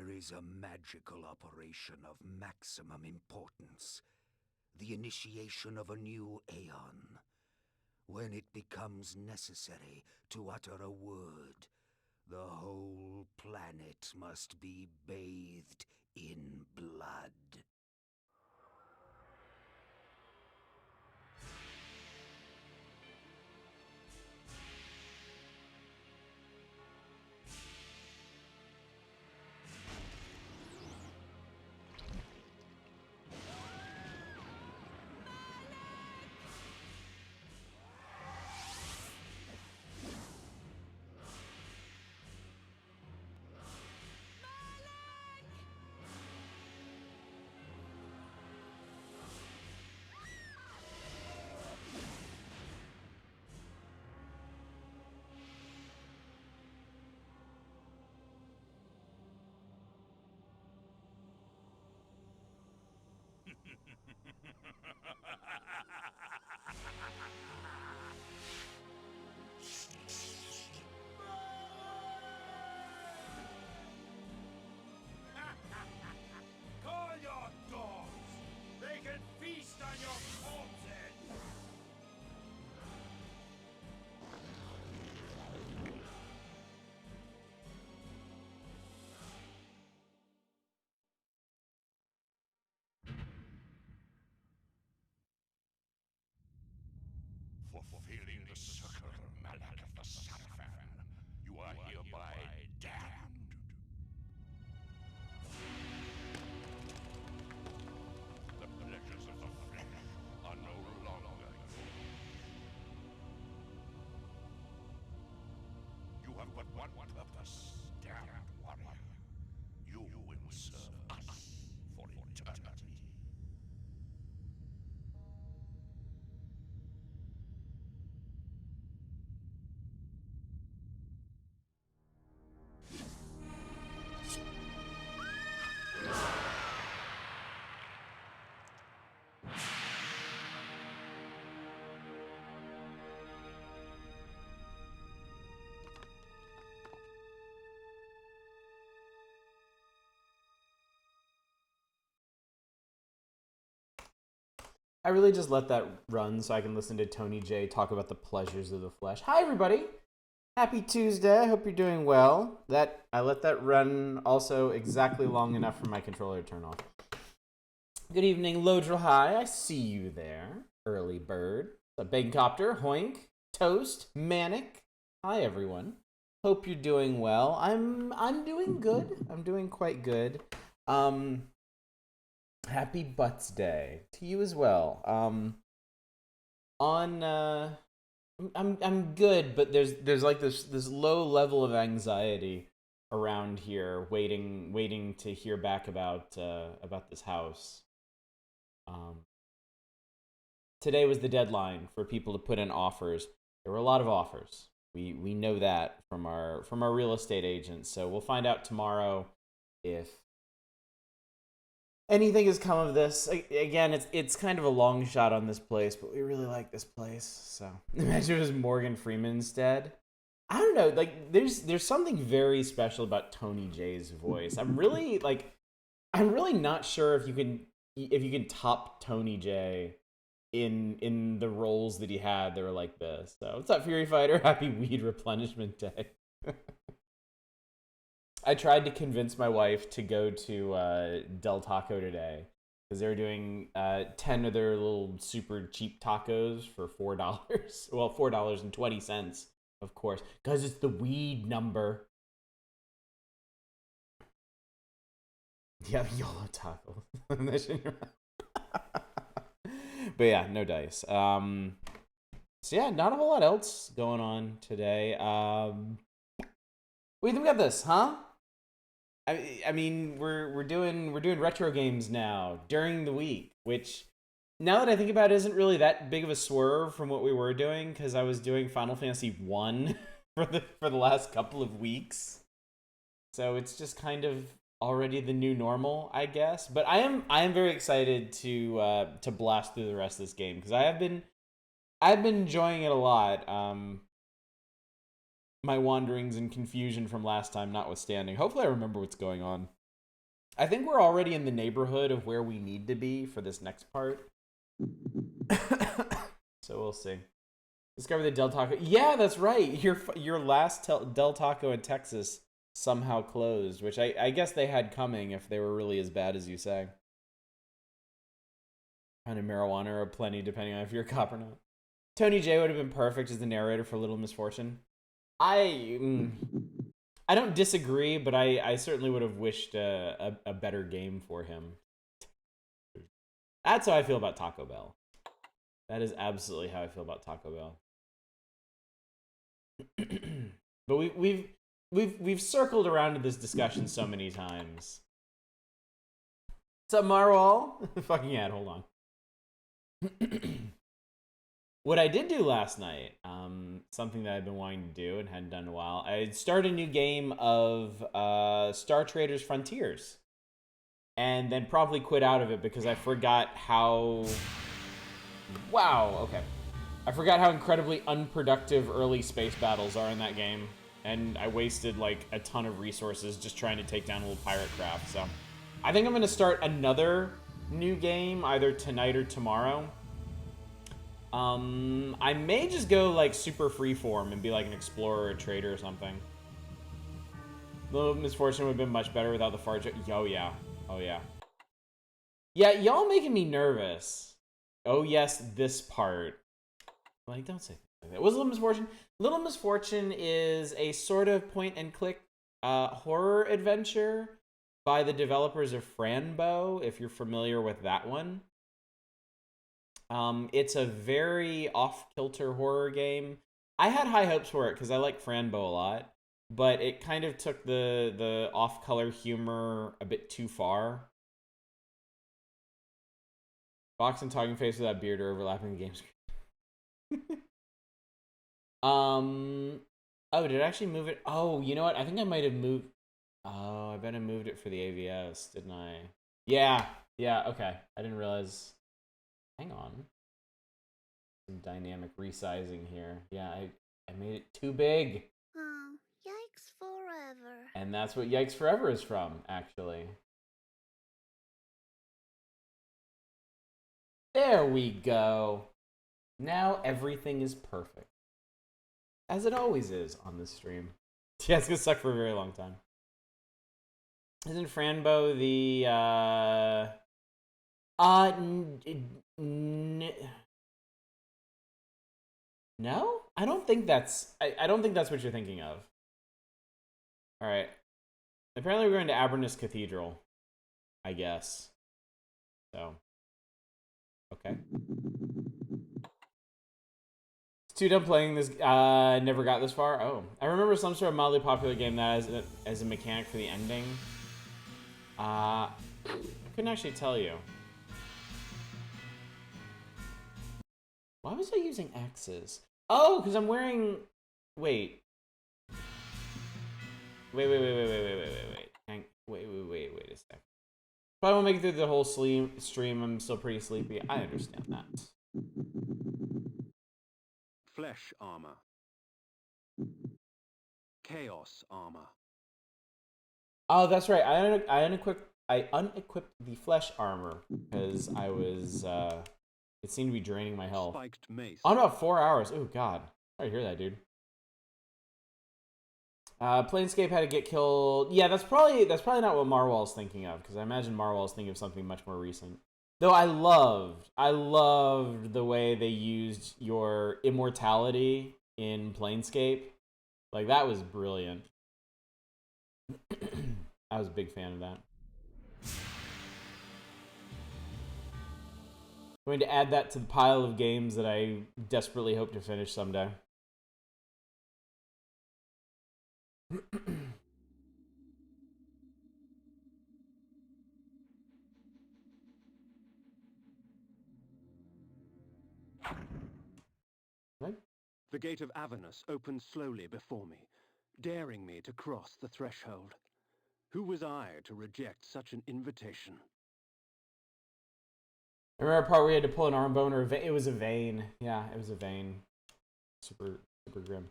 There is a magical operation of maximum importance. The initiation of a new aeon. When it becomes necessary to utter a word, the whole planet must be bathed in blood. Call your dogs! They can feast on your corpses! Fulfilling the circular mallet of the Sarafan, you are hereby damned. The pleasures of the flesh are no longer yours. You have but one purpose, damned warrior. You will serve us for eternity. I really just let that run so I can listen to Tony J talk about the pleasures of the flesh. Hi, everybody. Happy Tuesday. I hope you're doing well. I let that run also exactly long enough for my controller to turn off. Good evening, Lodril High. I see you there. Early bird. A Bagcopter, Hoink, Toast, Manic. Hi, everyone. Hope you're doing well. I'm doing good. I'm doing quite good. Happy Butts Day to you as well. I'm good, but there's like this low level of anxiety around here, waiting to hear back about this house. Today was the deadline for people to put in offers. There were a lot of offers. We know that from our real estate agents. So we'll find out tomorrow if anything has come of this. Again, it's kind of a long shot on this place, but we really like this place. So imagine it was Morgan Freeman instead. I don't know. Like there's something very special about Tony J's voice. I'm really not sure if you can top Tony J in the roles that he had that were like this. So what's up, Fury Fighter? Happy Weed Replenishment Day. I tried to convince my wife to go to Del Taco today because they were doing 10 of their little super cheap tacos for $4. Well, $4.20, of course, because it's the weed number. Yeah, YOLO taco. But yeah, no dice. So yeah, not a whole lot else going on today. What do you think about this, huh? I mean, we're doing retro games now during the week, which now that I think about it, isn't really that big of a swerve from what we were doing because I was doing Final Fantasy 1 for the last couple of weeks. So it's just kind of already the new normal, I guess. But I am very excited to blast through the rest of this game because I've been enjoying it a lot. My wanderings and confusion from last time notwithstanding. Hopefully I remember what's going on. I think we're already in the neighborhood of where we need to be for this next part. So we'll see. Discover the Del Taco. Yeah, that's right. Your last Del Taco in Texas somehow closed, which I guess they had coming if they were really as bad as you say. Kind of marijuana or plenty, depending on if you're a cop or not. Tony J would have been perfect as the narrator for Little Misfortune. I don't disagree, but I certainly would have wished a better game for him. That's how I feel about Taco Bell. That is absolutely how I feel about Taco Bell. But we've circled around to this discussion so many times. What's up, Marwal? Fucking ad, hold on. What I did do last night, something that I've been wanting to do and hadn't done in a while, I started a new game of Star Traders Frontiers. And then promptly quit out of it because I forgot how... Wow, okay. I forgot how incredibly unproductive early space battles are in that game. And I wasted, like, a ton of resources just trying to take down little pirate craft, so... I think I'm going to start another new game either tonight or tomorrow. I may just go, like, super freeform and be, like, an explorer or a trader or something. Little Misfortune would have been much better without the fart joke. Oh, yeah. Oh, yeah. Yeah, y'all making me nervous. Oh, yes, this part. Like, don't say like that. What's Little Misfortune? Little Misfortune is a sort of point-and-click horror adventure by the developers of Franbo, if you're familiar with that one. It's a very off-kilter horror game. I had high hopes for it because I like Franbo a lot, but it kind of took the off-color humor a bit too far. Box and talking face without beard or overlapping the game screen. Oh, did I actually move it? Oh, you know what? I think I might have moved. Oh, I bet I moved it for the AVS, didn't I? Yeah, okay. I didn't realize. Hang on. Some dynamic resizing here. Yeah, I made it too big. Oh, yikes forever. And that's what Yikes Forever is from, actually. There we go. Now everything is perfect. As it always is on this stream. Yeah, it's gonna suck for a very long time. Isn't Franbo the, no? I don't think that's what you're thinking of. Alright. Apparently we're going to Avernus Cathedral. I guess. So. Okay. It's too dumb playing this. Never got this far. Oh. I remember some sort of mildly popular game that as a mechanic for the ending. I couldn't actually tell you. Why was I using axes? Oh, because I'm wearing... Wait. Wait a sec. Probably won't make it through the whole stream. I'm still pretty sleepy. I understand that. Flesh armor. Chaos armor. Oh, that's right. I unequipped the flesh armor because I was it seemed to be draining my health. Spiked mace. On about 4 hours. Oh god. Sorry to hear that, dude. Planescape had to get killed. Yeah, that's probably not what Marwal's thinking of, because I imagine Marwal's thinking of something much more recent. Though I loved the way they used your immortality in Planescape. Like, that was brilliant. I was a big fan of that. I'm going to add that to the pile of games that I desperately hope to finish someday. Right? The gate of Avernus opened slowly before me, daring me to cross the threshold. Who was I to reject such an invitation? I remember a part where you had to pull an arm bone or it was a vein. Yeah, it was a vein. Super grim.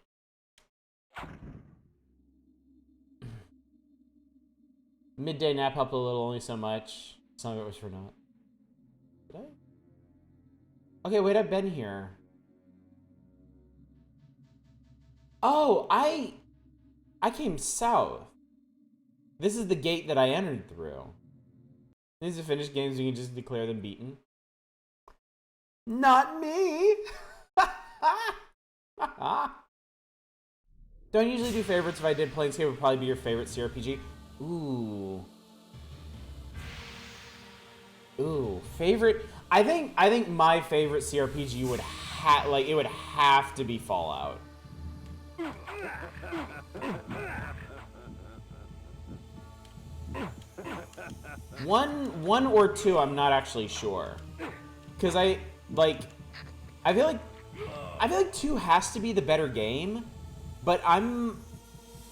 Midday nap helped a little, only so much. Some of it was for naught. Did I? Okay, wait, I've been here. Oh, I came south. This is the gate that I entered through. These are finished games, you can just declare them beaten. Not me! Don't usually do favorites. If I did, Planescape would probably be your favorite CRPG. Ooh. Ooh, favorite. I think my favorite CRPG would it would have to be Fallout. One or two, I'm not actually sure, because I feel like 2 has to be the better game, but I'm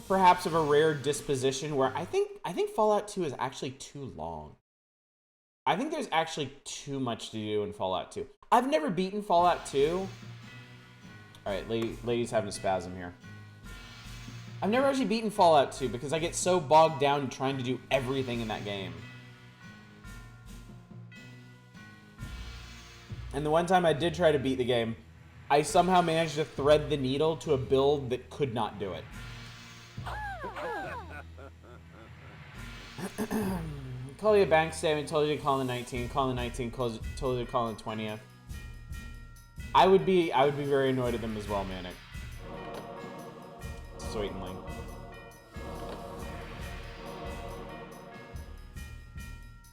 perhaps of a rare disposition where I think Fallout 2 is actually too long. I think there's actually too much to do in Fallout 2. I've never beaten Fallout 2. All right, lady's having a spasm here. I've never actually beaten Fallout 2 because I get so bogged down trying to do everything in that game. And the one time I did try to beat the game, I somehow managed to thread the needle to a build that could not do it. Call you a bank statement, told you to call in the 19, call in the 19, told you to call in the 20th. I would be very annoyed at them as well, Manic. Certainly.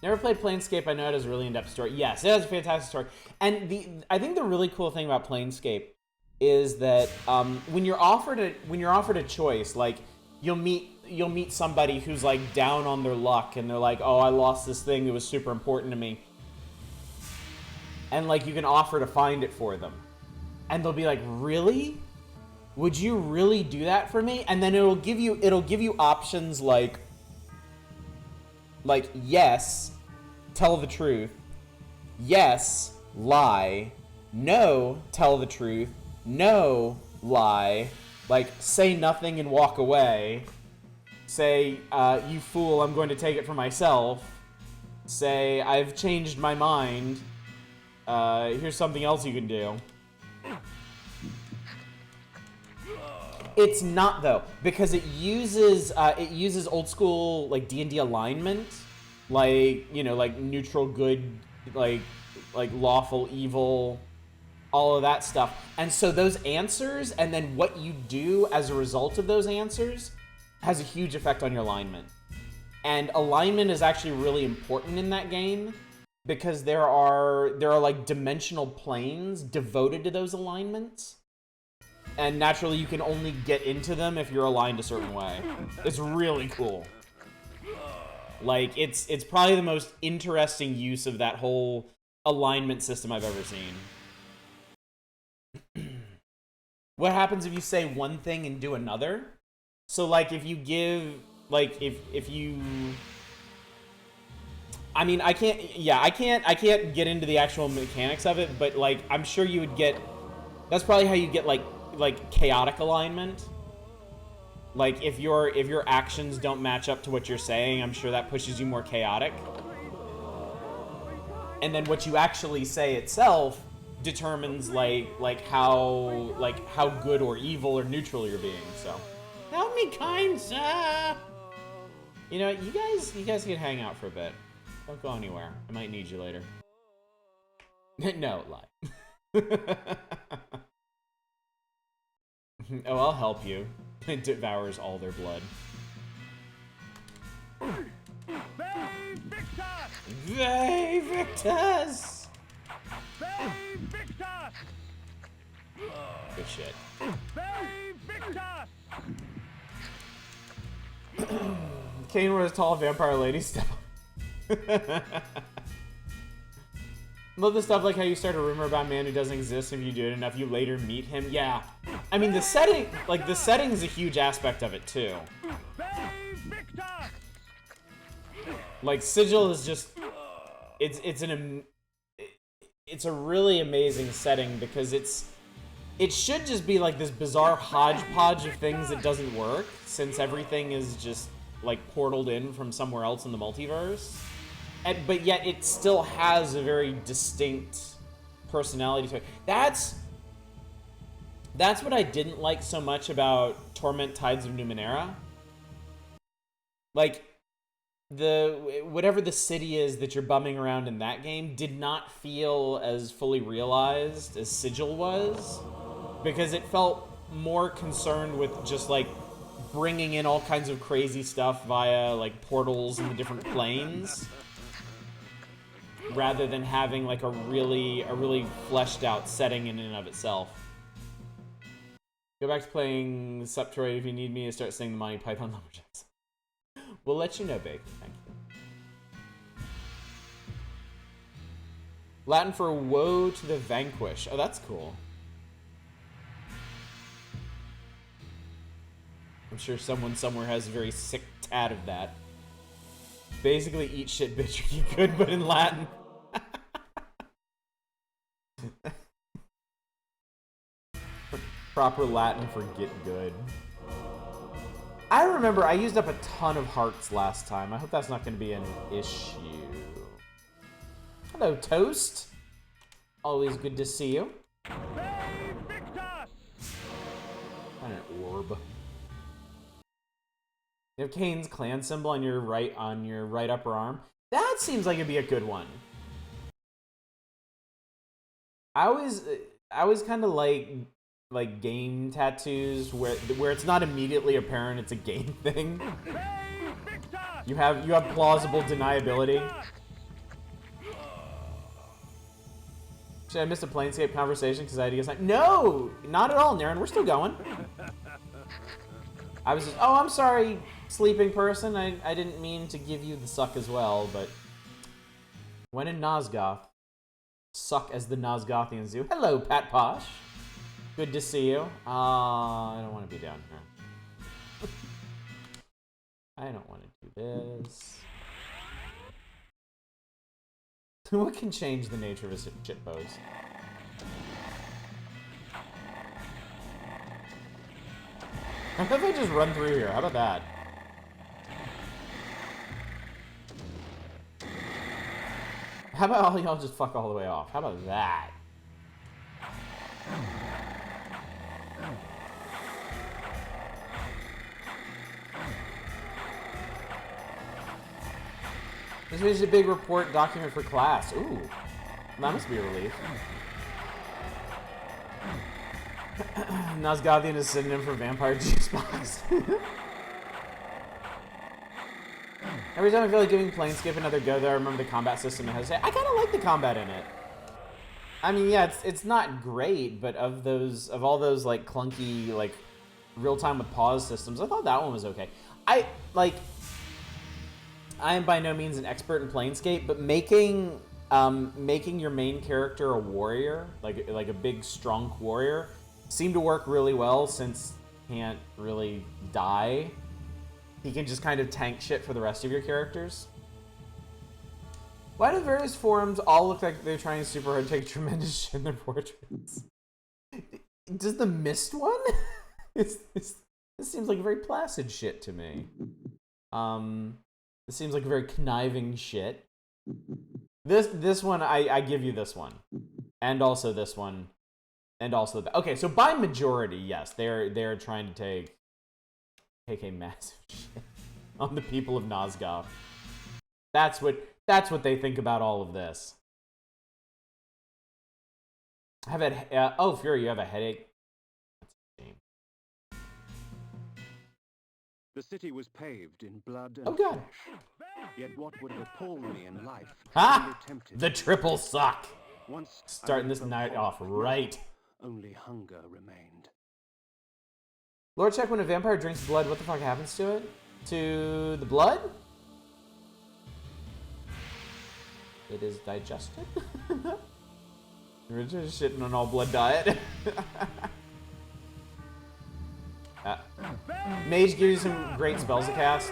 Never played Planescape. I know it has a really in-depth story. Yes, it has a fantastic story. And I think the really cool thing about Planescape is that when you're offered a choice, like you'll meet somebody who's like down on their luck, and they're like, "Oh, I lost this thing that was super important to me," and like you can offer to find it for them, and they'll be like, "Really? Would you really do that for me?" And then it'll give you options like yes, tell the truth, yes, lie, no, tell the truth, no, lie, like say nothing and walk away, say you fool, I'm going to take it for myself, say I've changed my mind, here's something else you can do. It's not though, because it uses old school like D&D alignment, like, you know, like neutral good, like lawful evil, all of that stuff. And so those answers and then what you do as a result of those answers has a huge effect on your alignment. And alignment is actually really important in that game because there are like dimensional planes devoted to those alignments. And naturally, you can only get into them if you're aligned a certain way. It's really cool. Like, it's probably the most interesting use of that whole alignment system I've ever seen. What happens if you say one thing and do another? So, like, if you give, like, if you... I mean, I can't get into the actual mechanics of it, but, like, I'm sure you would get... That's probably how you get, like chaotic alignment. Like if your actions don't match up to what you're saying, I'm sure that pushes you more chaotic. And then what you actually say itself determines like how good or evil or neutral you're being. So help me, kind sir. You know, you guys can hang out for a bit. Don't go anywhere. I might need you later. No, lie. Oh, I'll help you. It devours all their blood. They Victus! They Victus! Good shit. Kain was a tall vampire lady step. Love the stuff like how you start a rumor about a man who doesn't exist. If you do it enough, you later meet him. Yeah. I mean, the setting is a huge aspect of it, too. Like, Sigil is just... It's a really amazing setting because it should just be like this bizarre hodgepodge of things that doesn't work, since everything is just like portaled in from somewhere else in the multiverse, but yet it still has a very distinct personality to it. That's what I didn't like so much about Torment Tides of Numenera. Like, whatever the city is that you're bumming around in that game did not feel as fully realized as Sigil was, because it felt more concerned with just like bringing in all kinds of crazy stuff via like portals in the different planes, rather than having like a really fleshed out setting in and of itself. Go back to playing Subtroid if you need me to start singing the Monty Python Lumberjacks. We'll let you know, Bacon. Thank you. Latin for woe to the vanquish. Oh, that's cool. I'm sure someone somewhere has a very sick tat of that. Basically, eat shit, bitch, or you good, but in Latin. Proper Latin for get good. I remember I used up a ton of hearts last time. I hope that's not going to be an issue. Hello, Toast. Always good to see you. And an orb. You have Kain's clan symbol on your right upper arm. That seems like it'd be a good one. I always kind of like game tattoos where it's not immediately apparent it's a game thing. You have plausible deniability. Should I miss a Planescape conversation because I had to get something? No, not at all, Naren. We're still going. I was just, oh, I'm sorry, sleeping person. I didn't mean to give you the suck as well, but when in Nosgoth, suck as the Nosgothians do. Hello, Pat Posh. Good to see you. I don't want to be down here. I don't want to do this. What can change the nature of a shitpost? How about if I just run through here? How about that? How about all y'all just fuck all the way off? How about that? This is a big report document for class. Ooh, that must be a relief. Nosgothian is a synonym for vampire juice box. Every time I feel like giving Planescape another go, though, I remember the combat system and I say, I kind of like the combat in it. I mean, yeah, it's not great, but of all those like clunky like real time with pause systems, I thought that one was okay. I am by no means an expert in Planescape, but making your main character a warrior, like a big strong warrior, seemed to work really well since he can't really die. He can just kind of tank shit for the rest of your characters. Why do various forums all look like they're trying super hard to take tremendous shit in their portraits? Does the Mist one? This seems like very placid shit to me. This seems like very conniving shit. This one, I give you this one. And also this one. And also okay, so by majority, yes, they're trying to take a massive shit on the people of Nosgoth. That's what they think about all of this. I've had oh, Fury, you have a headache? That's a shame. The city was paved in blood and Oh god. flesh. Yet what would have appalled me in life Ha! only tempted The me. triple suck. Once I Starting knew this from night horror, off right. only hunger remained. Lord, check when a vampire drinks blood, what the fuck happens to it? To the blood? It is digested? We're just shitting on all blood diet. Mage gives you some great spells to cast.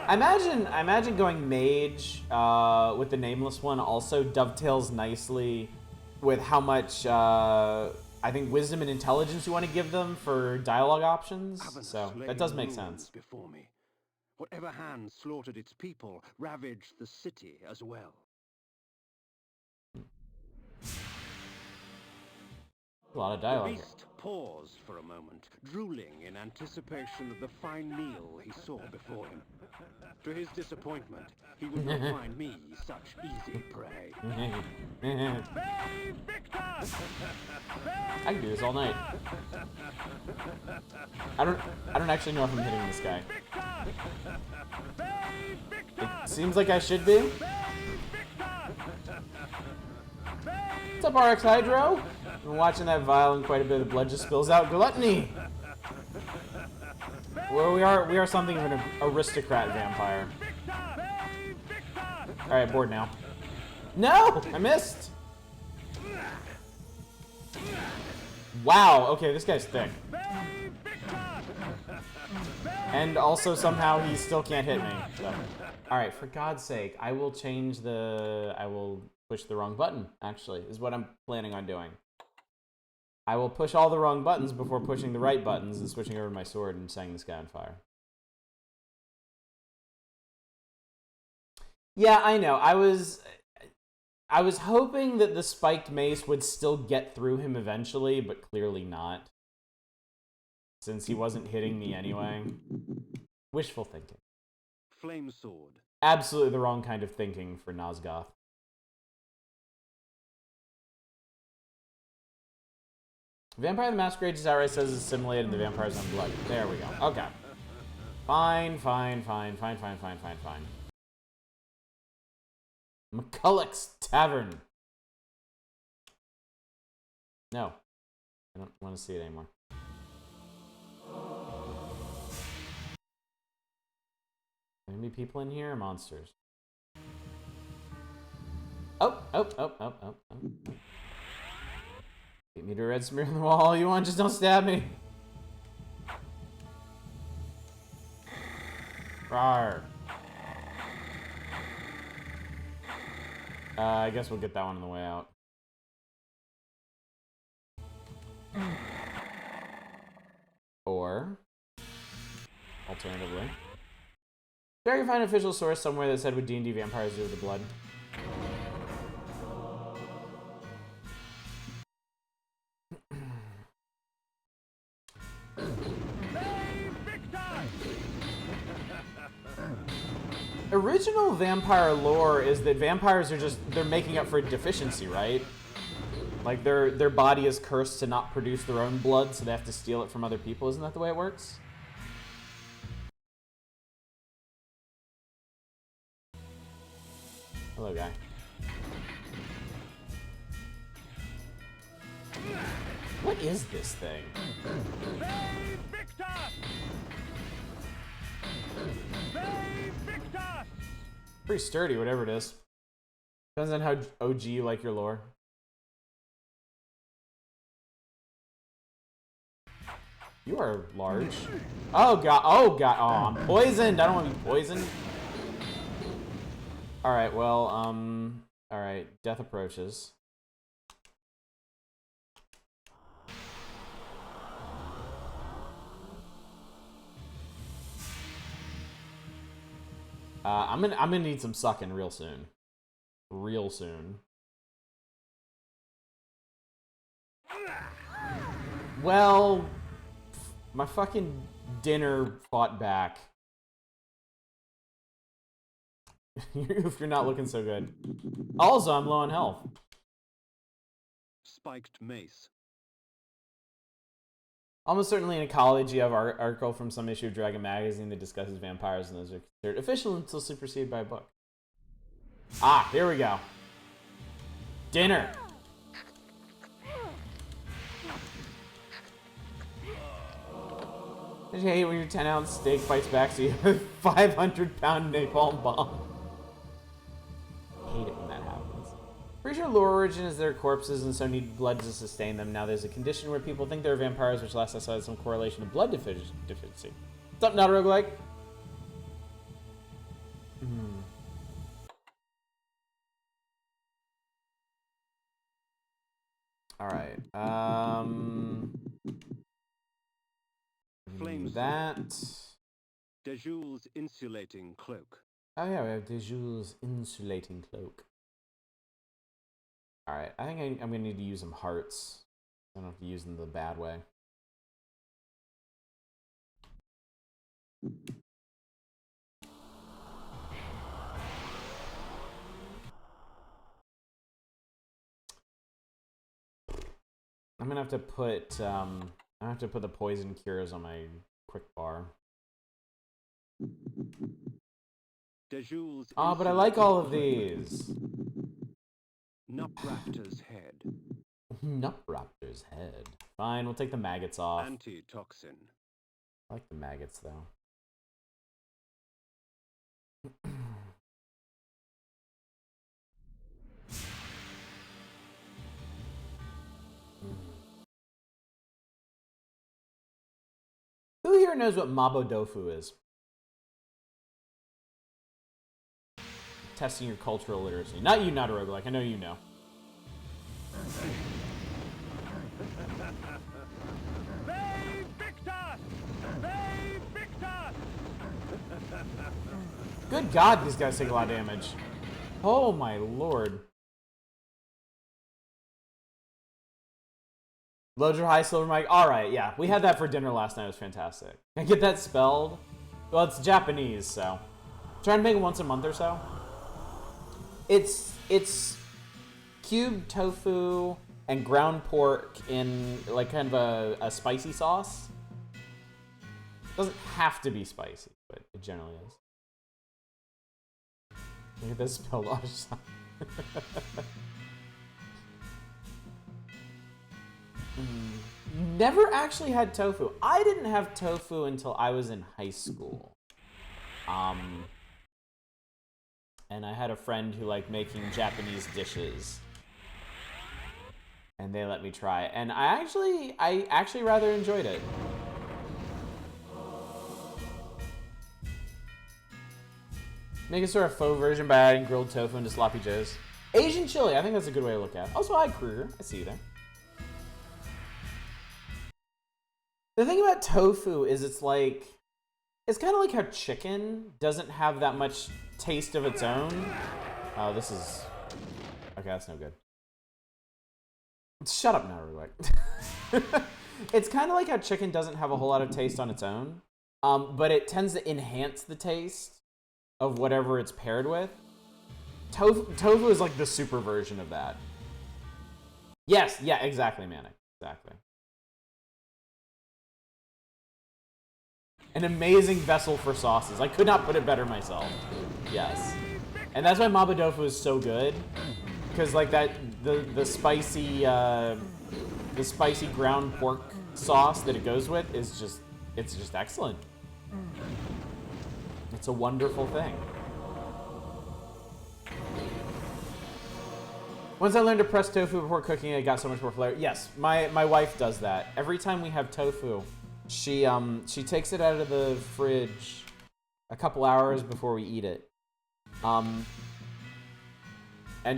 I imagine going mage with the nameless one also dovetails nicely with how much I think, wisdom and intelligence you want to give them for dialogue options. Ravenous So lay that does in make ruins sense. before me. Whatever hand slaughtered its people ravaged the city as well. A lot of The dialogue. beast paused for a moment, drooling in anticipation of the fine meal he saw before him. To his disappointment, he would not find me such easy prey. I can do this all night. I don't actually know if I'm hitting this guy. It seems like I should be. What's up, RX Hydro? I've been watching that vial and quite a bit of blood just spills out. Gluttony! Well, we are something of an aristocrat vampire. Alright, bored now. No! I missed! Wow, okay, this guy's thick. And also somehow he still can't hit me. So. Alright, for God's sake, I will push the wrong button, actually, is what I'm planning on doing. I will push all the wrong buttons before pushing the right buttons and switching over to my sword and setting this guy on fire. Yeah, I know. I was hoping that the spiked mace would still get through him eventually, but clearly not. Since he wasn't hitting me anyway. Wishful thinking. Flame sword. Absolutely the wrong kind of thinking for Nosgoth. Vampire the Masquerade just outright says it's simulated in the Vampire's Own Blood. There we go. Okay. Fine. McCulloch's Tavern. No. I don't want to see it anymore. Are there any people in here or monsters? Oh. Get me to a red smear on the wall all you want, just don't stab me. Rawr. I guess we'll get that one on the way out. Or, alternatively, did I find an official source somewhere that said what D&D vampires do with the blood? Original vampire lore is that vampires are they're making up for a deficiency, right? Like their body is cursed to not produce their own blood, so they have to steal it from other people. Isn't that the way it works? Hello, guy. What is this thing? Pretty sturdy, whatever it is. Depends on how OG you like your lore. You are large. Oh god, oh god, oh, I'm poisoned! I don't want to be poisoned. Alright, well, alright, death approaches. I'm gonna need some sucking real soon. Real soon. Well, my fucking dinner fought back. If you're not looking so good. Also, I'm low on health. Spiked mace. Almost certainly in a college, you have an article from some issue of Dragon Magazine that discusses vampires, and those are considered official until superseded by a book. Ah, here we go. Dinner. I hate when your 10-ounce steak fights back, so you have a 500-pound napalm bomb. I hate it when that happens. Pretty sure lore origin is their corpses and so need blood to sustain them. Now there's a condition where people think they're vampires, which last I saw had some correlation to blood deficiency. What's up, not a roguelike? All right. Flame That. Dejoule's insulating cloak. Oh yeah, we have Dejoule's insulating cloak. All right. I think I'm gonna need to use some hearts. I don't have to use them the bad way. I'm gonna have to put the poison cures on my quick bar. Dejoule's Oh, but I like all of these. Nupraptor's head. Nupraptor's head. Fine, we'll take the maggots off. Antitoxin. I like the maggots though. Who here knows what Mabo Tofu is? Testing your cultural literacy. Not you, not a roguelike. I know you know. They Victor! They Victor! Good God, these guys take a lot of damage. Oh my lord. Load your high silver mic. Alright, yeah. We had that for dinner last night. It was fantastic. Can I get that spelled? Well, it's Japanese, so. Trying to make it once a month or so. It's cubed tofu and ground pork in like kind of a spicy sauce. Doesn't have to be spicy, but it generally is. Look at this spelled Ajsan. Never actually had tofu. I didn't have tofu until I was in high school. And I had a friend who liked making Japanese dishes. And they let me try it. And I actually rather enjoyed it. Make a sort of faux version by adding grilled tofu into sloppy joes. Asian chili, I think that's a good way to look at it. Also, hi Kruger, I see you there. The thing about tofu is it's kind of like how chicken doesn't have that much taste of its own. Oh, this is... Okay, that's no good. Shut up now, Rulik. It's kind of like how chicken doesn't have a whole lot of taste on its own, but it tends to enhance the taste of whatever it's paired with. Tofu is like the super version of that. Yes, yeah, exactly, Manic. Exactly. An amazing vessel for sauces. I could not put it better myself. Yes. And that's why Mabo Tofu is so good. Because like that, the spicy ground pork sauce that it goes with is just, it's just excellent. It's a wonderful thing. Once I learned to press tofu before cooking it, got so much more flavor. Yes, my wife does that. Every time we have tofu, she takes it out of the fridge a couple hours before we eat it. And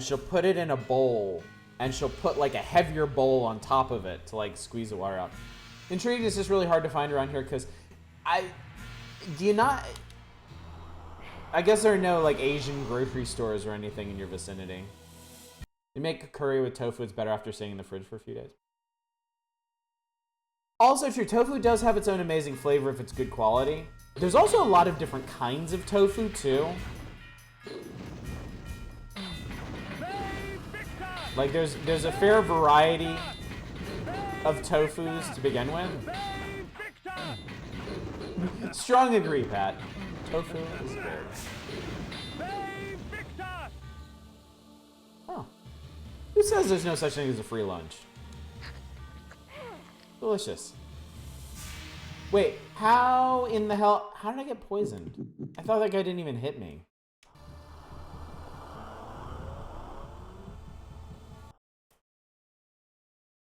she'll put it in a bowl, and she'll put like a heavier bowl on top of it to like squeeze the water out. Intrigued is just really hard to find around here because I guess there are no like Asian grocery stores or anything in your vicinity. You make curry with tofu, it's better after staying in the fridge for a few days. Also true, tofu does have its own amazing flavor if it's good quality. There's also a lot of different kinds of tofu too. Like there's a fair variety of tofus to begin with. Strong agree, Pat. Tofu is good. Oh. Who says there's no such thing as a free lunch? Delicious. Wait, how in the hell... How did I get poisoned? I thought that guy didn't even hit me.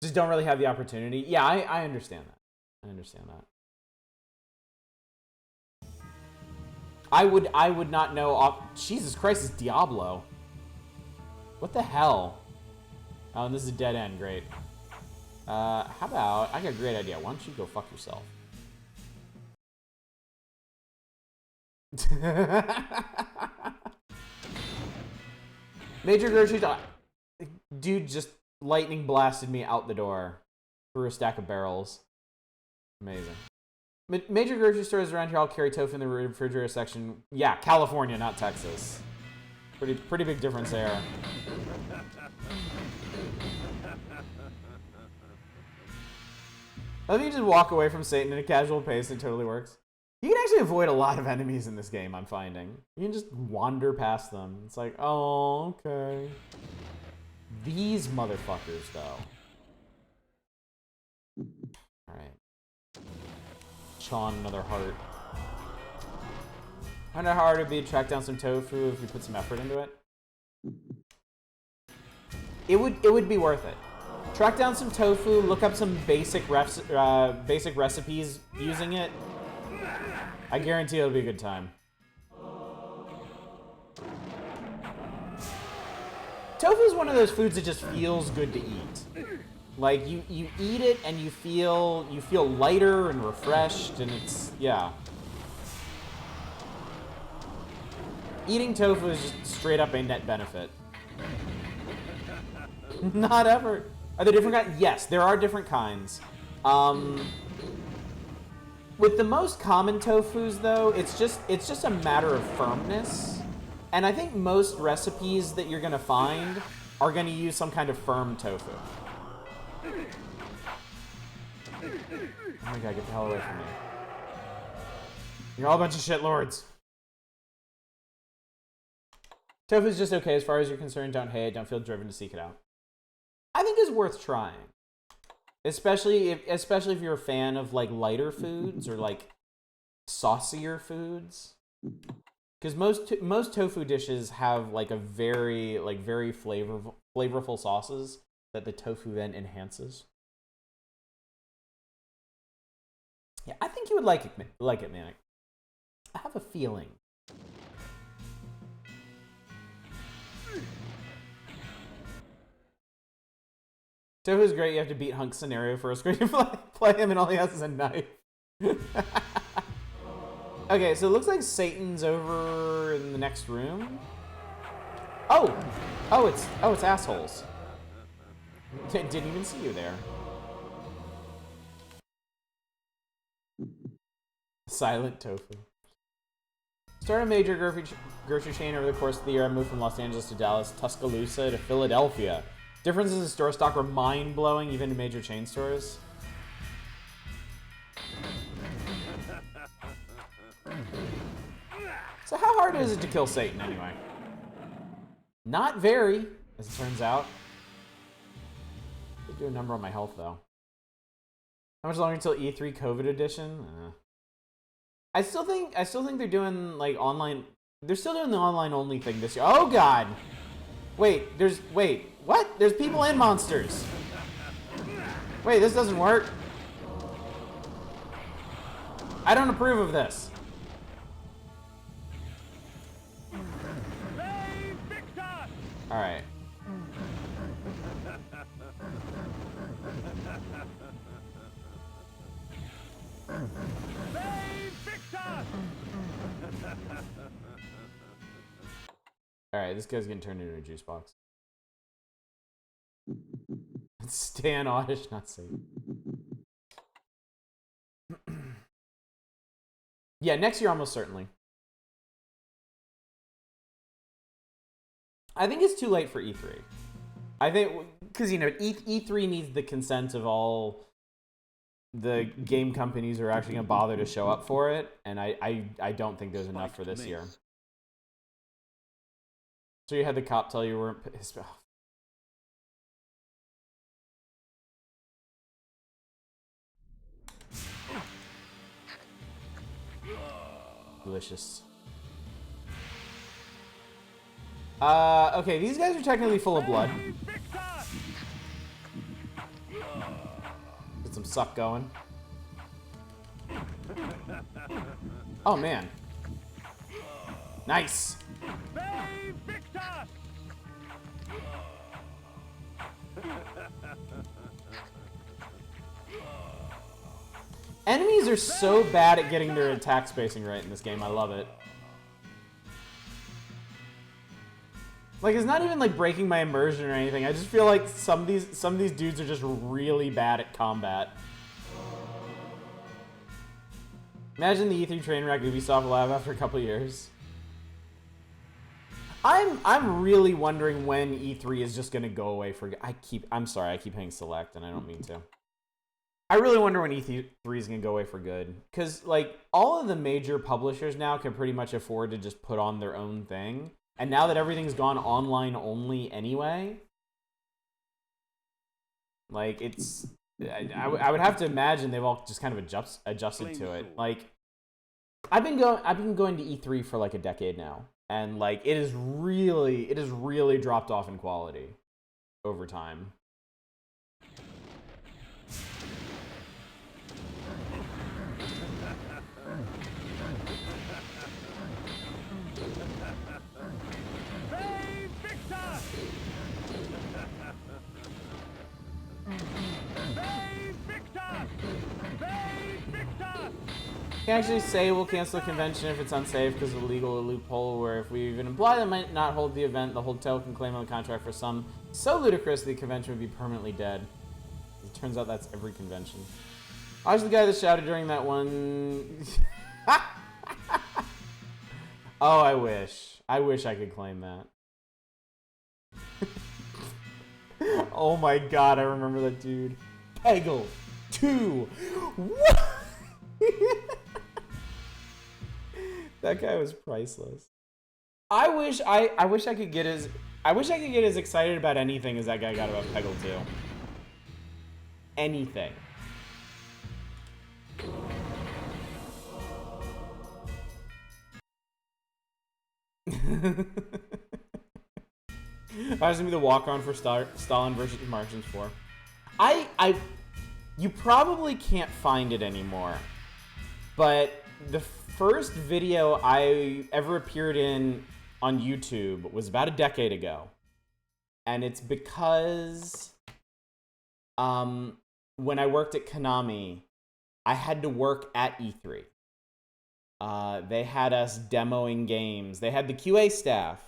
Just don't really have the opportunity. Yeah, I understand that. I understand that. I would not know off... Jesus Christ, it's Diablo. What the hell? Oh, and this is a dead end. Great. How about, I got a great idea. Why don't you go fuck yourself? Major grocery store. Dude just lightning blasted me out the door through a stack of barrels. Amazing. Major grocery stores around here all carry tofu in the refrigerator section. Yeah, California, not Texas. Pretty big difference there. I think you just walk away from Satan at a casual pace and it totally works. You can actually avoid a lot of enemies in this game, I'm finding. You can just wander past them. It's like, oh, okay. These motherfuckers, though. Alright. Chawn another heart. I wonder how hard it would be to track down some tofu if we put some effort into it. It would be worth it. Track down some tofu, look up some basic recipes using it. I guarantee it'll be a good time. Tofu is one of those foods that just feels good to eat. Like you eat it and you feel lighter and refreshed, and it's, yeah. Eating tofu is just straight up a net benefit. Not ever. Are there different kinds? Yes, there are different kinds. With the most common tofus, though, it's just a matter of firmness. And I think most recipes that you're gonna find are gonna use some kind of firm tofu. Oh my god, get the hell away from me. You're all a bunch of shitlords. Tofu's just okay as far as you're concerned. Don't hate it. Don't feel driven to seek it out. I think it's worth trying. Especially if you're a fan of like lighter foods or like saucier foods. Because most tofu dishes have like a very flavorful sauces that the tofu then enhances. Yeah, I think you would like it, Manic. I have a feeling. Tofu's great. You have to beat Hunk's scenario first. Great to play him, and all he has is a knife. Okay, so it looks like Satan's over in the next room. Oh, it's assholes. Didn't even see you there. Silent tofu. Started a major grocery chain over the course of the year. I moved from Los Angeles to Dallas, Tuscaloosa to Philadelphia. Differences in store stock are mind-blowing, even in major chain stores. So how hard is it to kill Satan, anyway? Not very, as it turns out. I do a number on my health, though. How much longer until E3 COVID edition? I still think they're doing, like, online... They're still doing the online-only thing this year. Oh, God! Wait, what? There's people and monsters. Wait, this doesn't work. I don't approve of this. Alright. Alright, this guy's getting turned into a juice box. Stan Oddish, not safe. Yeah, next year almost certainly. I think it's too late for E3. I think, because, you know, E3 needs the consent of all the game companies who are actually going to bother to show up for it, and I don't think there's enough for this year. So you had the cop tell you weren't... Delicious. Okay, these guys are technically full of blood. Get some suck going. Oh, man. Nice. Enemies are so bad at getting their attack spacing right in this game. I love it. Like, it's not even like breaking my immersion or anything. I just feel like some of these dudes are just really bad at combat. Imagine the E3 train wreck Ubisoft will have after a couple years. I'm really wondering when E3 is just gonna go away for. I'm sorry, I keep hitting select and I don't mean to. I really wonder when E3 is gonna go away for good, because like all of the major publishers now can pretty much afford to just put on their own thing, and now that everything's gone online only anyway, like it's. I would have to imagine they've all just kind of adjusted to it. Like, I've been going to E3 for like a decade now, and like it has really dropped off in quality over time. Can actually say we'll cancel the convention if it's unsafe because of a legal loophole, where if we even imply they might not hold the event, the hotel can claim on the contract for some so ludicrous the convention would be permanently dead. It turns out that's every convention. I was the guy that shouted during that one. Oh, I wish I could claim that. Oh my god, I remember that dude. Peggle 2. What? That guy was priceless. I wish I could get as excited about anything as that guy got about Peggle 2. Anything. I was gonna be the walk-on for Stalin versus Martians 4. You probably can't find it anymore, but the first video I ever appeared in on YouTube was about a decade ago, and it's because when I worked at Konami, I had to work at E3. They had us demoing games. They had the QA staff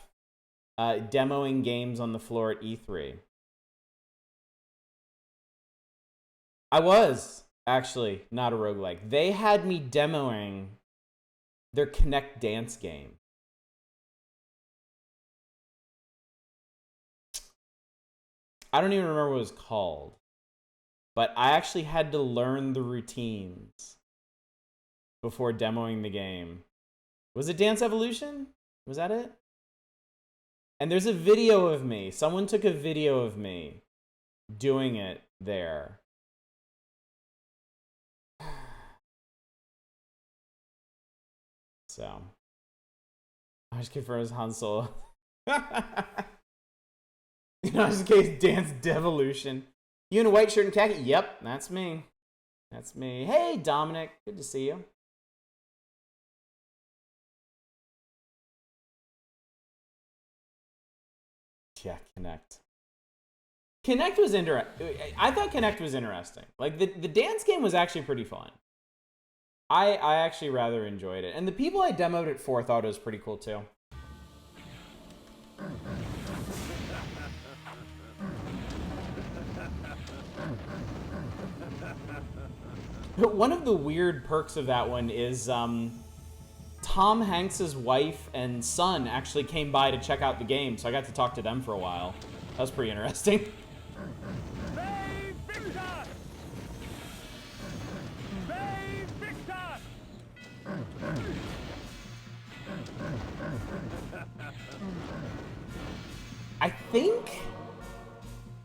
demoing games on the floor at E3. I was actually not a roguelike. They had me demoing their Kinect dance game. I don't even remember what it was called, but I actually had to learn the routines before demoing the game. Was it Dance Evolution? Was that it? And there's a video of me. Someone took a video of me doing it there. So, I just confirmed as Han Solo. You know, just in case Dance Devolution. You in a white shirt and khaki? Yep, that's me. That's me. Hey, Dominic. Good to see you. Yeah, Kinect. Kinect was interesting. I thought Kinect was interesting. Like, the dance game was actually pretty fun. I actually rather enjoyed it. And the people I demoed it for thought it was pretty cool, too. But one of the weird perks of that one is Tom Hanks's wife and son actually came by to check out the game, so I got to talk to them for a while. That was pretty interesting.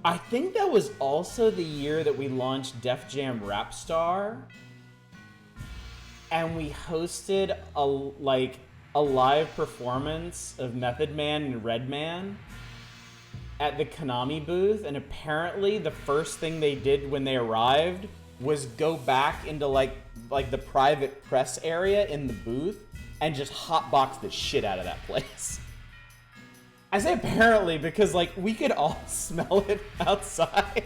I think that was also the year that we launched Def Jam Rap Star, and we hosted a live performance of Method Man and Redman at the Konami booth, and apparently the first thing they did when they arrived was go back into like the private press area in the booth and just hotbox the shit out of that place. I say apparently because, like, we could all smell it outside.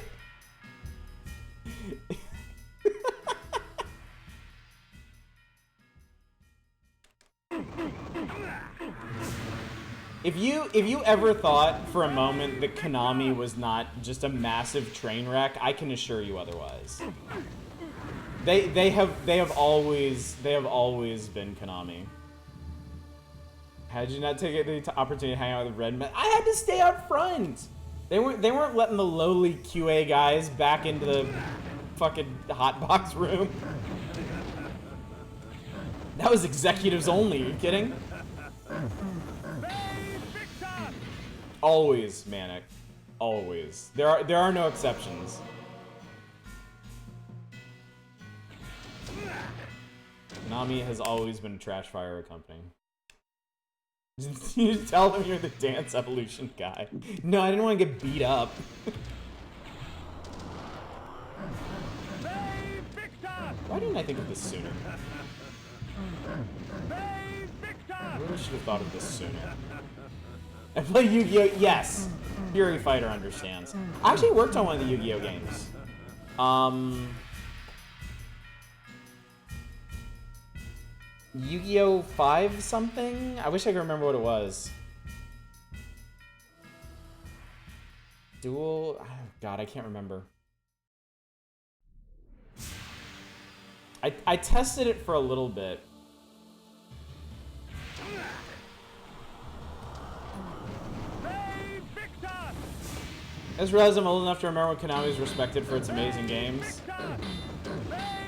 If you ever thought for a moment that Konami was not just a massive train wreck, I can assure you otherwise. They have always been Konami. How did you not take the opportunity to hang out with Redman? I had to stay up front. They weren't letting the lowly QA guys back into the fucking hotbox room. That was executives only. Are you kidding? Always, Manic. Always. There are no exceptions. Konami has always been a trash fire company. You tell them you're the Dance Evolution guy. No, I didn't want to get beat up. Why didn't I think of this sooner? I really should have thought of this sooner. I play Yu-Gi-Oh! Yes! Fury Fighter understands. I actually worked on one of the Yu-Gi-Oh! Games. Yu-Gi-Oh! 5 something? I wish I could remember what it was. Duel? Oh, God, I can't remember. I tested it for a little bit. I just realized I'm old enough to remember when Konami was respected for its amazing games.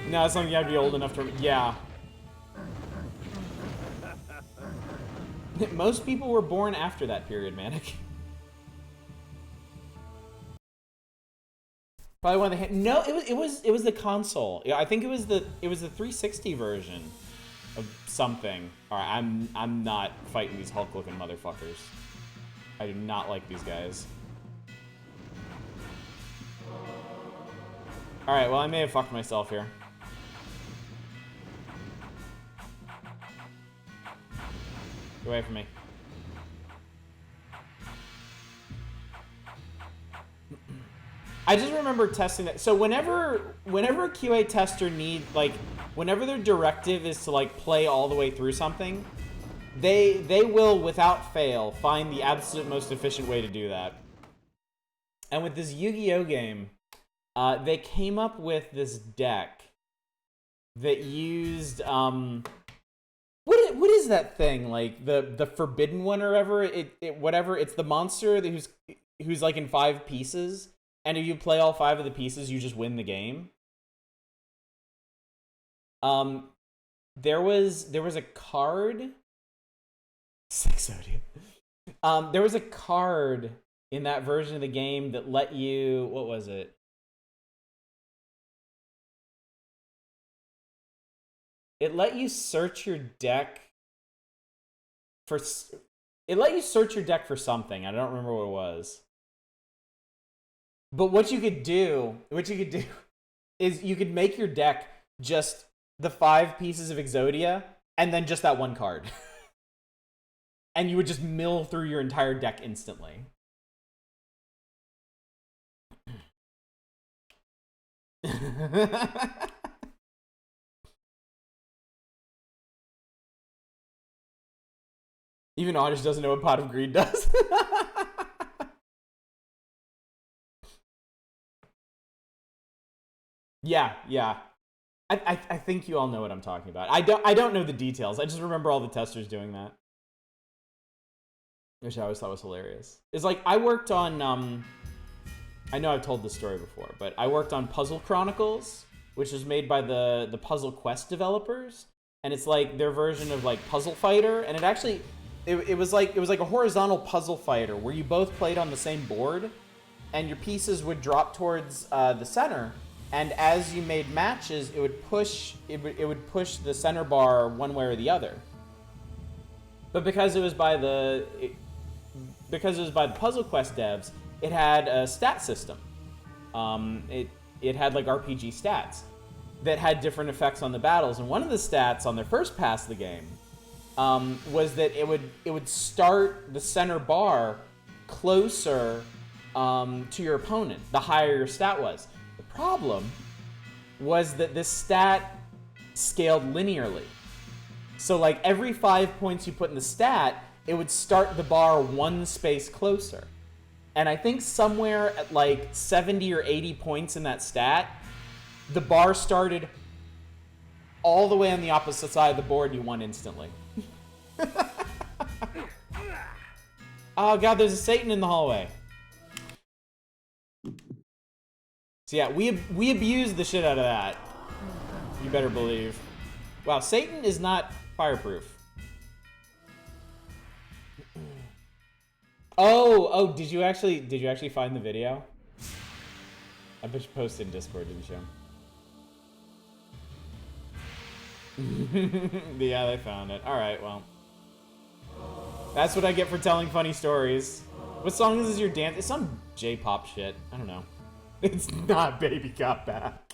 No, it's something you have to be old enough to... Yeah. Most people were born after that period, Manic. Probably one of the... No, it was the console. Yeah, I think it was the 360 version of something. All right, I'm not fighting these Hulk-looking motherfuckers. I do not like these guys. All right, well, I may have fucked myself here. Get away from me. I just remember testing that. So whenever a QA tester whenever their directive is to like play all the way through something, they will without fail find the absolute most efficient way to do that. And with this Yu-Gi-Oh game, they came up with this deck that used what is that thing, like the forbidden one or whatever, it's the monster who's like in 5 pieces, and if you play all 5 of the pieces you just win the game. There was a card there was a card in that version of the game that let you, what was it? It let you search your deck for something. I don't remember what it was. But what you could do is you could make your deck just the 5 pieces of Exodia and then just that one card. And you would just mill through your entire deck instantly. Even Oddish doesn't know what Pot of Greed does. Yeah. I think you all know what I'm talking about. I don't know the details. I just remember all the testers doing that. Which I always thought was hilarious. It's like, I worked on, I know I've told this story before, but I worked on Puzzle Chronicles, which was made by the Puzzle Quest developers. And it's like their version of like Puzzle Fighter. And it actually... It was like a horizontal puzzle fighter where you both played on the same board, and your pieces would drop towards the center, and as you made matches, it would push the center bar one way or the other. But because it was by the Puzzle Quest devs, it had a stat system. It had like RPG stats that had different effects on the battles, and one of the stats on their first pass of the game was that it would start the center bar closer to your opponent, the higher your stat was. The problem was that this stat scaled linearly. So like every 5 points you put in the stat, it would start the bar one space closer. And I think somewhere at like 70 or 80 points in that stat, the bar started all the way on the opposite side of the board and you won instantly. Oh god, there's a Satan in the hallway. So yeah, we abused the shit out of that. You better believe. Wow, Satan is not fireproof. Oh, did you actually find the video? I bet you posted in Discord, didn't you? Yeah, they found it. Alright, well. That's what I get for telling funny stories. What song is this your dance? It's some J-pop shit. I don't know. It's not Baby Got Back.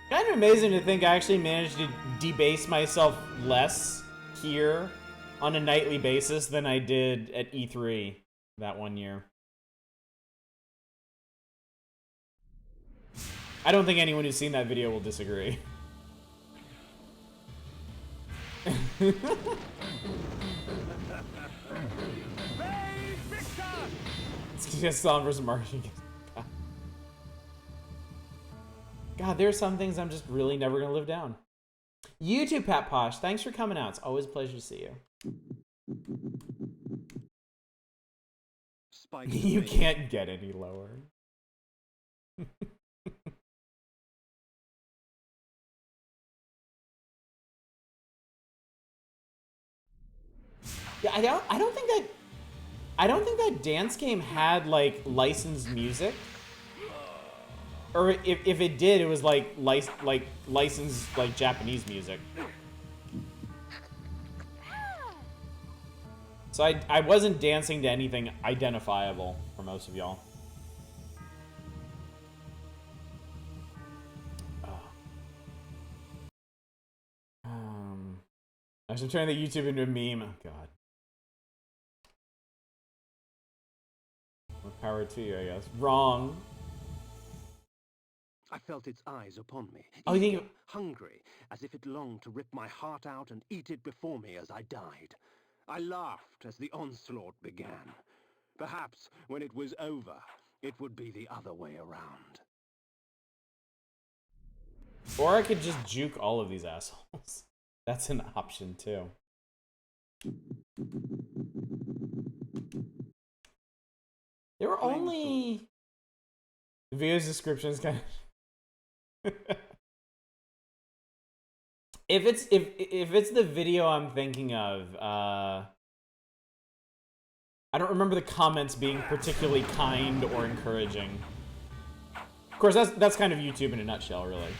Kind of amazing to think I actually managed to debase myself less here on a nightly basis than I did at E3 that one year. I don't think anyone who's seen that video will disagree. It's just on versus Martian. God, there are some things I'm just really never gonna live down. You too, Pat Posh. Thanks for coming out. It's always a pleasure to see you. You can't get any lower. Yeah, I don't think that dance game had like licensed music. Or if it did, it was like licensed like Japanese music. So I wasn't dancing to anything identifiable for most of y'all. I should turn the YouTube into a meme. Oh god. More power to you, I guess. Wrong. I felt its eyes upon me, Oh, eager, hungry, as if it longed to rip my heart out and eat it before me as I died. I laughed as the onslaught began. Perhaps when it was over, it would be the other way around. Or I could just juke all of these assholes. That's an option too. There were only... The video's descriptions kind of... If it's the video I'm thinking of, I don't remember the comments being particularly kind or encouraging. Of course, that's kind of YouTube in a nutshell, really.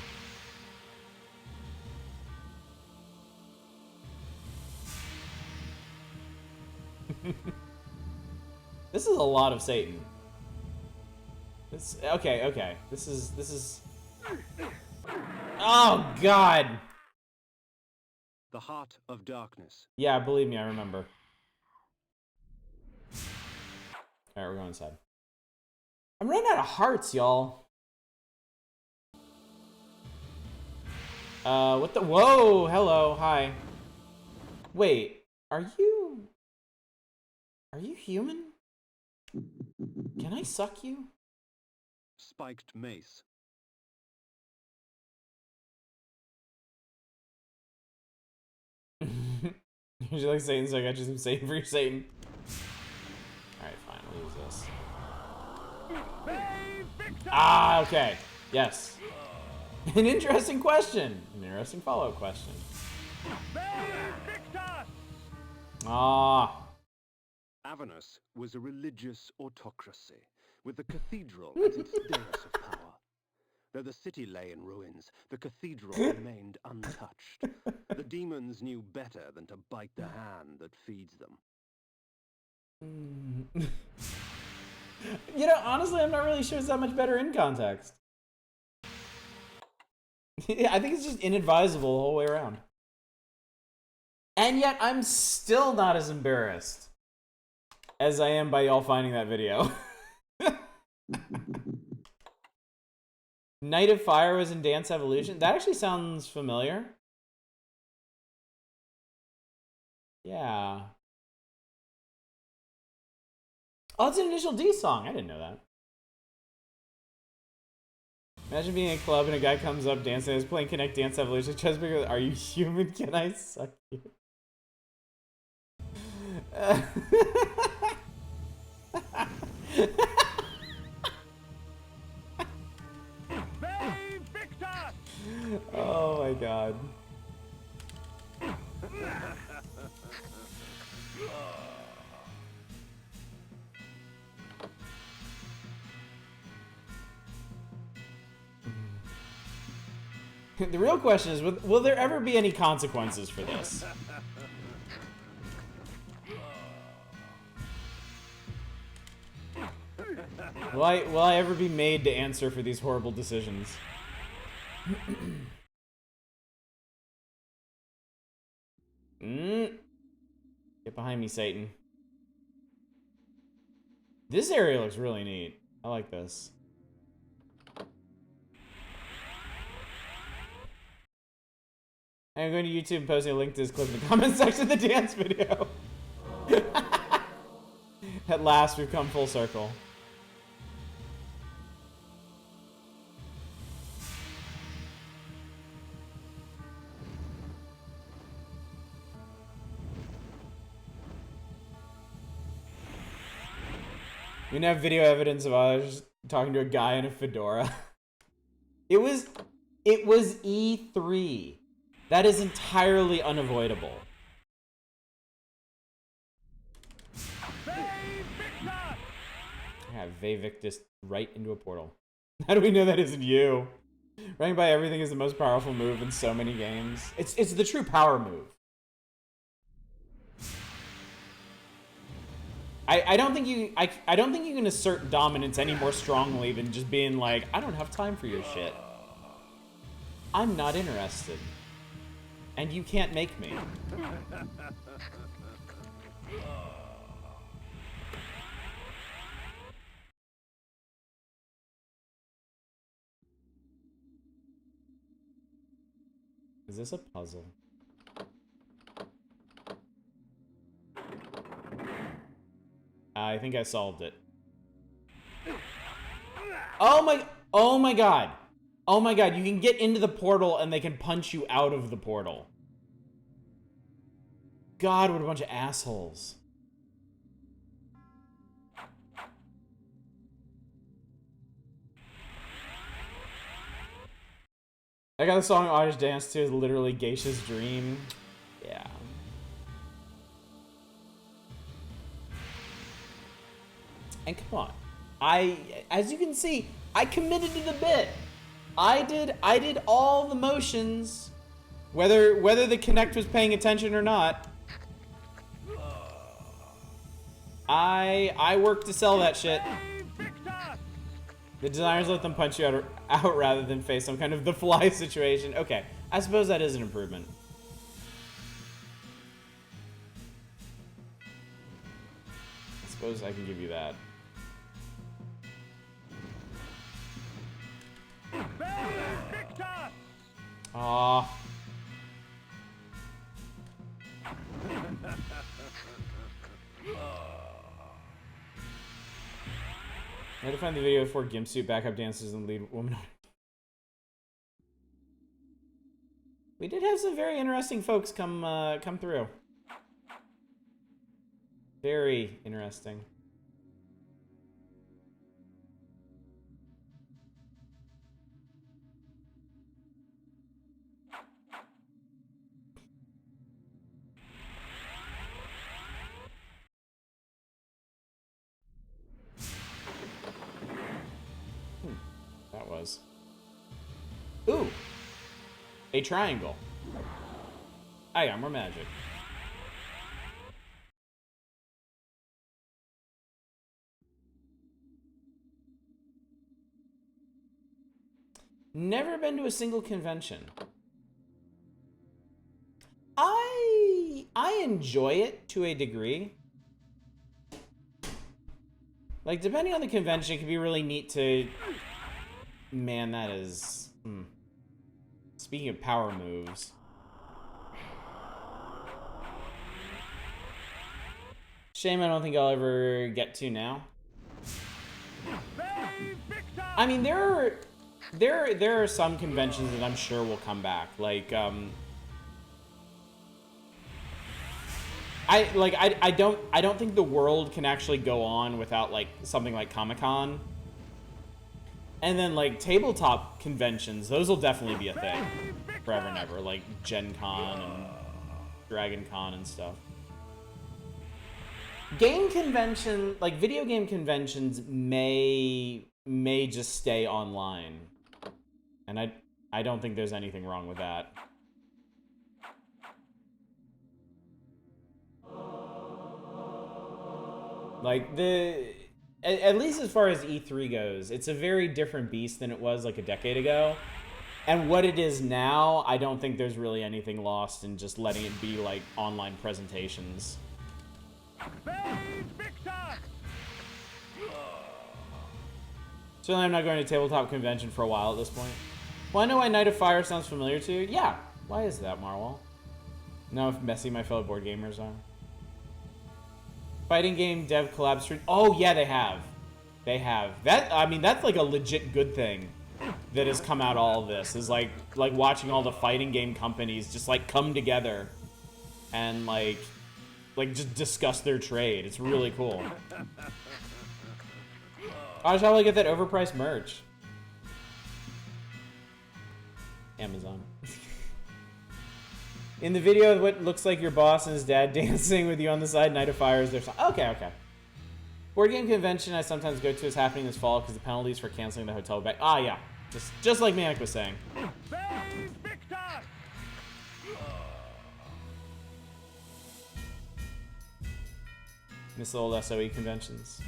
This is a lot of Satan. Okay. This is. Oh God. The heart of darkness. Yeah, believe me, I remember. All right, we're going inside. I'm running out of hearts, y'all. What the? Whoa, hello, hi. Wait, are you human? Can I suck you? Spiked mace. Would you like Satan, so I got you some Satan for your Satan. Alright, fine, we'll use this. Ah, okay. Yes. An interesting question. An interesting follow-up question. Ah. Avernus was a religious autocracy, with the cathedral as its deus of power. Though the city lay in ruins, the cathedral remained untouched. The demons knew better than to bite the hand that feeds them. You know, honestly, I'm not really sure it's that much better in context. I think it's just inadvisable the whole way around. And yet, I'm still not as embarrassed as I am by y'all finding that video. Night of Fire was in Dance Evolution. That actually sounds familiar. Yeah. Oh, it's an Initial D song. I didn't know that. Imagine being in a club and a guy comes up dancing. Is playing Connect Dance Evolution. Cheswick goes, "Are you human? Can I suck you?" Oh my god. The real question is, will there ever be any consequences for this? Will I ever be made to answer for these horrible decisions? Get behind me, Satan. This area looks really neat. I like this. I'm going to YouTube and posting a link to this clip in the comment section of the dance video. At last, we've come full circle. We now have video evidence of others talking to a guy in a fedora. It was E3. That is entirely unavoidable. Yeah, Vevictus right into a portal. How do we know that isn't you? Running by everything is the most powerful move in so many games. It's the true power move. I don't think you can assert dominance any more strongly than just being like, I don't have time for your shit. I'm not interested. And you can't make me. Is this a puzzle? I think I solved it. Oh my god. Oh my god, you can get into the portal and they can punch you out of the portal. God, what a bunch of assholes. I got the song I just danced to is literally Geisha's Dream. Yeah. And come on. As you can see, I committed to the bit. I did all the motions, whether the Kinect was paying attention or not. I worked to sell that shit. The designers let them punch you out rather than face some kind of the fly situation. Okay, I suppose that is an improvement. I suppose I can give you that. Aww. I had to find the video before Gimp Suit backup dances and lead woman. We did have some very interesting folks come through. Very interesting. That was. Ooh! A triangle. I got more magic. Never been to a single convention. I enjoy it to a degree. Like, depending on the convention, it can be really neat to... Man, that is... Speaking of power moves... Shame I don't think I'll ever get to now. I mean, there are some conventions that I'm sure will come back. Like, I don't think the world can actually go on without like something like Comic-Con. And then like tabletop conventions, those will definitely be a thing forever and ever, like Gen Con and Dragon Con and stuff. Game convention, like video game conventions may just stay online. And I don't think there's anything wrong with that. Like, at least as far as E3 goes, it's a very different beast than it was like a decade ago. And what it is now, I don't think there's really anything lost in just letting it be like online presentations. Certainly I'm not going to a tabletop convention for a while at this point. Well, I know why Night of Fire sounds familiar to you. Yeah, why is that, Marwell? Know how messy my fellow board gamers are. Fighting game dev collab stream. Oh yeah, they have. They have. That, I mean, that's like a legit good thing that has come out of all of this. Is like watching all the fighting game companies just like come together and like just discuss their trade. It's really cool. I should probably get that overpriced merch. Amazon. In the video, what looks like your boss and his dad dancing with you on the side, Night of Fire is their song. Okay. Board game convention I sometimes go to is happening this fall because the penalties for canceling the hotel back. Ah, yeah. Just like Manic was saying. Miss the old SOE conventions.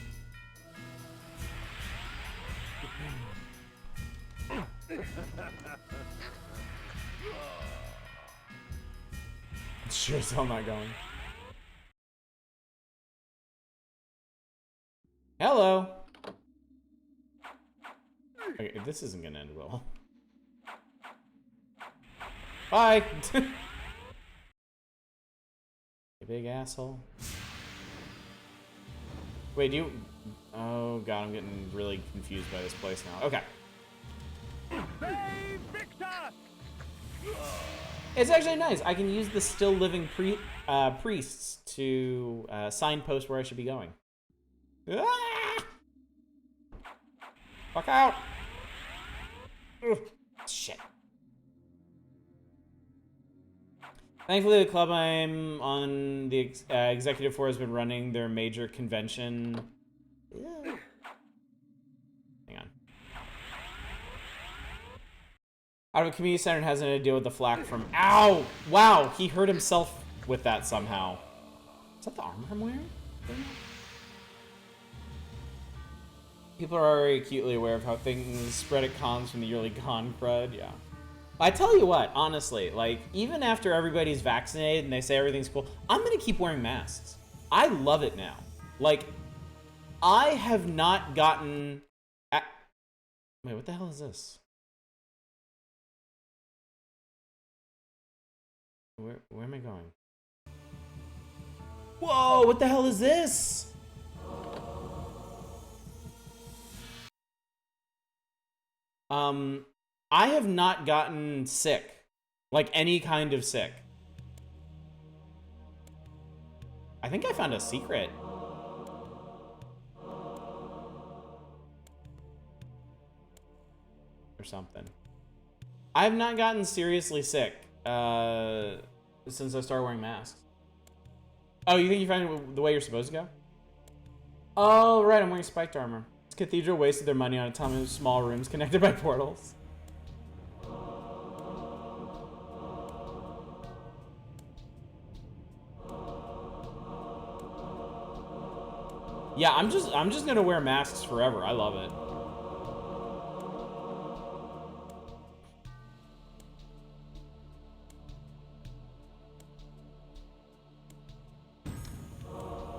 Sure as hell not going. Hello. Okay, this isn't gonna end well. Bye. You big asshole. Wait, do you... Oh god, I'm getting really confused by this place now. Okay. It's actually nice. I can use the still living priests to signpost where I should be going. Ah! Fuck out! Ugh. Shit. Thankfully, the club I'm on the executive for has been running their major convention. Yeah. Hang on. Out of a community center and has nothing to deal with the flak from... Ow! Wow, he hurt himself with that somehow. Is that the armor I'm wearing? People are already acutely aware of how things spread at cons from the yearly con crud. Yeah. I tell you what, honestly, like, even after everybody's vaccinated and they say everything's cool, I'm gonna keep wearing masks. I love it now. Like, I have not gotten... Wait, what the hell is this? Where am I going? Whoa, what the hell is this? I have not gotten sick. Like, any kind of sick. I think I found a secret. Or something. I have not gotten seriously sick. Since I started wearing masks. Oh, you think you found it the way you're supposed to go? Oh, right, I'm wearing spiked armor. This cathedral wasted their money on a ton of small rooms connected by portals. Yeah, I'm just gonna wear masks forever. I love it.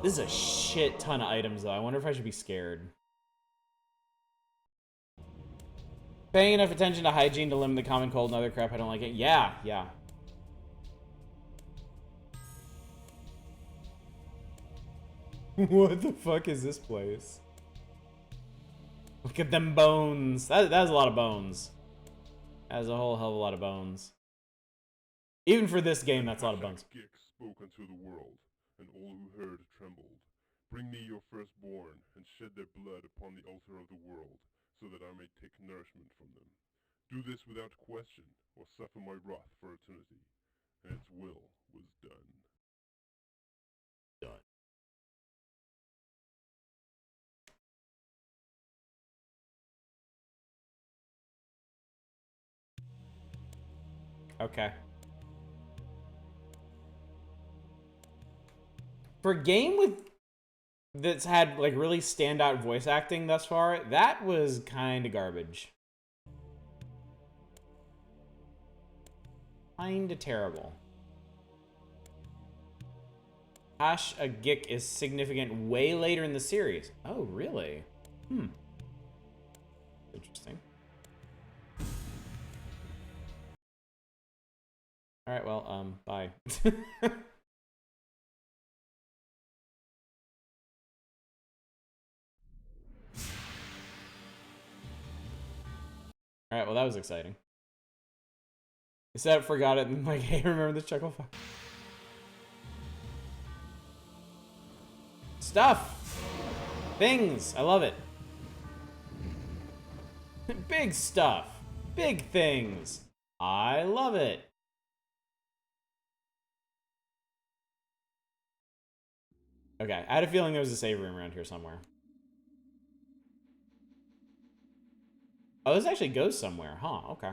This is a shit ton of items, though. I wonder if I should be scared. Paying enough attention to hygiene to limit the common cold and other crap, I don't like it. Yeah, yeah. What the fuck is this place? Look at them bones. That is a lot of bones. That is a whole hell of a lot of bones. Even for this game, that's a lot of bones. Gix spoke unto the world, and all who heard trembled. Bring me your firstborn, and shed their blood upon the altar of the world, so that I may take nourishment from them. Do this without question, or suffer my wrath for eternity. And its will was done. Done. Okay. For a game that's had like really standout voice acting thus far, that was kind of garbage. Kinda terrible. Hash a Gik is significant way later in the series. Oh, really? Interesting. Alright, well, bye. Alright, well that was exciting. I said I forgot it and like, hey, remember the chuckle file? Stuff! Things! I love it. Big stuff! Big things! I love it! Okay, I had a feeling there was a save room around here somewhere. Oh, this actually goes somewhere, huh? Okay.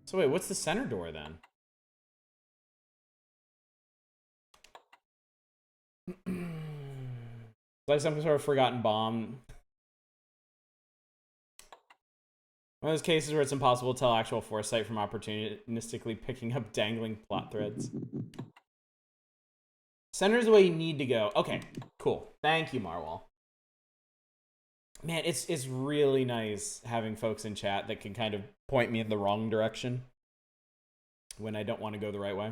So wait, what's the center door then? Like some sort of forgotten bomb. One of those cases where it's impossible to tell actual foresight from opportunistically picking up dangling plot threads. Center's the way you need to go. Okay, cool. Thank you, Marwal. Man, it's really nice having folks in chat that can kind of point me in the wrong direction when I don't want to go the right way.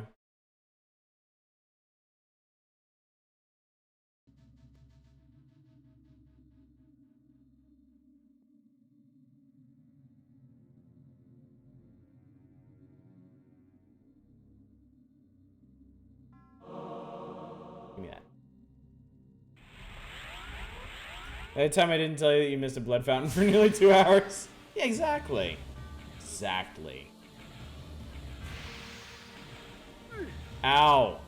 Give me that. That time I didn't tell you that you missed a blood fountain for nearly 2 hours. Yeah, exactly. Exactly. Ow.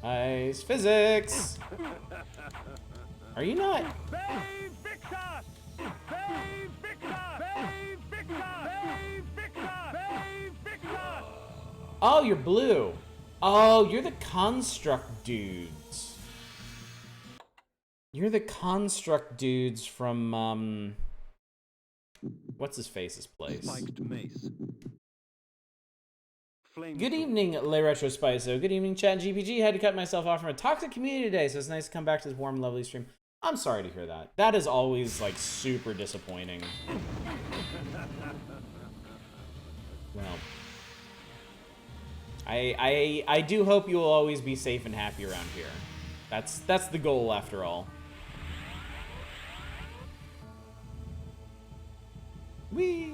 Nice physics. Are you not? Oh, you're blue. Oh, you're the construct dudes. You're the construct dudes from, what's his face's place? Spiked mace. Good evening, Le Retro Spiso. Good evening, Chat GPG. Had to cut myself off from a toxic community today, so it's nice to come back to this warm, lovely stream. I'm sorry to hear that. That is always, like, super disappointing. Well, I do hope you will always be safe and happy around here. That's the goal, after all. Whee!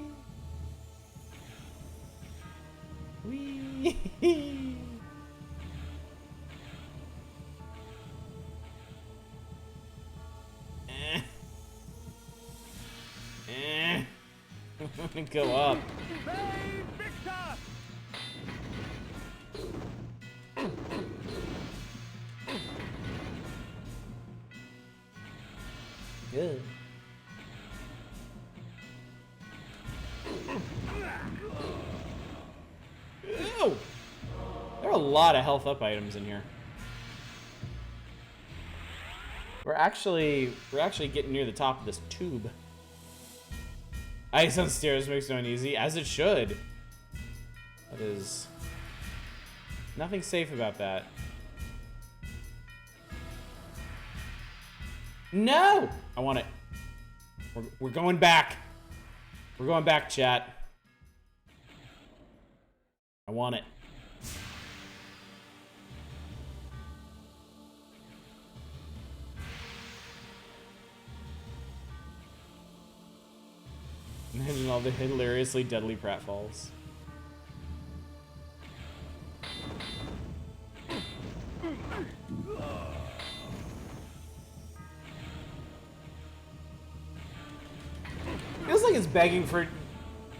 Whee! Go up. Good. Ew! There are a lot of health up items in here. We're actually getting near the top of this tube. Ice on stairs makes it uneasy, as it should. That is nothing safe about that. No! I want it. We're going back. We're going back, chat. I want it. Imagine all the hilariously deadly pratfalls. Feels like it's begging for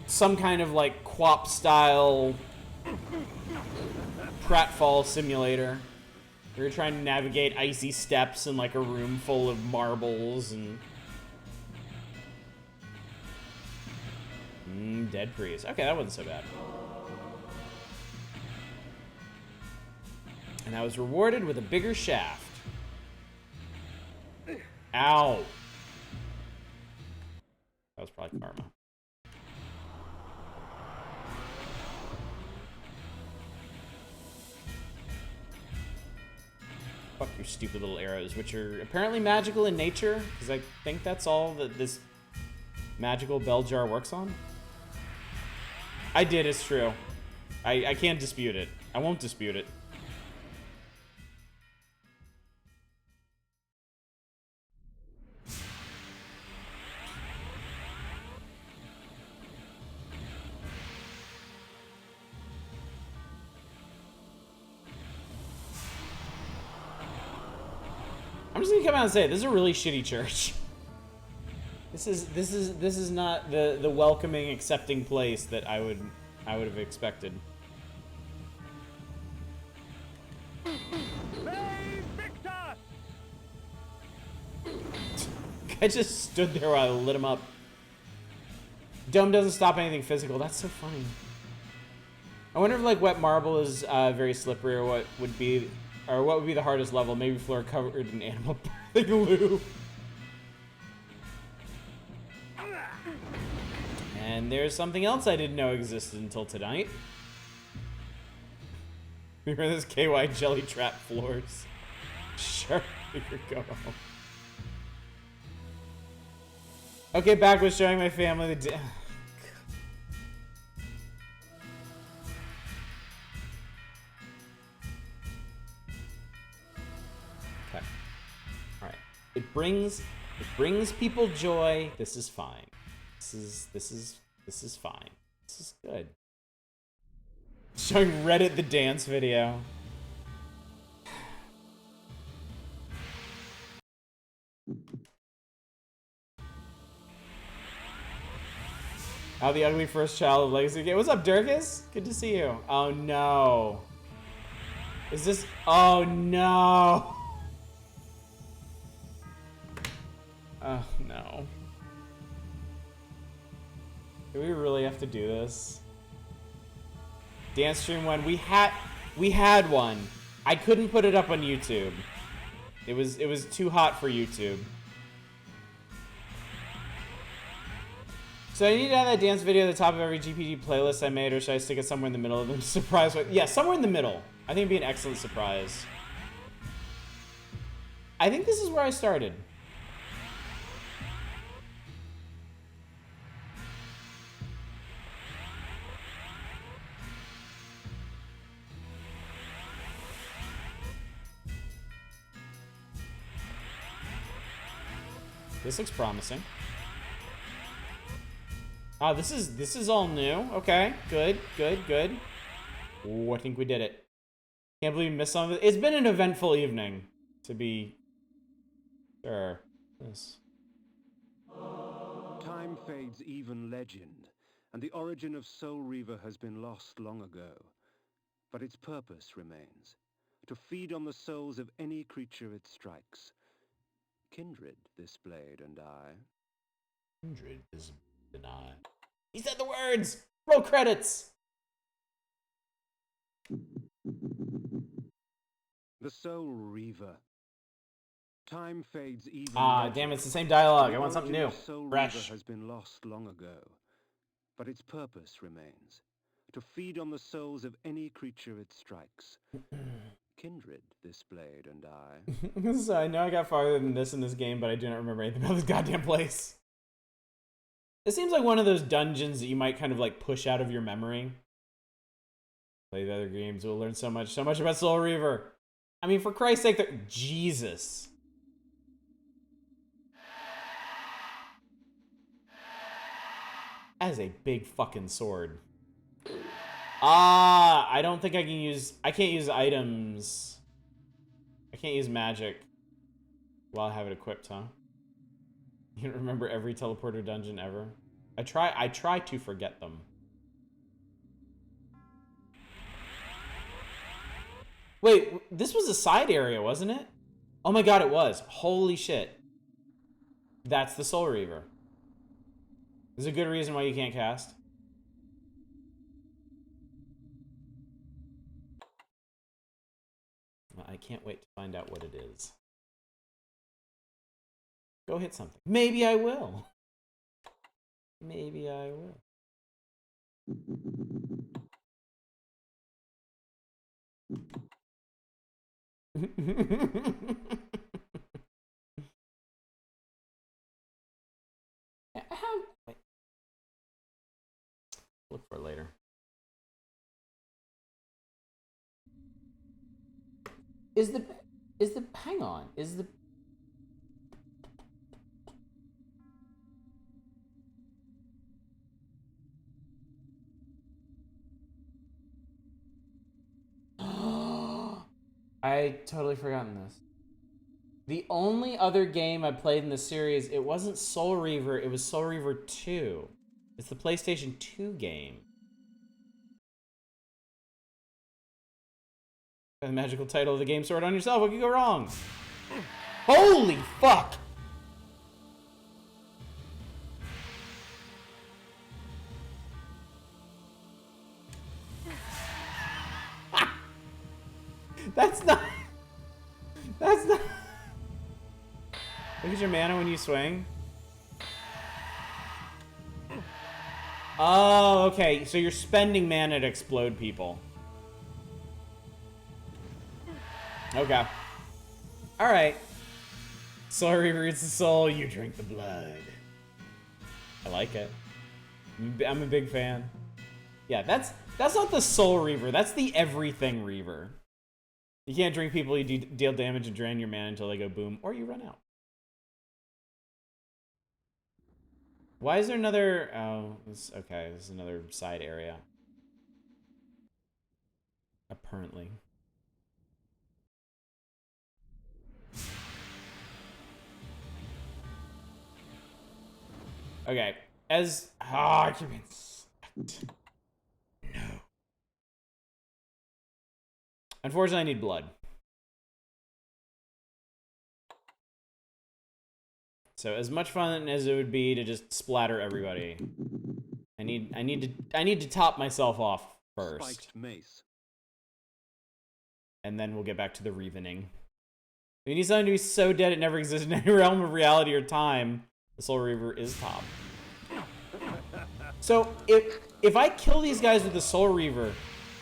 some kind of like QWOP style pratfall simulator. You're trying to navigate icy steps in like a room full of marbles and dead priest. Okay, that wasn't so bad. And I was rewarded with a bigger shaft. Ow. That was probably karma. Fuck your stupid little arrows, which are apparently magical in nature, because I think that's all that this magical bell jar works on. I did, it's true. I can't dispute it. I won't dispute it. I'm just gonna come out and say this is a really shitty church. This is not the welcoming, accepting place that I would have expected. I just stood there while I lit him up. Dome doesn't stop anything physical. That's so funny. I wonder if like wet marble is very slippery, or what would be the hardest level? Maybe floor covered in animal birthing lube. And there's something else I didn't know existed until tonight. Remember this KY jelly trap floors? Sure, you could go home. Okay, back with showing my family the Okay. Alright. It brings people joy. This is fine. This is fine. This is good. Showing Reddit the dance video. How the ugly first child of Legacy game. What's up, Dirkus? Good to see you. Oh no. Is this? Oh no. Oh no. Do we really have to do this? Dance stream one. We had one. I couldn't put it up on YouTube. It was too hot for YouTube. So I need to have that dance video at the top of every GPG playlist I made, or should I stick it somewhere in the middle of them? Surprise! Yeah, somewhere in the middle. I think it'd be an excellent surprise. I think this is where I started. This looks promising. Ah, this is all new. Okay, good. Ooh, I think we did it. Can't believe we missed some of it. It's been an eventful evening, to be sure. Yes. Time fades even legend, and the origin of Soul Reaver has been lost long ago. But its purpose remains, to feed on the souls of any creature it strikes. Kindred, this blade and I. Kindred is denied. He said the words! Roll credits! The Soul Reaver. Time fades even Ah, damn, it's the same dialogue. I want something new. Soul Fresh. Reaver has been lost long ago, but its purpose remains, to feed on the souls of any creature it strikes. Kindred, this blade and I. So I know I got farther than this in this game, but I do not remember anything about this goddamn place. It seems like one of those dungeons that you might kind of like push out of your memory. Play the other games, we'll learn so much about Soul Reaver. I mean, for Christ's sake, Jesus. That is a big fucking sword. I don't think I can't use items. I can't use magic while I have it equipped, huh? You don't remember every teleporter dungeon ever? I try to forget them. Wait, this was a side area, wasn't it? Oh my god, it was. Holy shit. That's the Soul Reaver. There's a good reason why you can't cast. Well, I can't wait to find out what it is. Go hit something. Maybe I will. Maybe I will. Wait. Look for it later. Hang on. I totally forgotten this. The only other game I played in the series, it wasn't Soul Reaver, it was Soul Reaver 2. It's the PlayStation 2 game. The magical title of the game, Sword on Yourself, what could go wrong? Holy fuck! That's not... Look at your mana when you swing. Oh, okay. So you're spending mana to explode people. Okay. Alright. Soul Reaver eats the soul, you drink the blood. I like it. I'm a big fan. Yeah, that's not the Soul Reaver, that's the Everything Reaver. You can't drink people, you deal damage and drain your mana until they go boom, or you run out. Why is there another... Oh, okay, this is another side area. Apparently. Okay, as... arguments. No. Unfortunately, I need blood. So as much fun as it would be to just splatter everybody, I need to top myself off first. Spiked mace. And then we'll get back to the reasoning. We need something to be so dead it never existed in any realm of reality or time. The Soul Reaver is top. So if I kill these guys with the Soul Reaver,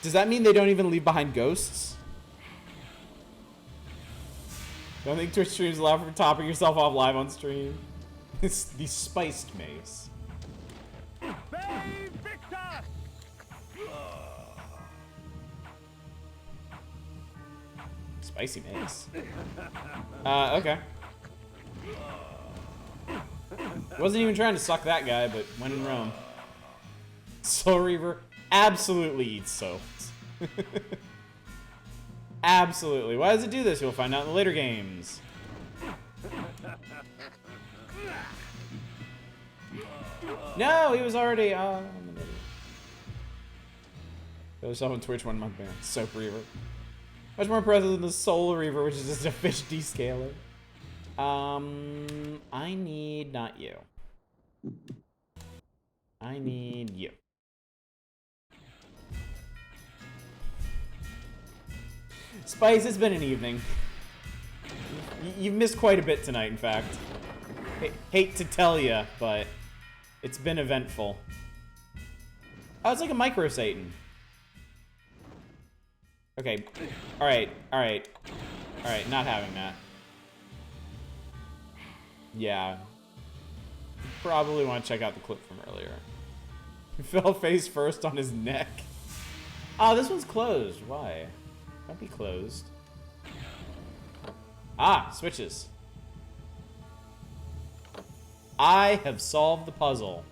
does that mean they don't even leave behind ghosts? Don't think Twitch streams allow for topping yourself off live on stream. It's the spiced mace. Spicy mace. Okay. Wasn't even trying to suck that guy, but when in Rome. Soul Reaver absolutely eats souls. Absolutely. Why does it do this? You'll find out in the later games. No, he was already... I'm an idiot. Go yourself on Twitch 1 month ban. Soap Reaver. Much more impressive than the Soul Reaver, which is just a fish descaler. I need not you. I need you. Spice, it's been an evening. You've missed quite a bit tonight, in fact. Hate to tell you, but it's been eventful. Oh, it's like a micro Satan. Okay. Alright, alright. Alright, not having that. Yeah. Probably want to check out the clip from earlier. He fell face first on his neck. Oh, this one's closed. Why? Don't be closed. Ah, switches. I have solved the puzzle.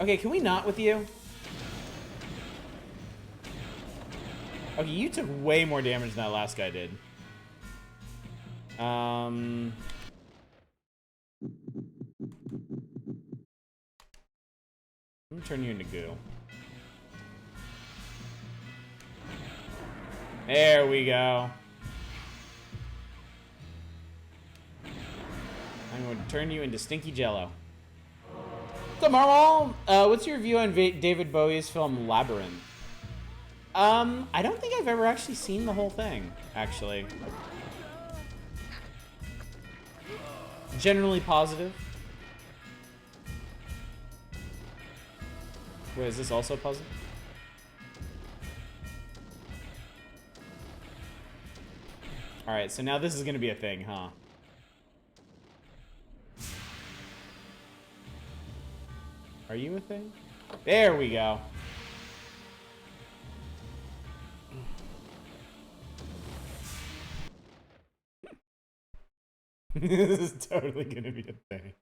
Okay, can we not with you? Okay, you took way more damage than that last guy did. I'm gonna turn you into goo. There we go. I'm going to turn you into stinky jello. So Marwal, what's your view on David Bowie's film Labyrinth? I don't think I've ever actually seen the whole thing, actually. Generally positive. Wait, is this also positive? Alright, so now this is gonna be a thing, huh? Are you a thing? There we go. This is totally gonna be a thing.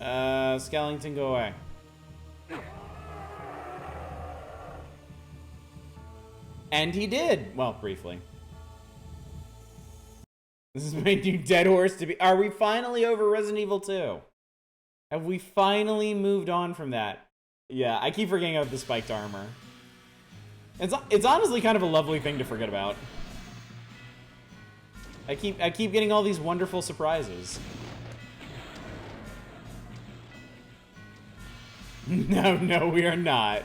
Skellington, go away. And he did. Well, briefly. This is my new dead horse to be. Are we finally over Resident Evil 2? Have we finally moved on from that? Yeah, I keep forgetting about the spiked armor. It's honestly kind of a lovely thing to forget about. I keep getting all these wonderful surprises. No, we are not.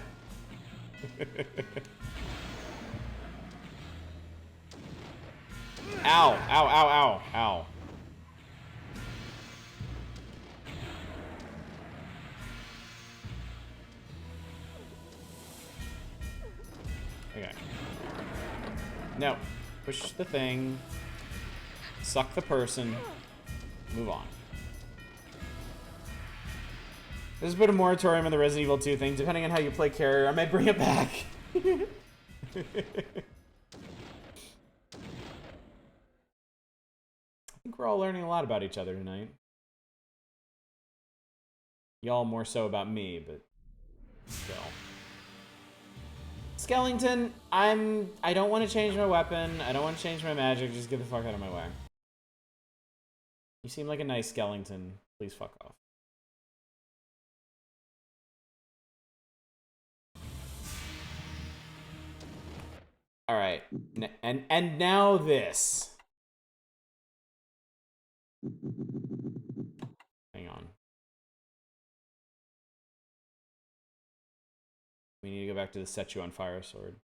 Ow, ow, ow, ow, ow. Okay. No. Push the thing. Suck the person. Move on. There's a bit of moratorium on the Resident Evil 2 thing. Depending on how you play carrier, I might bring it back. I think we're all learning a lot about each other tonight. Y'all more so about me, but still. Skellington, I don't want to change my weapon. I don't want to change my magic. Just get the fuck out of my way. You seem like a nice Skellington. Please fuck off. All right, and now this. Hang on. We need to go back to the set you on fire sword.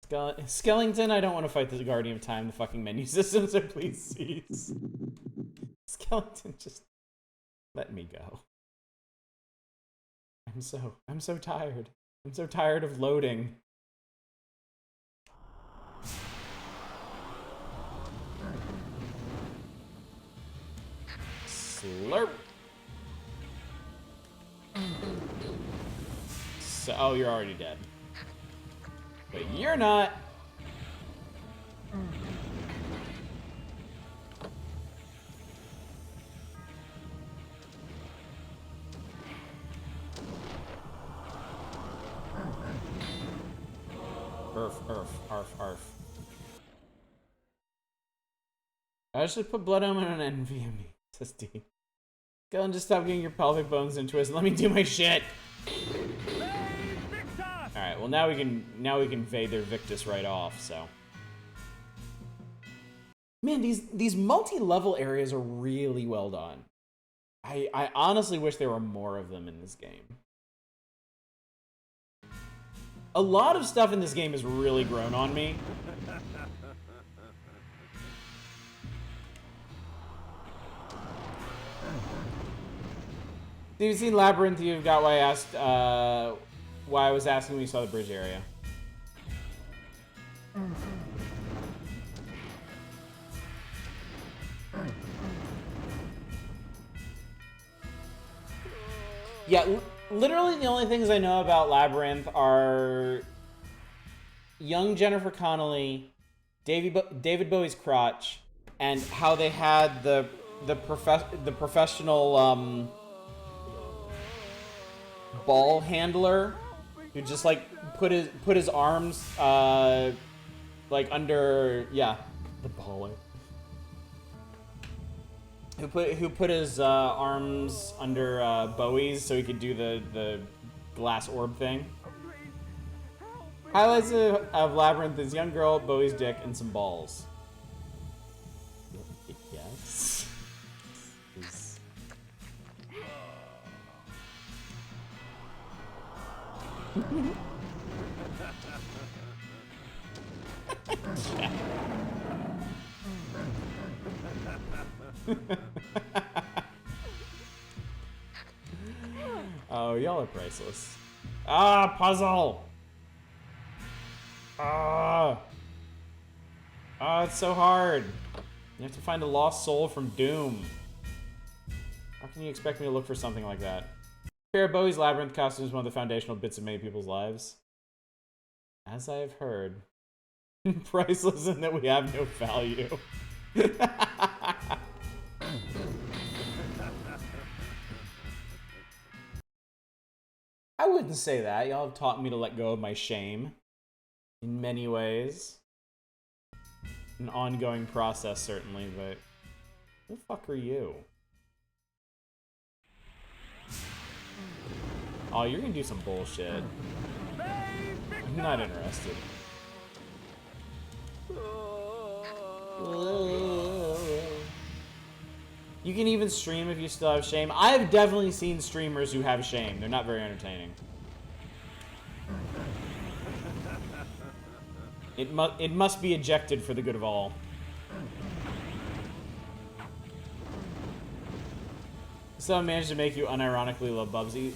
Skellington, I don't want to fight the Guardian of Time, the fucking menu system, so please cease. Skellington, just let me go. I'm so tired. I'm so tired of loading. Slurp. So, oh, you're already dead. But you're not. Arf. I should put Blood Omen on NVMe. Says D. Go and just stop getting your pelvic bones into us and let me do my shit. Alright, well now we can Vader Victus right off, so. Man, these multi-level areas are really well done. I honestly wish there were more of them in this game. A lot of stuff in this game has really grown on me. If you've seen Labyrinth, you've got why I asked, why I was asking when you saw the bridge area. Yeah, literally the only things I know about Labyrinth are young Jennifer Connelly, David Bowie's crotch, and how they had the professional ball handler who just like put his arms like under the baller. Who put his arms under Bowie's so he could do the glass orb thing. Highlights of Labyrinth is young girl, Bowie's dick, and some balls. Yes. Oh, y'all are priceless. Ah, puzzle! Ah! Ah, it's so hard. You have to find a lost soul from Doom. How can you expect me to look for something like that? Pair of Bowie's Labyrinth costume is one of the foundational bits of many people's lives. As I have heard. Priceless in that we have no value. I wouldn't say that. Y'all have taught me to let go of my shame. In many ways. An ongoing process, certainly, but... Who the fuck are you? Oh, you're gonna do some bullshit. I'm not interested. You can even stream if you still have shame. I've definitely seen streamers who have shame. They're not very entertaining. It must be ejected for the good of all. Someone managed to make you unironically love Bubsy.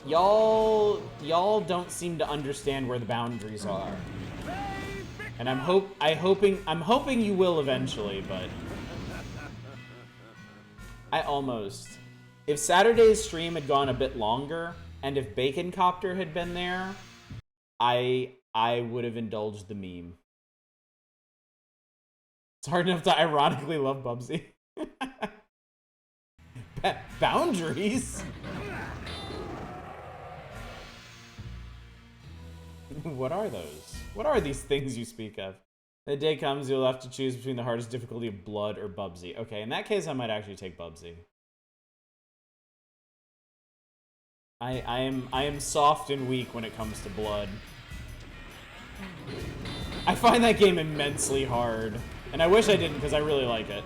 Y'all don't seem to understand where the boundaries are. And I'm hoping you will eventually, but I almost. If Saturday's stream had gone a bit longer, and if Bacon Copter had been there, I would have indulged the meme. It's hard enough to ironically love Bubsy. Boundaries? What are those? What are these things you speak of? The day comes, you'll have to choose between the hardest difficulty of Blood or Bubsy. Okay, in that case, I might actually take Bubsy. I am soft and weak when it comes to Blood. I find that game immensely hard, and I wish I didn't because I really like it.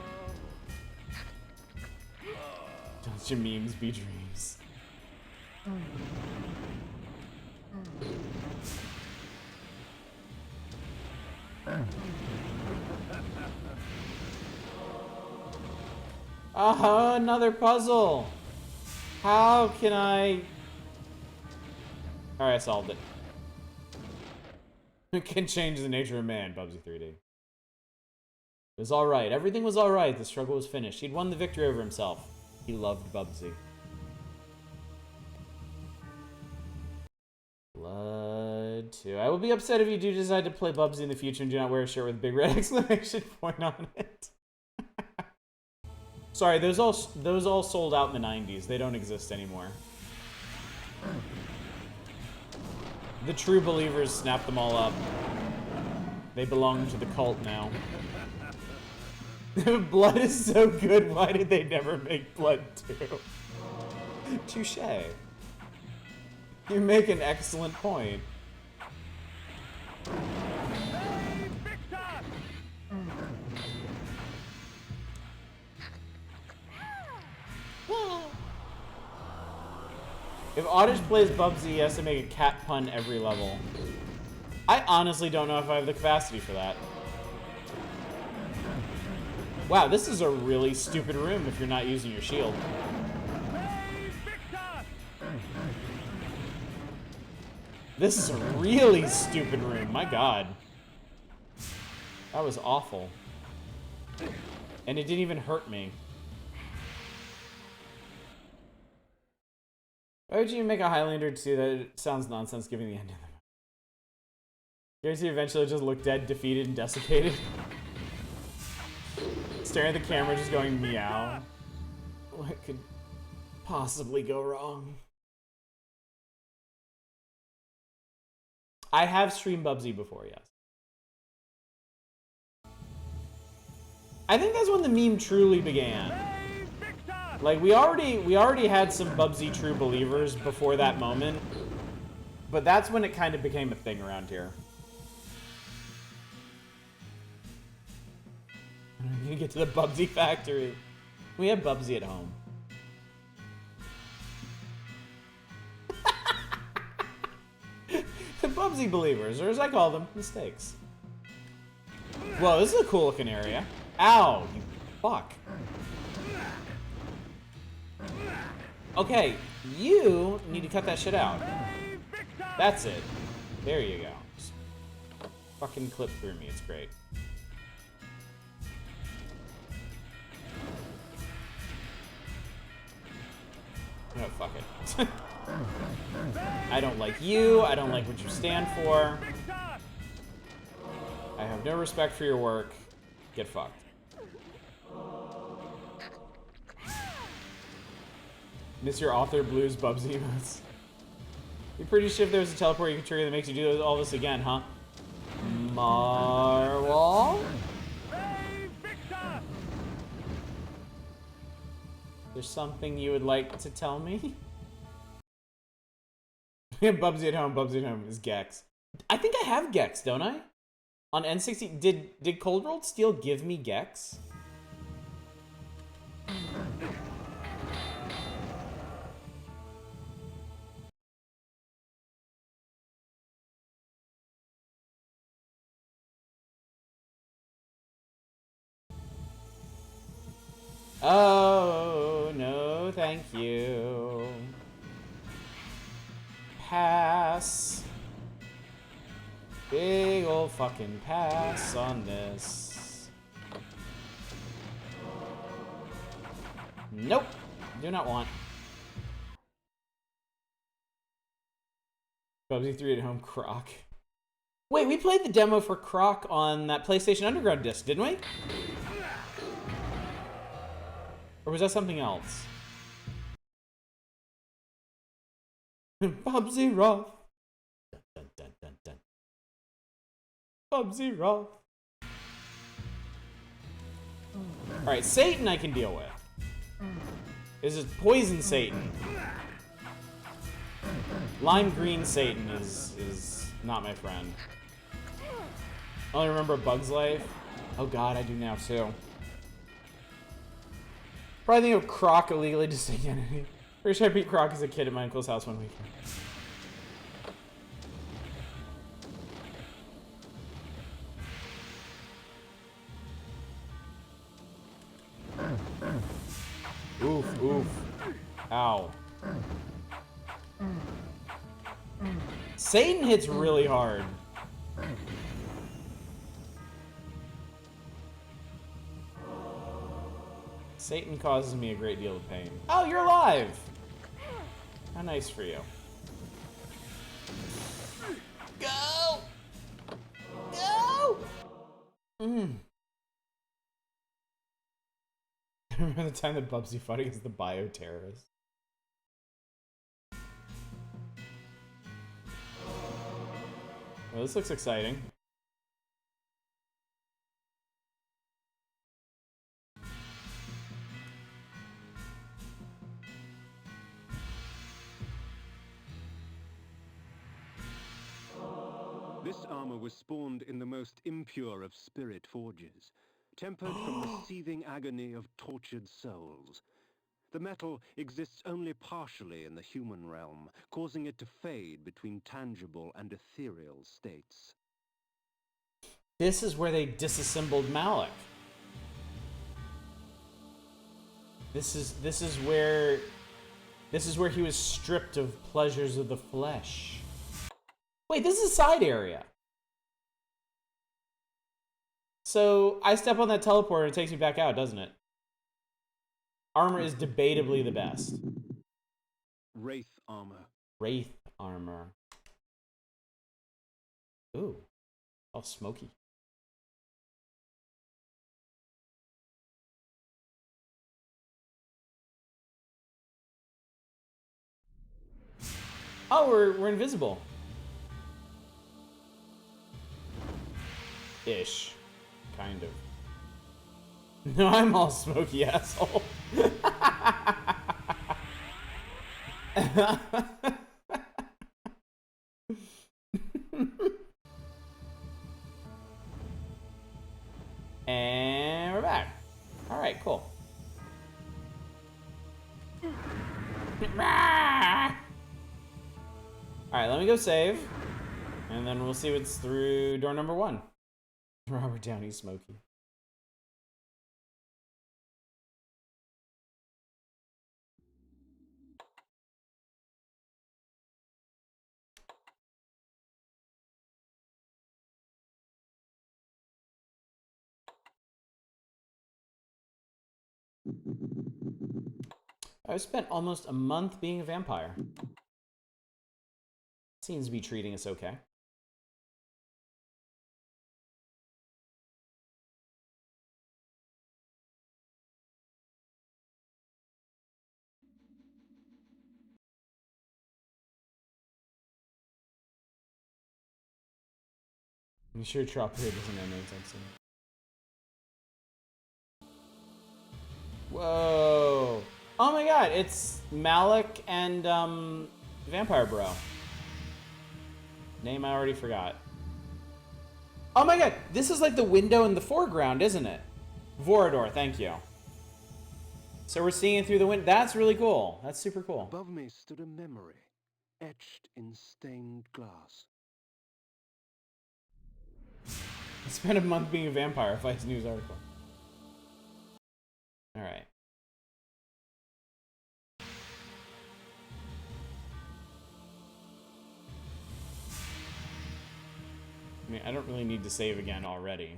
Don't your memes be dreams? Ah, another puzzle. How can I? Alright, I solved it. It can change the nature of man, Bubsy 3D. It was alright. Everything was alright. The struggle was finished. He'd won the victory over himself. He loved Bubsy. Blood 2. I will be upset if you do decide to play Bubsy in the future and do not wear a shirt with a big red exclamation point on it. Sorry, those all sold out in the 90s. They don't exist anymore. The true believers snapped them all up. They belong to the cult now. Blood is so good, why did they never make Blood 2? Touché. You make an excellent point. If Oddish plays Bubsy, he has to make a cat pun every level. I honestly don't know if I have the capacity for that. Wow, this is a really stupid room if you're not using your shield. This is a really stupid room, my god. That was awful. And it didn't even hurt me. Why would you make a Highlander to do that? It sounds nonsense given the end of them. Guarantee eventually just look dead, defeated, and desiccated. Staring at the camera, just going meow. What could possibly go wrong? I have streamed Bubsy before, yes. I think that's when the meme truly began. Like we already had some Bubsy true believers before that moment, but that's when it kind of became a thing around here. I'm gonna get to the Bubsy factory. We have Bubsy at home. The Bubsy believers, or as I call them, mistakes. Whoa, this is a cool looking area. Ow, you fuck. Okay, you need to cut that shit out. That's it. There you go. Just fucking clip through me, it's great. No, fuck it. I don't like you, I don't like what you stand for. I have no respect for your work. Get fucked. Miss your author blues Bubsy emotes. You're pretty sure if there's a teleport you can trigger that makes you do all this again, huh? Marwal? There's something you would like to tell me? Bubsy at home is Gex. I think I have Gex, don't I? On N60, did Cold Rolled Steel give me Gex? Oh, no, thank you. Pass. Big ol' fucking pass on this. Nope. Do not want. Bubsy 3 at home, Croc. Wait, we played the demo for Croc on that PlayStation Underground disc, didn't we? Or was that something else? Bubsy Roth. Dun, dun, dun, dun. Bubsy Roth. Alright, Satan I can deal with. This is Poison Satan. Lime Green Satan is not my friend. I only remember Bug's Life. Oh god, I do now too. Probably think of Croc, a legally distinct entity. Pretty sure I beat Croc as a kid at my uncle's house one weekend. Oof, oof. Ow. Satan hits really hard. Satan causes me a great deal of pain. Oh, you're alive! How nice for you. Go! Go! I remember the time that Bubsy fought against the bioterrorist. Well, this looks exciting. This armor was spawned in the most impure of spirit forges, tempered from the seething agony of tortured souls. The metal exists only partially in the human realm, causing it to fade between tangible and ethereal states. This is where they disassembled Malik. This is where he was stripped of pleasures of the flesh. Wait, this is a side area. So I step on that teleporter and it takes me back out, doesn't it? Armor is debatably the best. Wraith armor. Wraith armor. Ooh, all smoky. Oh, we're invisible. Ish. Kind of. No, I'm all smoky, asshole. And we're back. Alright, cool. Alright, let me go save. And then we'll see what's through door number 1. Robert Downey smoky. I've spent almost a month being a vampire. Seems to be treating us okay. I'm sure Trop here doesn't end anytime soon. Whoa! Oh my god, it's Malik and Vampire Bro. Name I already forgot. Oh my god, this is like the window in the foreground, isn't it? Vorador, thank you. So we're seeing it through the window. That's really cool. That's super cool. Above me stood a memory, etched in stained glass. I spent a month being a vampire, Vice News article. Alright. I mean, I don't really need to save again already.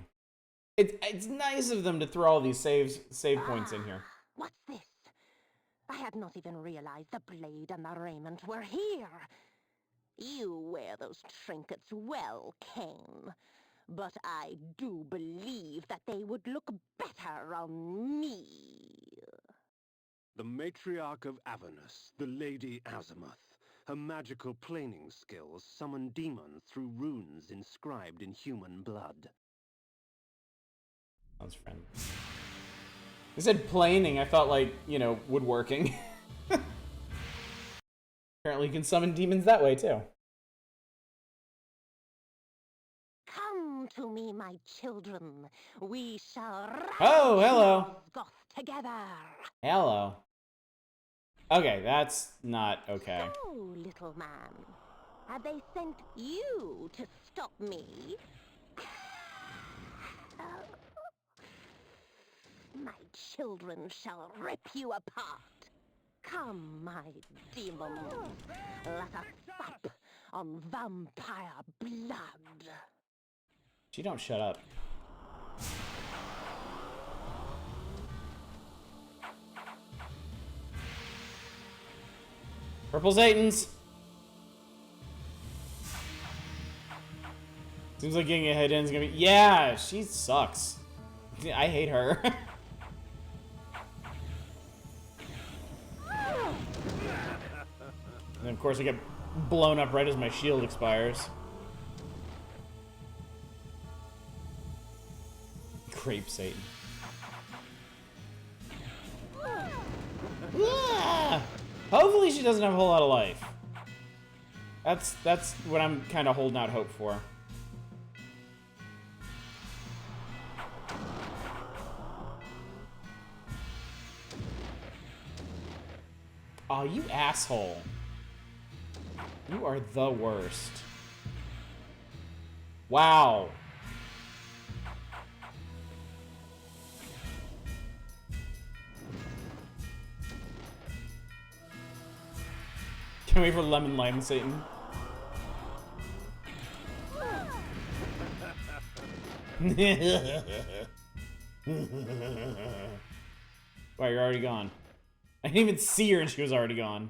It's nice of them to throw all these save points in here. What's this? I had not even realized the blade and the raiment were here. You wear those trinkets well, Kain. But I do believe that they would look better on me. The matriarch of Avernus, the Lady Azimuth. Her magical planing skills summon demons through runes inscribed in human blood. Sounds friendly. I said planing, I thought like, you know, woodworking. Apparently you can summon demons that way too. Come to me, my children. We shall Oh, hello. Goth together. Hello. Okay, that's not okay. So, little man, have they sent you to stop me? My children shall rip you apart. Come, my demon. Let us sup on vampire blood. She don't shut up. Purple Satans! Seems like getting a head in is gonna be... Yeah, she sucks. I hate her. And of course I get blown up right as my shield expires. Crepe Satan. Ah! Hopefully she doesn't have a whole lot of life. That's what I'm kind of holding out hope for. Oh, you asshole. You are the worst. Wow. Can't wait for Lemon Lime Satan. Wow, you're already gone. I didn't even see her and she was already gone.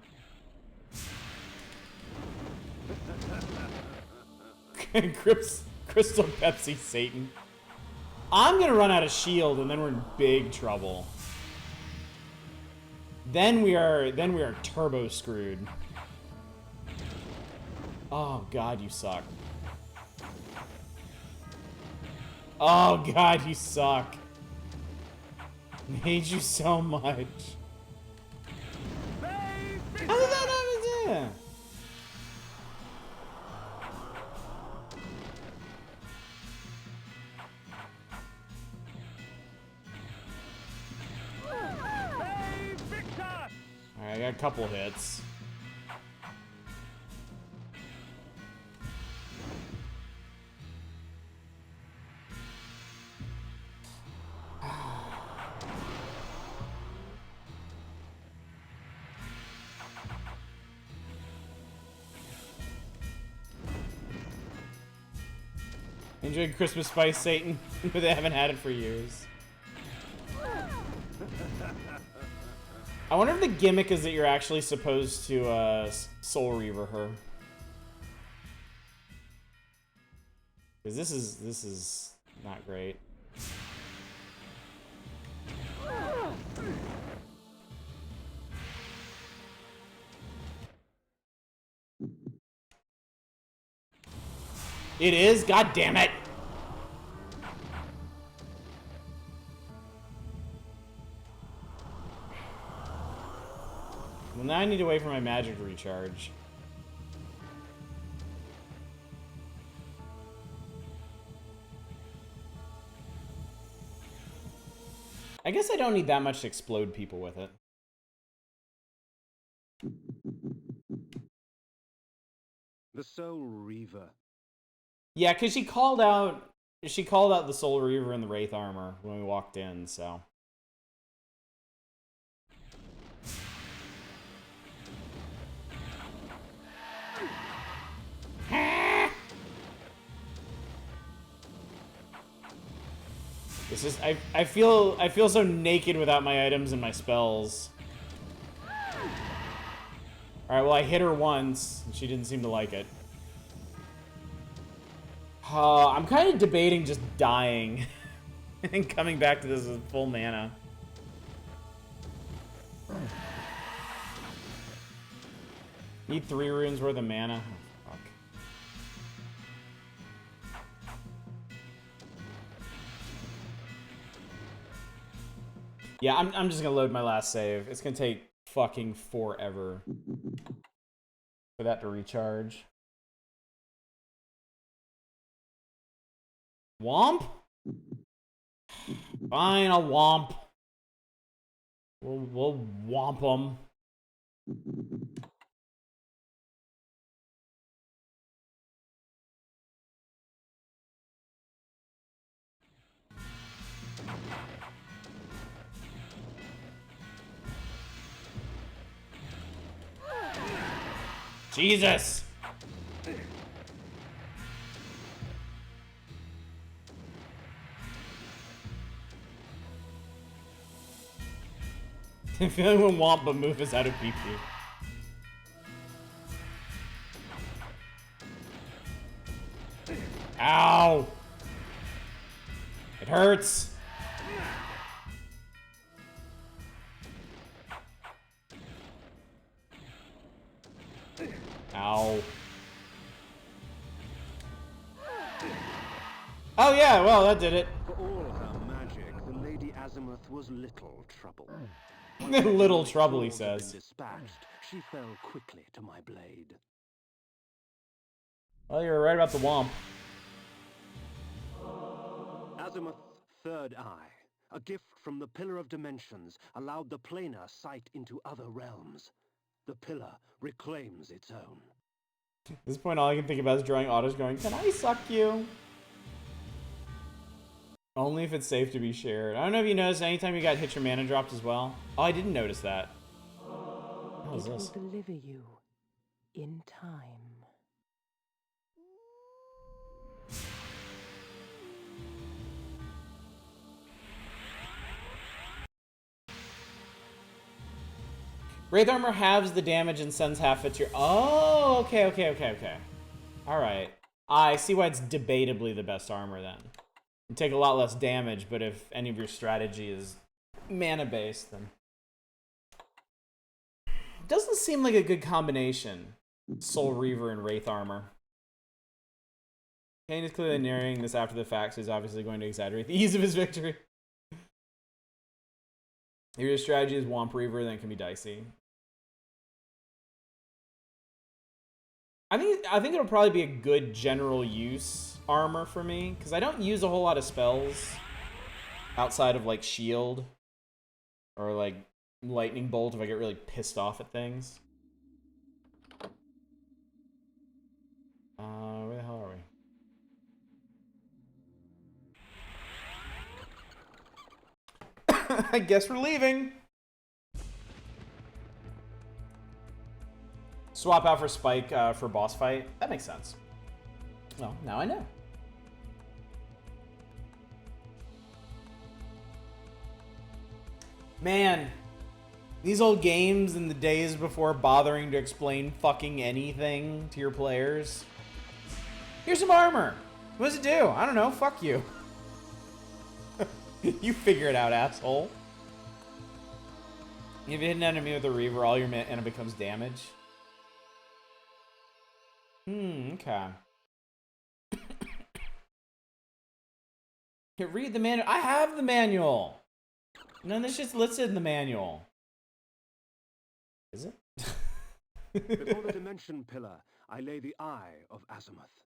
Crystal Pepsi Satan. I'm gonna run out of shield and then we're in big trouble. Then we are turbo screwed. Oh god, you suck. Oh god, you suck. I hate you so much. How did that happen? Alright, I got a couple hits. Enjoy Christmas spice, Satan, but they haven't had it for years. I wonder if the gimmick is that you're actually supposed to Soul Reaver her. Because this is not great. It is? God damn it! Well, now I need to wait for my magic to recharge. I guess I don't need that much to explode people with it. The Soul Reaver. Yeah, because she called out the Soul Reaver in the Wraith armor when we walked in, so. It's just I feel so naked without my items and my spells. Alright, well I hit her once and she didn't seem to like it. I'm kind of debating just dying and coming back to this with full mana. Need 3 runes worth of mana. Oh, fuck. Yeah, I'm just gonna load my last save. It's gonna take fucking forever for that to recharge. Womp? Fine, I'll womp. We'll womp them. Jesus! I'm feeling when Wampa move is out of PP. Ow! It hurts! Ow. Oh yeah, well that did it. For all her magic, the Lady Azimuth was little trouble. Little trouble, he Once the says. thralls had been dispatched, she fell quickly to my blade. Well, you were right about the Womp. Azimuth's third eye, a gift from the Pillar of Dimensions, allowed the planar sight into other realms. the pillar reclaims its own. At this point, all I can think about is drawing Otto's going, "Can I suck you?" Only if it's safe to be shared. I don't know if you noticed, anytime you got hit, your mana dropped as well. Oh, I didn't notice that. What was this? It will deliver you in time. Wraith Armor halves the damage and sends half it to your... Oh, okay. Alright. I see why it's debatably the best armor then. You take a lot less damage, but if any of your strategy is mana-based, then... Doesn't seem like a good combination. Soul Reaver and Wraith Armor. Kain is clearly narrating this after the fact, so he's obviously going to exaggerate the ease of his victory. If your strategy is Womp Reaver, then it can be dicey. I think it'll probably be a good general use armor for me, because I don't use a whole lot of spells outside of like shield or like lightning bolt if I get really pissed off at things. Where the hell are we? I guess we're leaving. Swap out for Spike for boss fight. That makes sense. Well, now I know. Man, these old games in the days before bothering to explain fucking anything to your players. Here's some armor. What does it do? I don't know. Fuck you. You figure it out, asshole. If you hit an enemy with a Reaver, all your mana becomes damage. Okay. Here, read the manual. I have the manual. None of this shit's listed in the manual. Is it? Before the Dimension Pillar, I lay the Eye of Azimuth.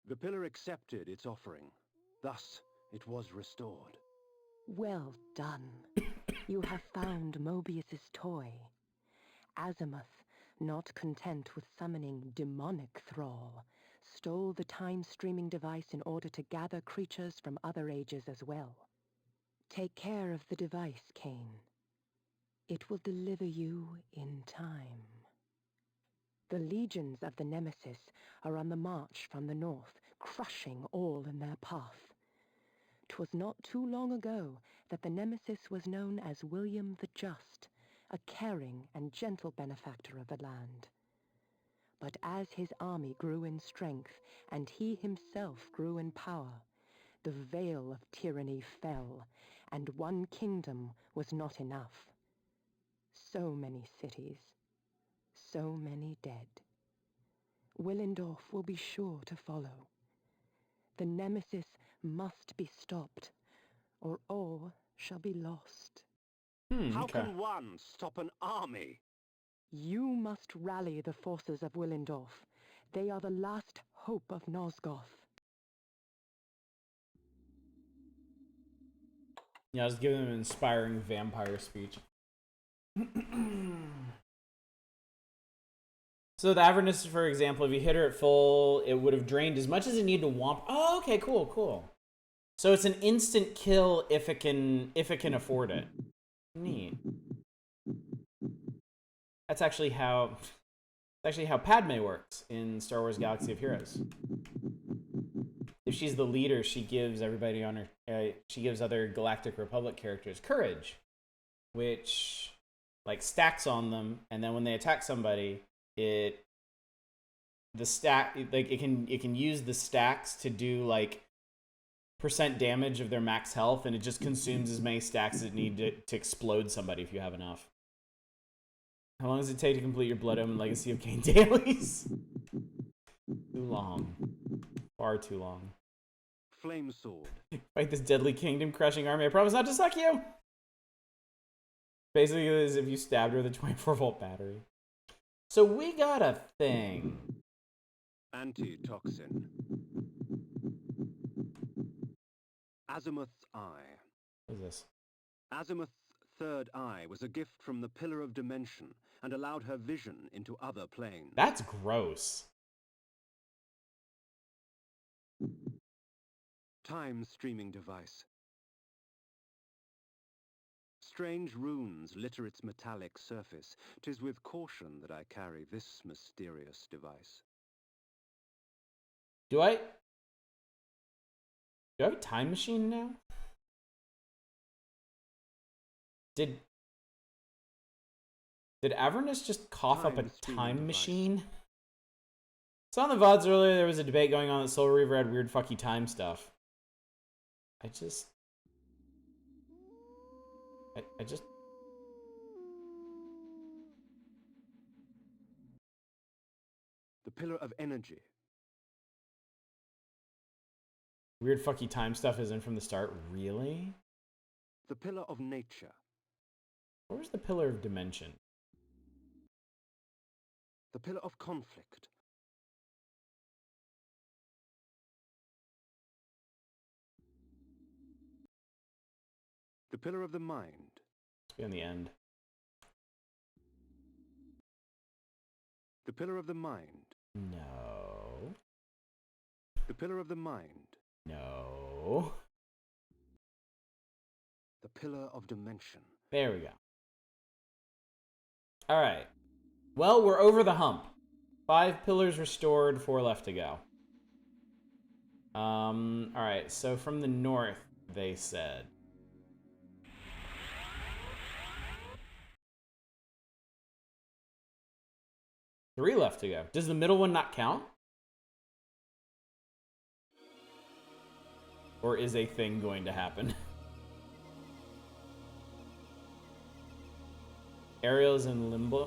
The pillar accepted its offering. Thus, it was restored. Well done. You have found Mobius's toy. Azimuth, not content with summoning demonic thrall, stole the time-streaming device in order to gather creatures from other ages as well. Take care of the device, Kain. It will deliver you in time. The legions of the Nemesis are on the march from the north, crushing all in their path. 'Twas not too long ago that the Nemesis was known as William the Just, a caring and gentle benefactor of the land. But as his army grew in strength and he himself grew in power, the veil of tyranny fell, and one kingdom was not enough. So many cities, so many dead. Willendorf will be sure to follow. The Nemesis must be stopped, or all shall be lost. How Okay. can one stop an army? You must rally the forces of Willendorf. They are the last hope of Nosgoth. Yeah, I was giving them an inspiring vampire speech. So the Avernus, for example, if you hit her at full, it would have drained as much as it needed to womp. Oh, okay, cool. So it's an instant kill if it can afford it. Neat. That's actually how Padme works in Star Wars Galaxy of Heroes. If she's the leader, she gives everybody on her. She gives other Galactic Republic characters courage, which like stacks on them, and then when they attack somebody, it can use the stacks to do like % damage of their max health, and it just consumes as many stacks as it need to explode somebody if you have enough. How long does it take to complete your Blood Omen Legacy of Kain dailies? Too long. Far too long. Flame Sword. Fight this deadly kingdom-crushing army. I promise not to suck you! Basically, it is if you stabbed her with a 24-volt battery. So we got a thing. Antitoxin. Azimuth's Eye. What is this? Azimuth third eye was a gift from the Pillar of Dimension and allowed her vision into other planes. That's gross. Time streaming device. Strange runes litter its metallic surface. 'Tis with caution that I carry this mysterious device. Do I have a time machine now? Did Avernus just cough up a Time streaming time device. machine? Saw in the VODs earlier there was a debate going on that Soul Reaver had weird fucky time stuff. I just The Pillar of Energy. weird fucky time stuff isn't from the start. Really? The Pillar of Nature. Where was the Pillar of Dimension? The Pillar of Conflict. The Pillar of the Mind. Let's be on the end. The Pillar of the Mind. No. The Pillar of the Mind. No. The Pillar of Dimension. There we go. All right. Well, we're over the hump. 5 pillars restored, 4 left to go. All right. So from the north, they said. Three left to go. Does the middle one not count? Or is a thing going to happen? Ariel's in limbo.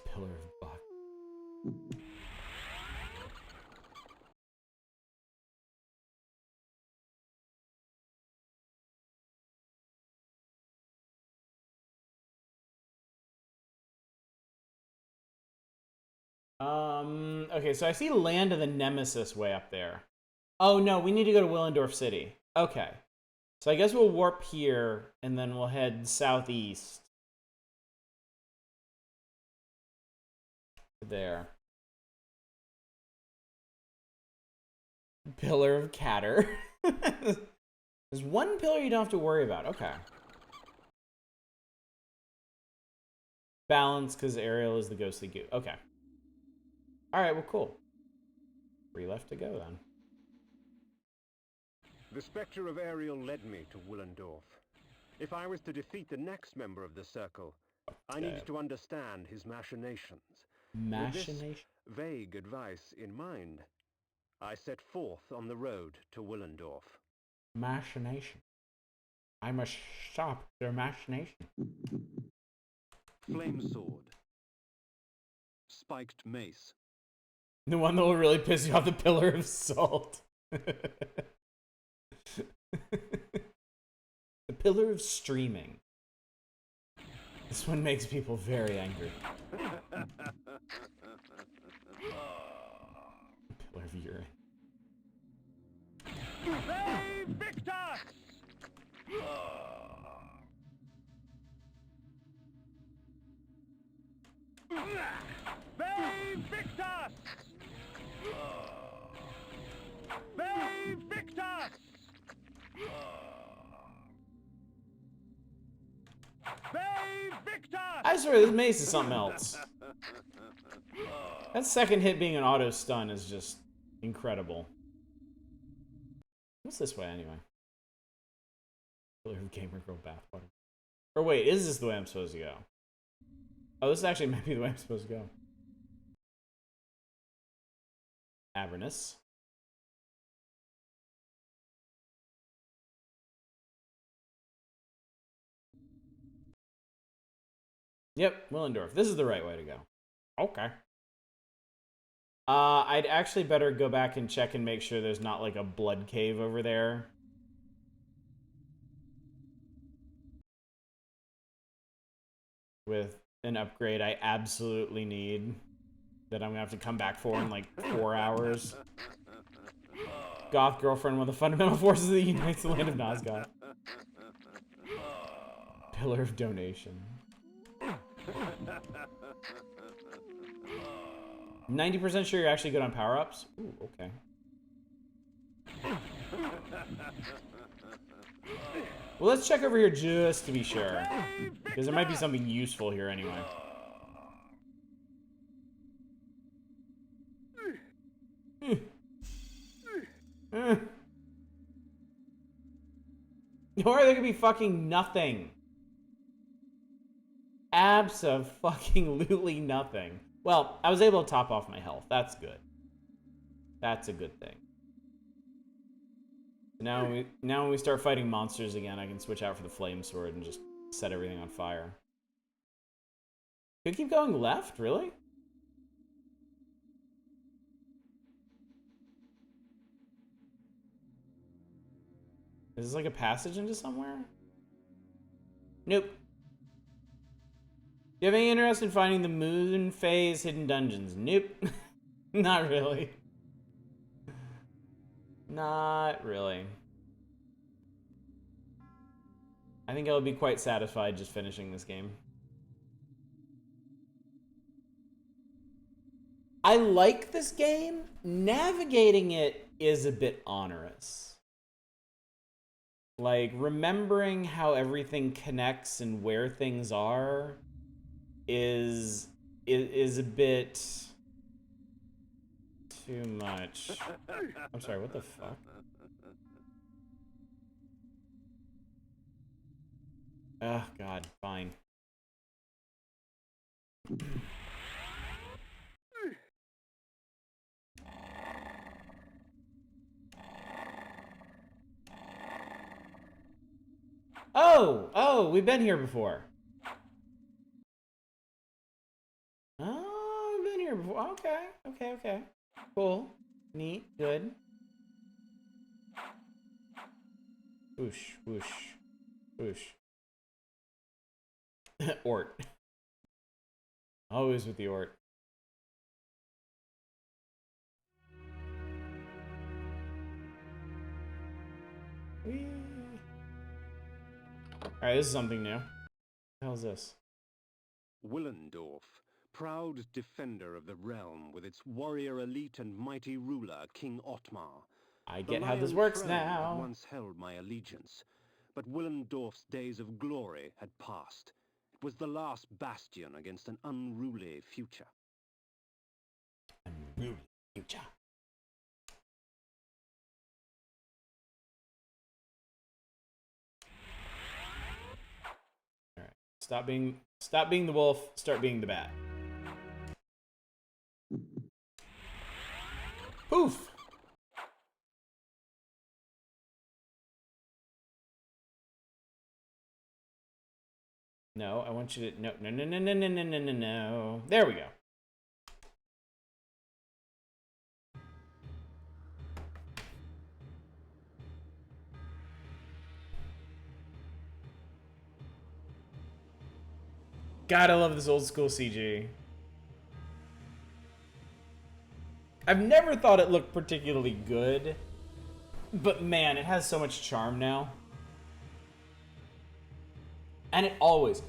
Pillar of Buck. Okay, so I see Land of the Nemesis way up there. Oh no, we need to go to Willendorf City. Okay. So I guess we'll warp here, and then we'll head southeast. There. Pillar of Catter. There's one pillar you don't have to worry about. Okay. Balance, because Ariel is the ghostly goo. Okay. Alright, well, cool. 3 left to go, then. The Spectre of Ariel led me to Willendorf. If I was to defeat the next member of the Circle, I needed to understand his machinations. With this vague advice in mind, I set forth on the road to Willendorf. Machination. I must stop their machination. Flame sword. Spiked mace. The one that will really piss you off, the Pillar of Salt. The Pillar of Streaming. This one makes people very angry. Pillar of Urine. Hey, Victor! Hey, Victor! Hey, Victor! Hey, Victor! I swear this mace is something else. That second hit being an auto stun is just incredible. What's this way anyway? Pillar of Gamer Girl Bathwater. Or wait, is this the way I'm supposed to go? Oh, this actually might be the way I'm supposed to go. Avernus. Yep, Willendorf. This is the right way to go. Okay. I'd actually better go back and check and make sure there's not like a blood cave over there. With an upgrade I absolutely need. That I'm gonna have to come back for in like 4 hours. Goth girlfriend, one of the fundamental forces that unites the land of Nosgoth. pillar of donation. 90% sure you're actually good on power-ups? Ooh, okay. Well, let's check over here just to be sure. Because there might be something useful here anyway. Or there could be fucking nothing. Abso-fucking-lutely nothing. Well, I was able to top off my health. That's good. That's a good thing. Now when we start fighting monsters again, I can switch out for the flame sword and just set everything on fire. Could keep going left, really? Is this like a passage into somewhere? Nope. Do you have any interest in finding the moon phase hidden dungeons? Nope. Not really. Not really. I think I would be quite satisfied just finishing this game. I like this game. Navigating it is a bit onerous. Like, remembering how everything connects and where things are is a bit too much. I'm sorry, what the fuck? Oh, God, fine. Oh, we've been here before. Oh, we've been here before. Okay. Cool. Neat. Good. Whoosh, whoosh, whoosh. Ort. Always with the Ort. Whee. Alright, this is something new. What the hell is this? Willendorf, proud defender of the realm with its warrior elite and mighty ruler, King Ottmar. I get how this works Had now. once held my allegiance, but Willendorf's days of glory had passed. It was the last bastion against an unruly future. Unruly future. Alright. Stop being the wolf, start being the bat. Poof! No, I want you to... No. There we go. God, I love this old school CG. I've never thought it looked particularly good, but man, it has so much charm now. And it always,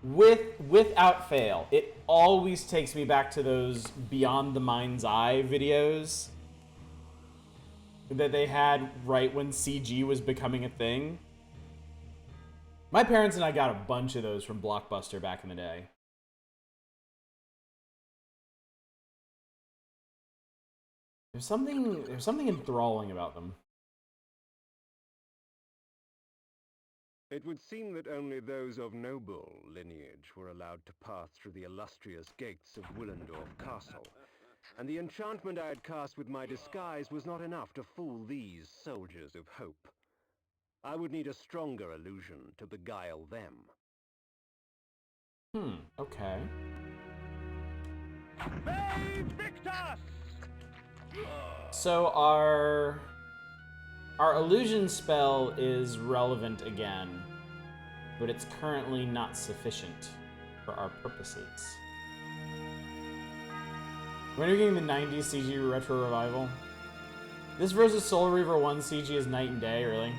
without fail, it always takes me back to those Beyond the Mind's Eye videos that they had right when CG was becoming a thing. My parents and I got a bunch of those from Blockbuster back in the day. There's something enthralling about them. It would seem that only those of noble lineage were allowed to pass through the illustrious gates of Willendorf Castle, and the enchantment I had cast with my disguise was not enough to fool these soldiers of hope. I would need a stronger illusion to beguile them. Okay. So our illusion spell is relevant again, but it's currently not sufficient for our purposes. When are you getting the 90s CG retro revival? This versus Soul Reaver 1 CG is night and day, really?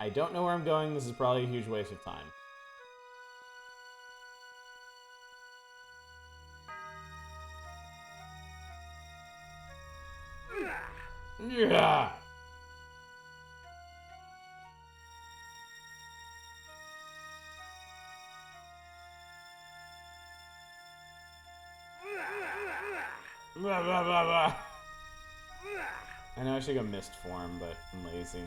I don't know where I'm going. This is probably a huge waste of time. Yeah. Blah, blah, blah, blah. I know I should go mist form, but I'm lazy.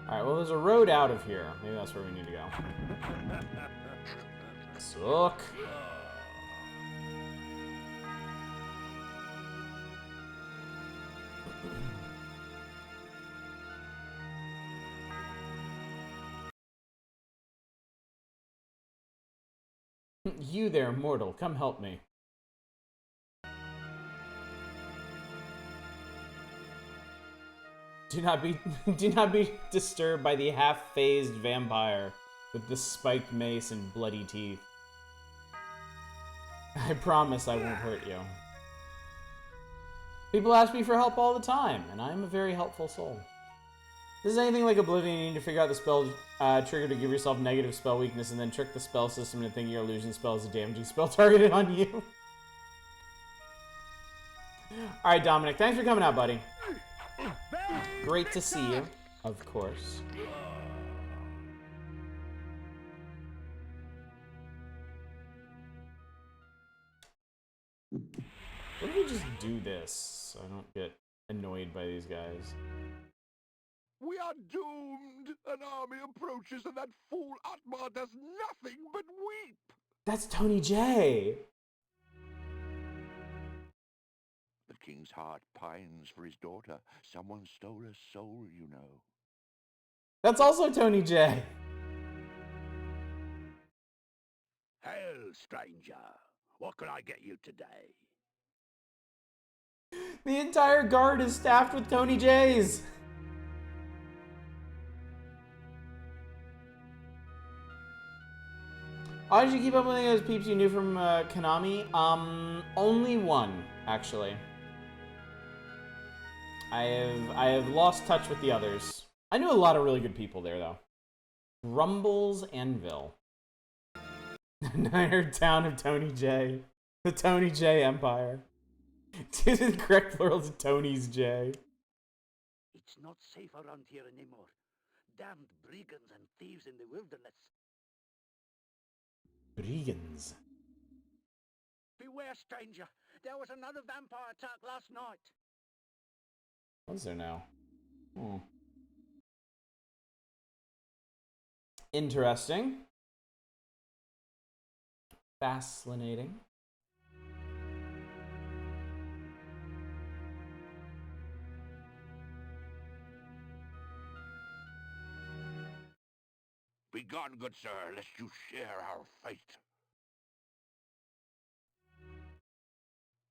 Alright, well, there's a road out of here. Maybe that's where we need to go. Suck. You there, mortal, come help me. Do not be disturbed by the half-phased vampire with the spiked mace and bloody teeth. I promise I won't hurt you. People ask me for help all the time, and I'm a very helpful soul. This is anything like Oblivion, you need to figure out the spell trigger to give yourself negative spell weakness and then trick the spell system into thinking your illusion spell is a damaging spell targeted on you. Alright, Dominic, thanks for coming out, buddy. Great to see you, of course. What if we just do this so I don't get annoyed by these guys? We are doomed! An army approaches and that fool Atmar does nothing but weep! That's Tony J. The king's heart pines for his daughter. Someone stole her soul, you know. That's also Tony J. Hail, stranger! What can I get you today? The entire guard is staffed with Tony J's. How did you keep up with any of those peeps you knew from Konami? Only one, actually. I have lost touch with the others. I knew a lot of really good people there, though. Rumbles Anvil. Niner town of Tony J. The Tony J Empire. To the correct plural to Tony's J. It's not safe around here anymore. Damned brigands and thieves in the wilderness. Brigands. Beware, stranger. There was another vampire attack last night. What's there now? Interesting. Fascinating. Begone, good sir, lest you share our fate.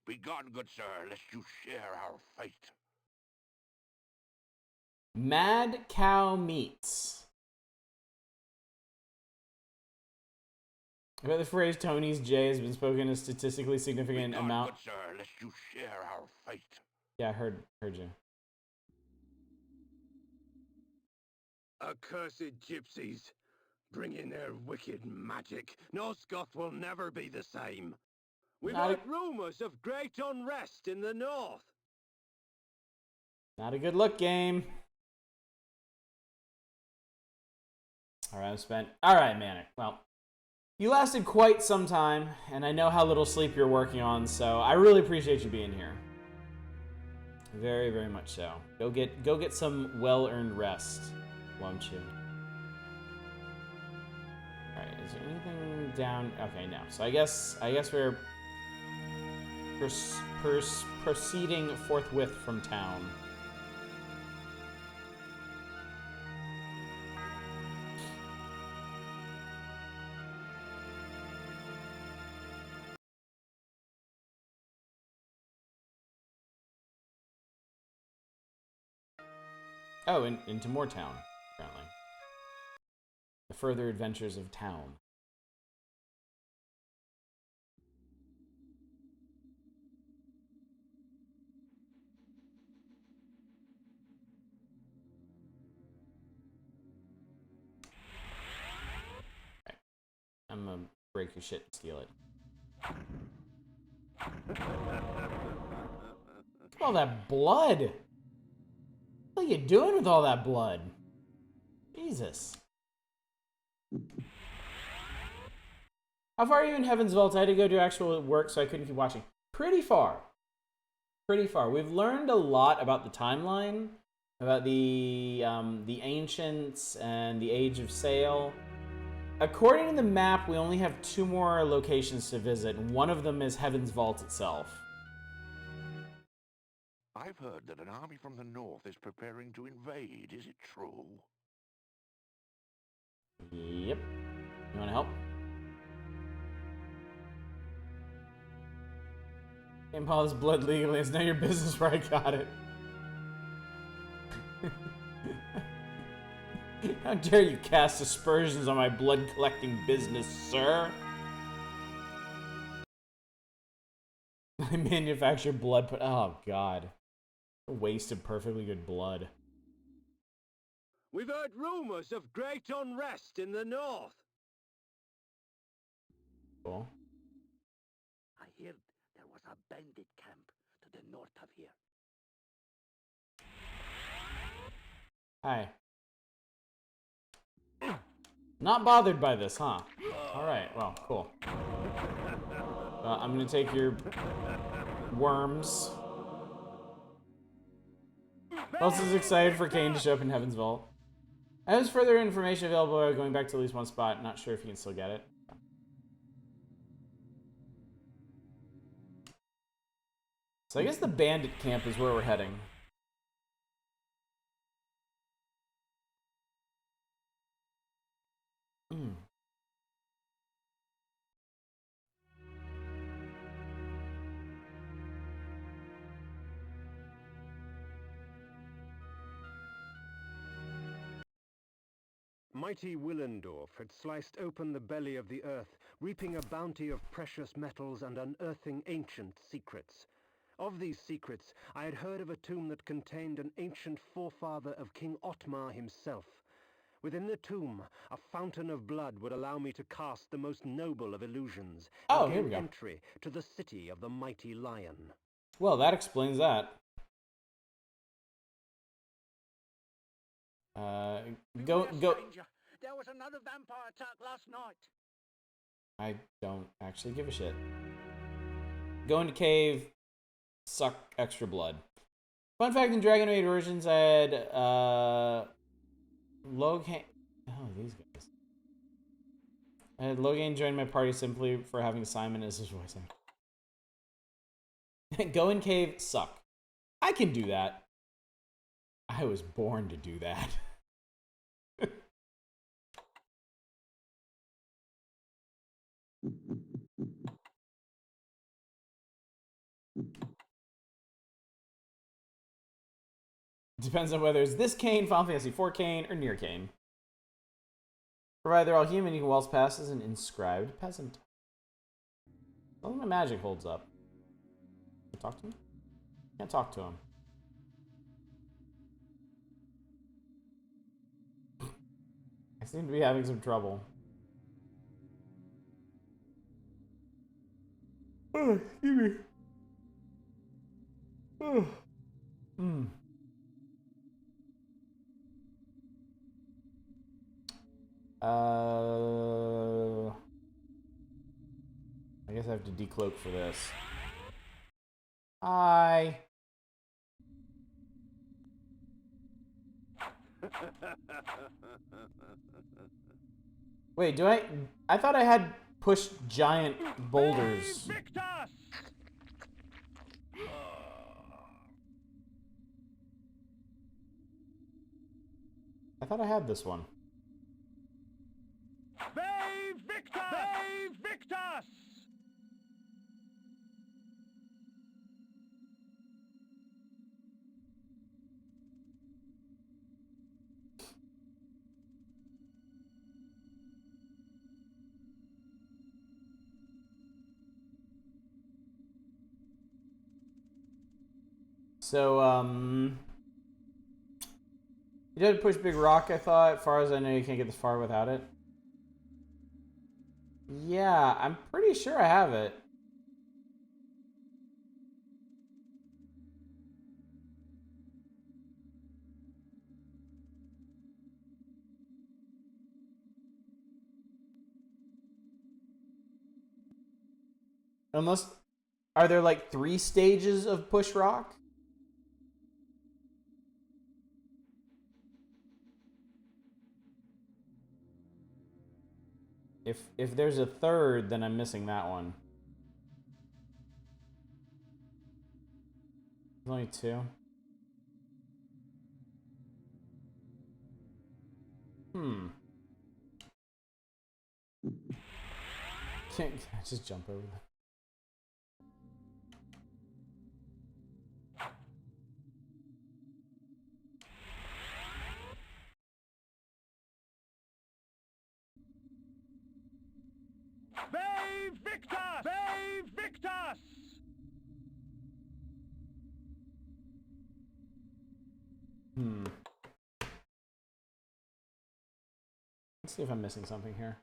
Begone, good sir, lest you share our fate. Mad Cow Meats. I bet the phrase Tony's J has been spoken a statistically significant Begone, amount. good sir, lest you share our fate. Yeah, I heard you. Accursed gypsies. Bring in their wicked magic. Nosgoth will never be the same. We've Not heard rumors of great unrest in the north. Not a good look, game. Alright, Manic. Well, you lasted quite some time, and I know how little sleep you're working on, so I really appreciate you being here. Very, very much so. Go get some well-earned rest, won't you? Alright, is there anything down? Okay, no. So I guess we're proceeding forthwith from town. Oh, into more town, apparently. The further adventures of town. Right. I'm gonna break your shit and steal it. All that blood! What are you doing with all that blood? Jesus. How far are you in Heaven's Vault? I had to go do actual work, so I couldn't keep watching. Pretty far. Pretty far. We've learned a lot about the timeline, about the ancients and the Age of Sail. According to the map, we only have 2 more locations to visit, and one of them is Heaven's Vault itself. I've heard that an army from the north is preparing to invade. Is it true? Yep. You want to help? Can't buy this blood legally. It's none of your business where I got it. How dare you cast aspersions on my blood-collecting business, sir? I manufacture blood, but oh god. A waste of perfectly good blood. We've heard rumors of great unrest in the north. Cool. I heard there was a bandit camp to the north of here. Hi. Not bothered by this, huh? Alright, well, cool. I'm gonna take your worms. Who else is excited for Kain to show up in Heaven's Vault? As further information available, going back to at least one spot. Not sure if you can still get it. So I guess the bandit camp is where we're heading. Mighty Willendorf had sliced open the belly of the earth, reaping a bounty of precious metals and unearthing ancient secrets. Of these secrets, I had heard of a tomb that contained an ancient forefather of King Otmar himself. Within the tomb, a fountain of blood would allow me to cast the most noble of illusions and here we gain go. entry to the city of the mighty lion. Well, that explains that. Go. Stranger. There was another vampire attack last night. I don't actually give a shit. Go into cave, suck extra blood. Fun fact, in Dragon Age versions, I had, Logan... Oh, these guys. I had Logan join my party simply for having Simon as his voice actor. Go in cave, suck. I can do that. I was born to do that. Depends on whether it's this Kain, Final Fantasy IV Kain, or near Kain. Provided they're all human, you can waltz past as an inscribed peasant. Well, my magic holds up. Can I talk to him? Can't talk to him. I seem to be having some trouble. Oh, excuse me. Oh. I guess I have to decloak for this. Hi. Wait, do I thought I had pushed giant boulders. I thought I had this one. Victus! So, you did push Big Rock, I thought. As far as I know, you can't get this far without it. Yeah, I'm pretty sure I have it. Unless, are there like 3 stages of push rock? If there's a 3rd, then I'm missing that one. There's only 2. Can't I just jump over them? Save Victus! Save Victus! Let's see if I'm missing something here.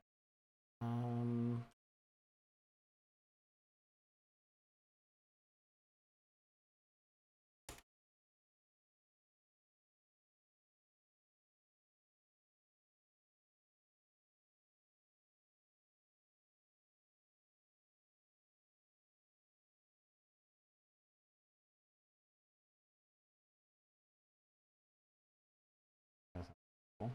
That's cool.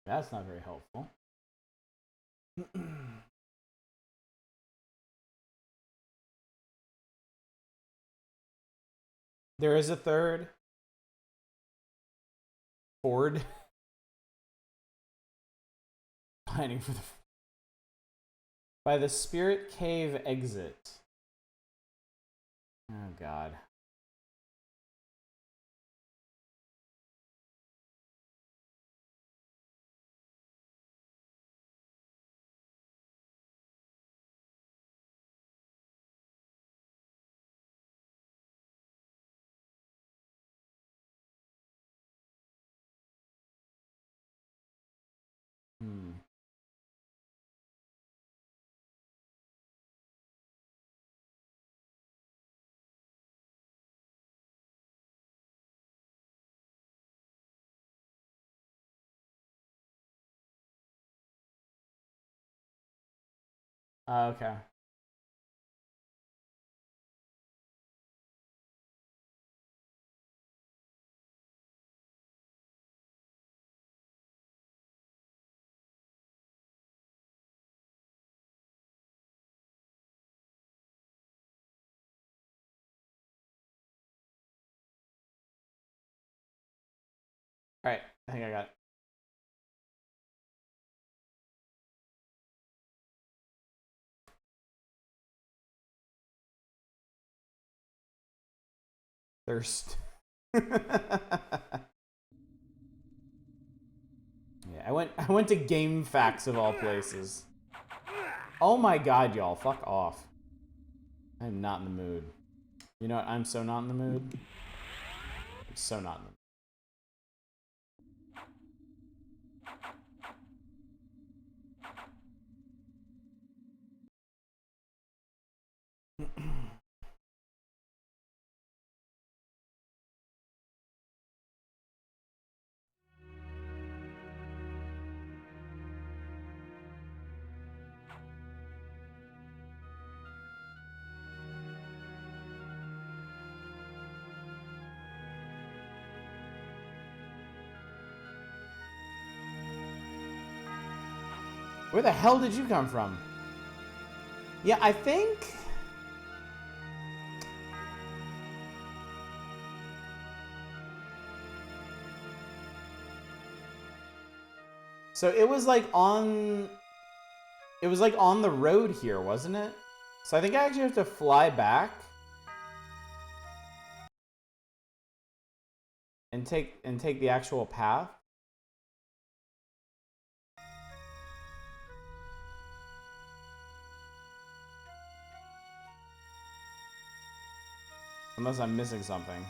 That's not very helpful. There is a 3rd. Ford. Planning for the... By the Spirit Cave exit. Oh, God. Okay. Alright, I think I got it. Thirst. Yeah, I went to Game Facts of all places. Oh my god, y'all, fuck off. I'm not in the mood. You know what? I'm so not in the mood. I'm so not in the mood. Where the hell did you come from? Yeah, I think... So it was like on... It was like on the road here, wasn't it? So I think I actually have to fly back. And take the actual path. Unless I'm missing something.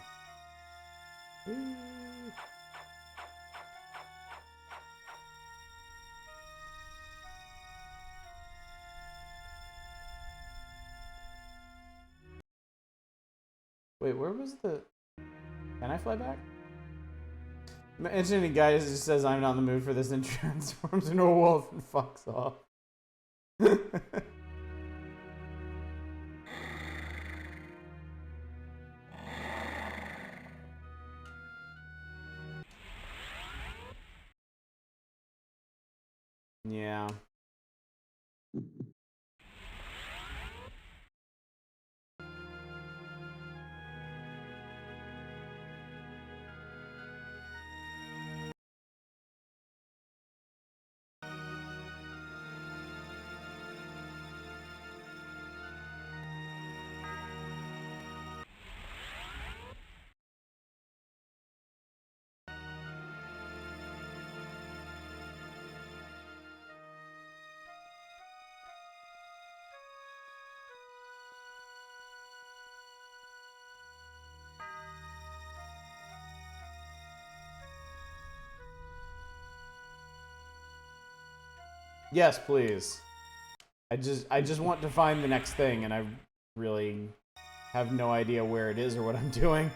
Wait, where was the... Can I fly back? Mentioning guy just says I'm not in the mood for this and transforms into a wolf and fucks off. Yeah. Yes, please. I just want to find the next thing, and I really have no idea where it is or what I'm doing.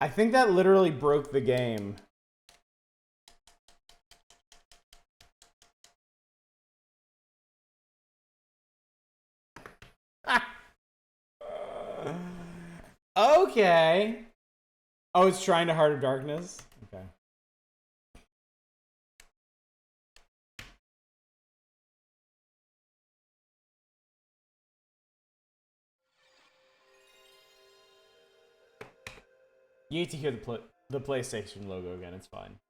I think that literally broke the game. Okay. Oh, it's trying to Heart of Darkness? Okay. You need to hear the PlayStation logo again, it's fine.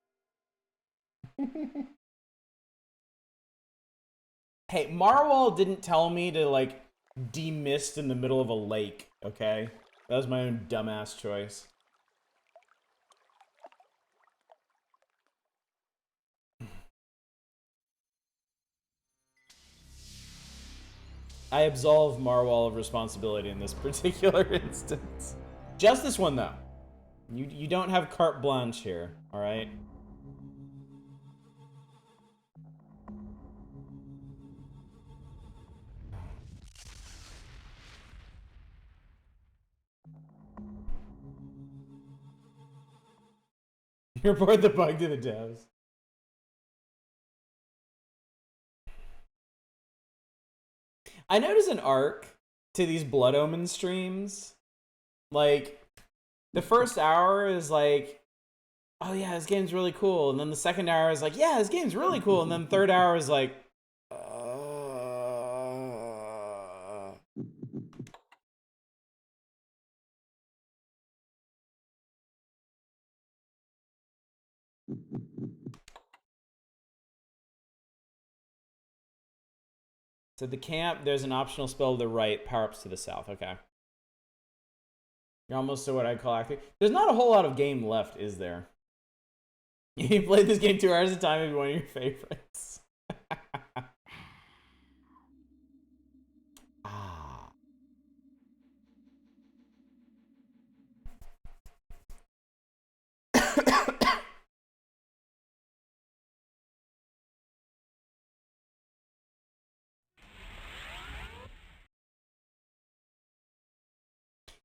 Hey, Marwal didn't tell me to, like, demist in the middle of a lake, okay? That was my own dumbass choice. I absolve Marwal of responsibility in this particular instance. Just this one, though. You don't have carte blanche here, alright? You report the bug to the devs. I notice an arc to these Blood Omen streams. Like, the first hour is like, oh yeah, this game's really cool. And then the second hour is like, yeah, this game's really cool. And then the third hour is like, So the camp, there's an optional spell to the right, power-ups to the south. Okay. You're almost to what I'd call active. There's not a whole lot of game left, is there? You played this game 2 hours at a time, it'd be one of your favorites.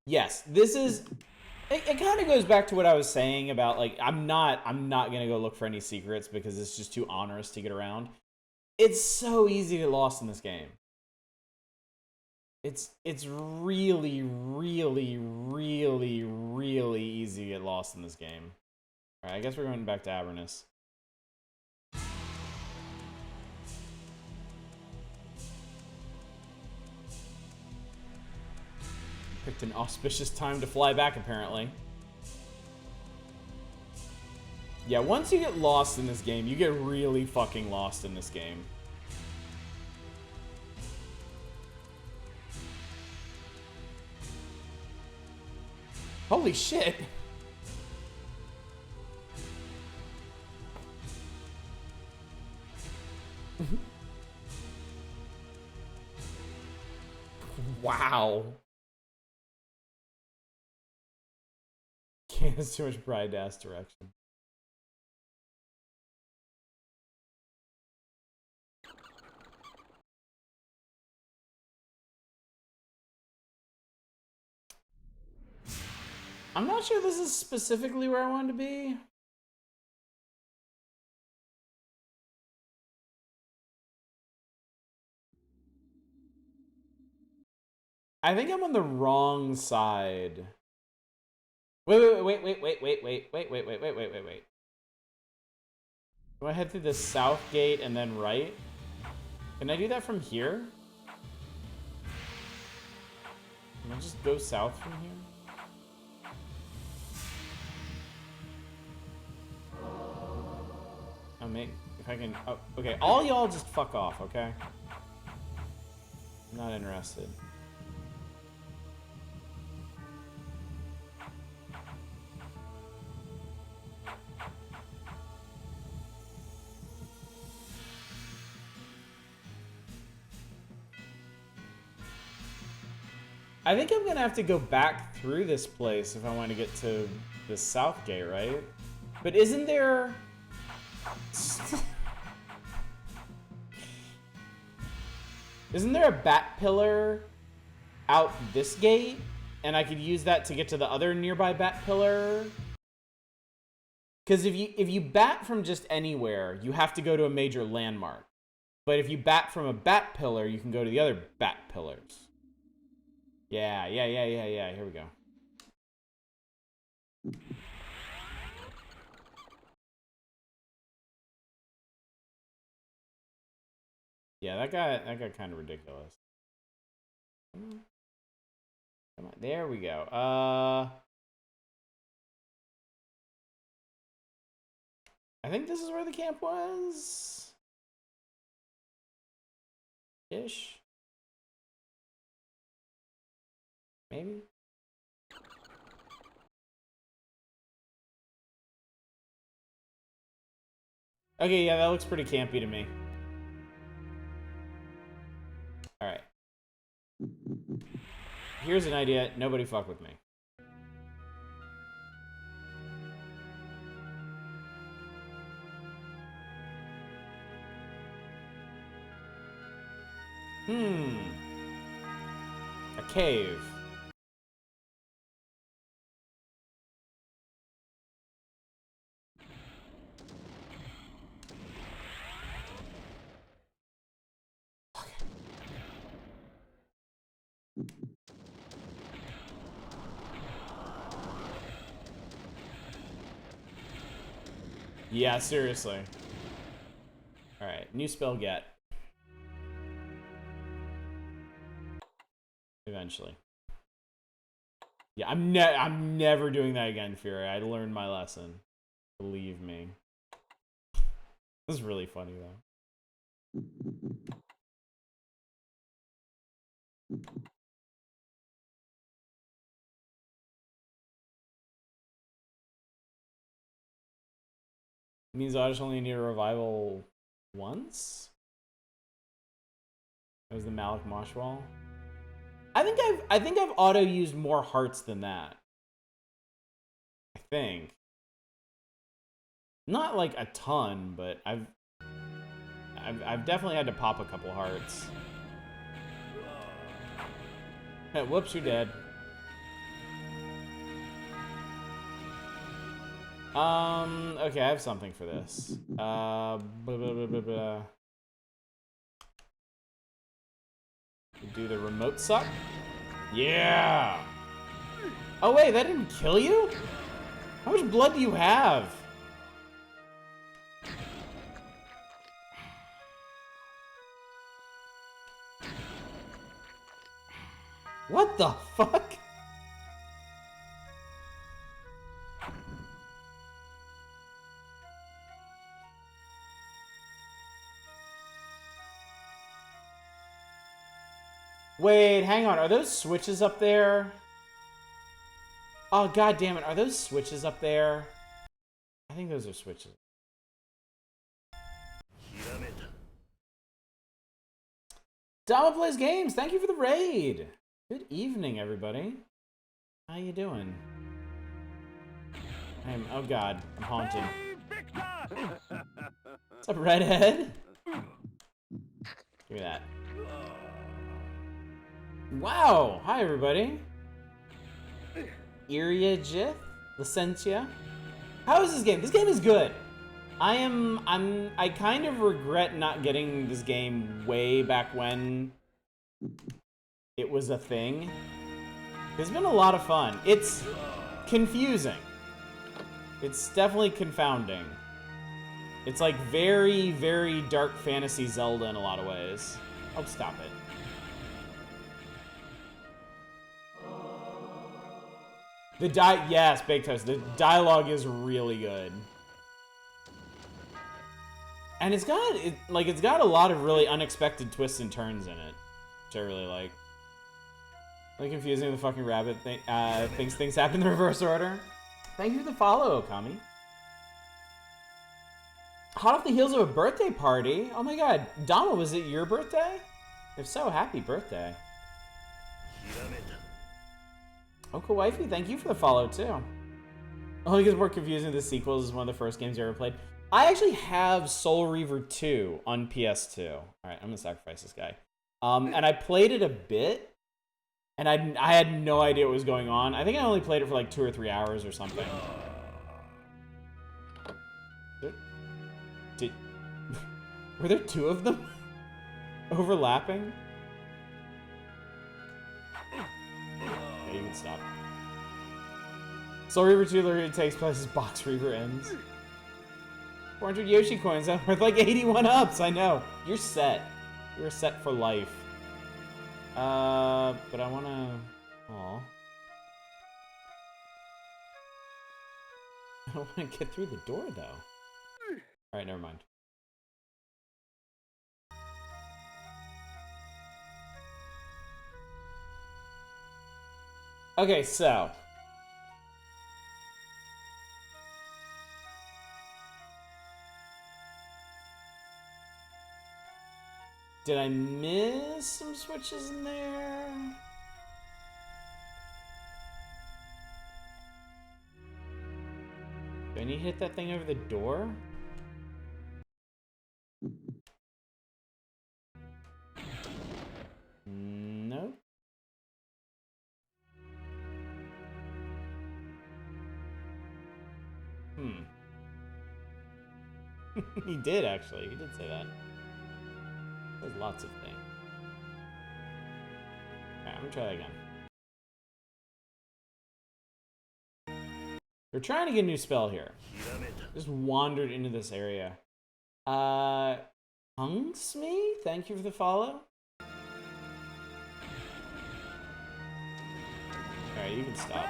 Yes, this is... It kind of goes back to what I was saying about, like, I'm not going to go look for any secrets because it's just too onerous to get around. It's so easy to get lost in this game. It's really, really, really, really easy to get lost in this game. All right, I guess we're going back to Avernus. Picked an auspicious time to fly back, apparently. Yeah, once you get lost in this game, you get really fucking lost in this game. Holy shit! Wow. Kain has too much pride to ask direction. I'm not sure this is specifically where I wanted to be. I think I'm on the wrong side. Wait. Do I head through the south gate and then right? Can I do that from here? Can I just go south from here? Oh, mate, if I can... Oh, okay, all y'all just fuck off, okay? I'm not interested. I think I'm gonna have to go back through this place if I want to get to the south gate, right? But isn't there... Isn't there a bat pillar out this gate? And I could use that to get to the other nearby bat pillar? Because if you bat from just anywhere, you have to go to a major landmark. But if you bat from a bat pillar, you can go to the other bat pillars. Yeah, here we go. Yeah, that got kind of ridiculous. Come on, there we go. I think this is where the camp was. Ish. Maybe. Okay, yeah, that looks pretty campy to me. Alright. Here's an idea. Nobody fuck with me. A cave. Yeah, seriously. Alright, new spell get. Eventually. Yeah, I'm never doing that again, Fury. I learned my lesson. Believe me. This is really funny, though. It means I just only need a revival once? That was the Malik Moshwal. I think I've auto used more hearts than that. I think. Not like a ton, but I've definitely had to pop a couple hearts. Hey, whoops, you're dead. Okay, I have something for this. Blah, blah, blah, blah, blah. Do the remote suck? Yeah! Oh wait, that didn't kill you? How much blood do you have? What the fuck? Wait, hang on. Are those switches up there? Oh, god damn it. Are those switches up there? I think those are switches. Dama Plays Games, thank you for the raid. Good evening, everybody. How you doing? Oh god, I'm haunted. What's up, Redhead? Give me that. Wow! Hi, everybody. Iria Jith? Licentia? How is this game? This game is good. I kind of regret not getting this game way back when it was a thing. It's been a lot of fun. It's confusing. It's definitely confounding. It's like very, very dark fantasy Zelda in a lot of ways. Oh, stop it. Yes, Baked Toast. The dialogue is really good. And it's got a lot of really unexpected twists and turns in it, which I really like. Really confusing the fucking rabbit thing. Thinks things happen in the reverse order. Thank you for the follow, Okami. Hot off the heels of a birthday party. Oh my god, Dama, was it your birthday? If so, happy birthday. Oka Wifey, thank you for the follow too. Only gets more confusing. The sequels is one of the first games I ever played. I actually have Soul Reaver 2 on PS2. All right, I'm gonna sacrifice this guy. And I played it a bit, and I had no idea what was going on. I think I only played it for like 2 or 3 hours or something. Were there 2 of them overlapping? Yeah, you can stop. Soul Reaver 2 literally takes place as Box Reaver ends. 400 Yoshi coins, that's worth like 81 ups, I know. You're set. You're set for life. But I wanna... Aw. I don't wanna get through the door, though. Alright, never mind. Okay, so... Did I miss some switches in there? Do I need to hit that thing over the door? Nope. He did, actually. He did say that. There's lots of things. Alright, I'm gonna try that again. We're trying to get a new spell here. Just wandered into this area. Hunks me? Thank you for the follow. Alright, you can stop.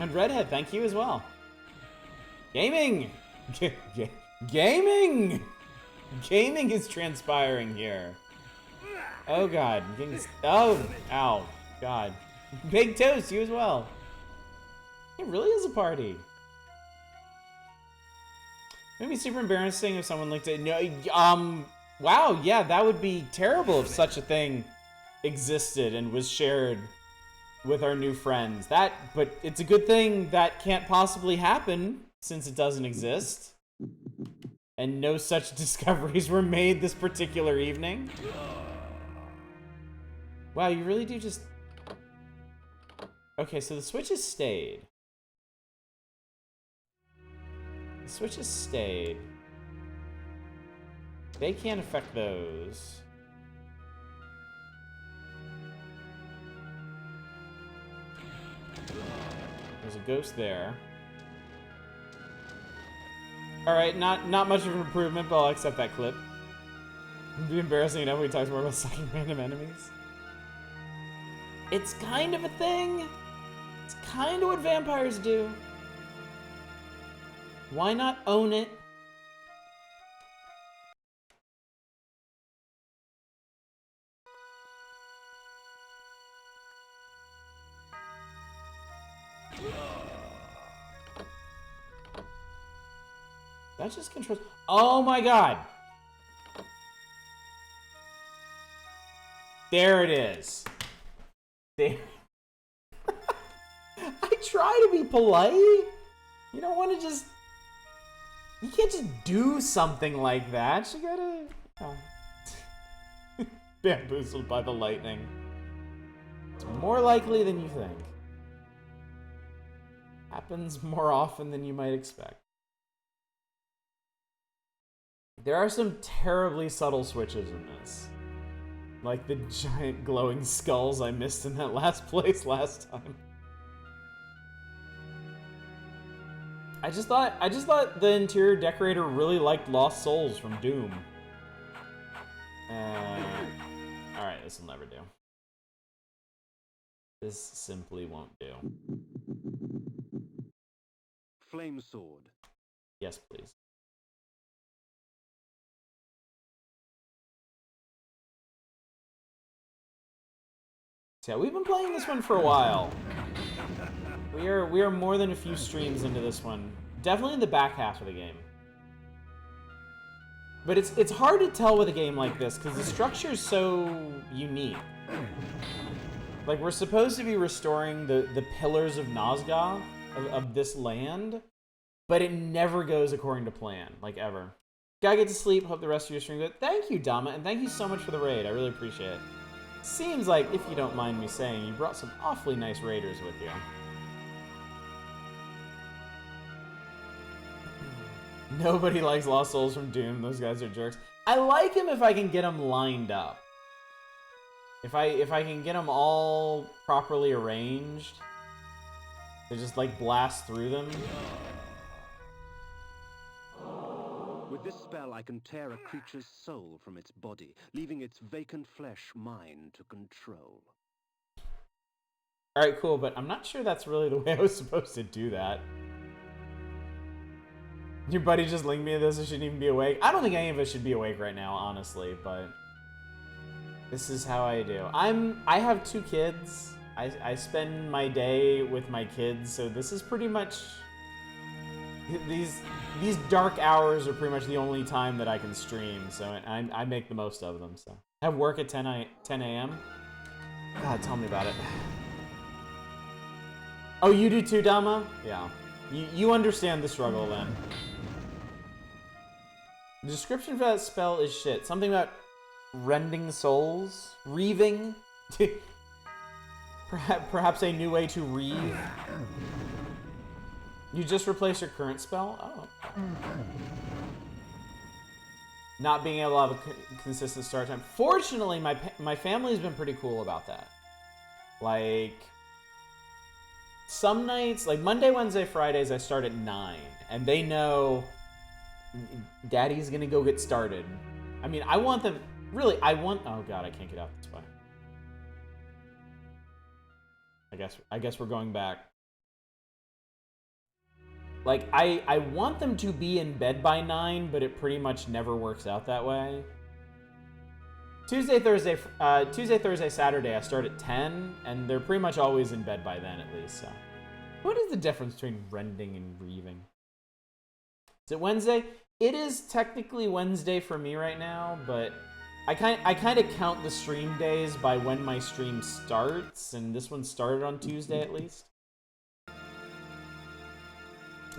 And Redhead, thank you as well. Gaming! Gaming! Gaming is transpiring here. Oh god. Oh, ow. God. Big Toast, you as well. It really is a party. It'd be super embarrassing if someone looked at... No, wow, yeah, that would be terrible if such a thing existed and was shared with our new friends. But it's a good thing that can't possibly happen since it doesn't exist. And no such discoveries were made this particular evening. Wow, you really do just... Okay, so the switches stayed. The switches stayed. They can't affect those. There's a ghost there. Alright, not much of an improvement, but I'll accept that clip. It'd be embarrassing enough when he talks more about sucking random enemies. It's kind of a thing. It's kind of what vampires do. Why not own it? That just controls. Oh my god! There it is. There. I try to be polite. You don't want to just. You can't just do something like that. You gotta. Oh. Bamboozled by the lightning. It's more likely than you think. Happens more often than you might expect. There are some terribly subtle switches in this. Like the giant glowing skulls I missed in that last place last time. I just thought the interior decorator really liked Lost Souls from Doom. Alright, this will never do. This simply won't do. Flame sword. Yes, please. So yeah, we've been playing this one for a while. We are more than a few streams into this one. Definitely in the back half of the game. But it's hard to tell with a game like this because the structure is so unique. Like, we're supposed to be restoring the pillars of Nazgûl, of this land, but it never goes according to plan, like ever. Gotta get to sleep, hope the rest of your stream goes. Thank you, Dama, and thank you so much for the raid, I really appreciate it. Seems like, if you don't mind me saying, you brought some awfully nice raiders with you. Nobody likes Lost Souls from Doom, those guys are jerks. I like him if I can get them lined up. If I can get them all properly arranged, to just like blast through them. With this spell, I can tear a creature's soul from its body, leaving its vacant flesh mine to control. Alright, cool, but I'm not sure that's really the way I was supposed to do that. Your buddy just linked me to this, I shouldn't even be awake. I don't think any of us should be awake right now, honestly, but this is how I do. I have 2 kids. I spend my day with my kids, so this is pretty much... These dark hours are pretty much the only time that I can stream, so I make the most of them, so. I have work at 10 a.m. God, tell me about it. Oh, you do too, Dama? Yeah. You understand the struggle, then. The description for that spell is shit. Something about rending souls? Reaving? Perhaps a new way to reave? You just replace your current spell? Oh. Not being able to have a consistent start time. Fortunately, my family's been pretty cool about that. Like, some nights, like Monday, Wednesday, Fridays, I start at 9. And they know Daddy's gonna go get started. I mean, I want them... Really, oh god, I can't get out this way. I guess we're going back. Like, I want them to be in bed by 9, but it pretty much never works out that way. Tuesday, Thursday, Saturday, I start at 10, and they're pretty much always in bed by then, at least, so. What is the difference between rending and reaving? Is it Wednesday? It is technically Wednesday for me right now, but I kind of count the stream days by when my stream starts, and this one started on Tuesday at least.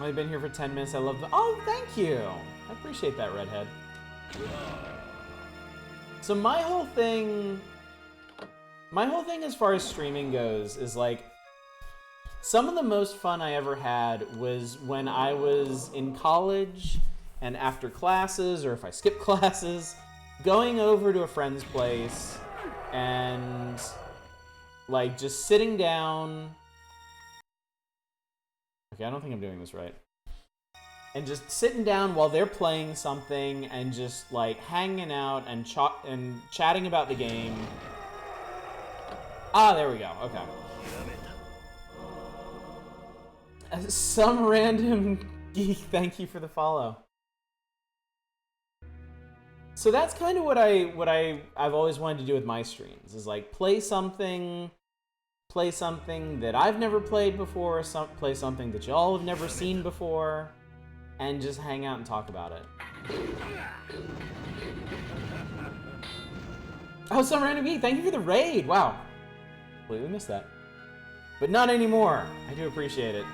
I've been here for 10 minutes. I love the... Oh, thank you! I appreciate that, Redhead. So my whole thing as far as streaming goes is like, Some of the most fun I ever had was when I was in college and after classes, or if I skipped classes, going over to a friend's place and like just sitting down. Okay, I don't think I'm doing this right. And just sitting down while they're playing something and just like hanging out and chatting about the game. Ah, there we go. Okay. Some random geek, thank you for the follow. So that's kind of what I've always wanted to do with my streams, is like play something that I've never played before, play something that y'all have never seen before, and just hang out and talk about it. Oh, some random geek, thank you for the raid. Wow, completely missed that, but not anymore. I do appreciate it.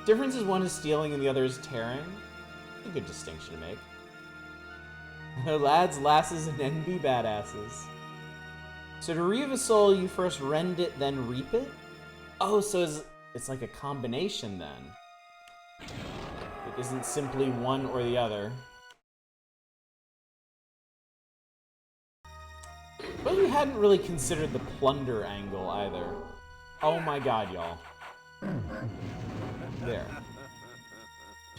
Difference is one is stealing and the other is tearing. A good distinction to make. Lads, lasses, and NB badasses. So to reave a soul, you first rend it, then reap it? Oh, so it's like a combination then. It isn't simply one or the other. But we hadn't really considered the plunder angle either. Oh my god, y'all. There.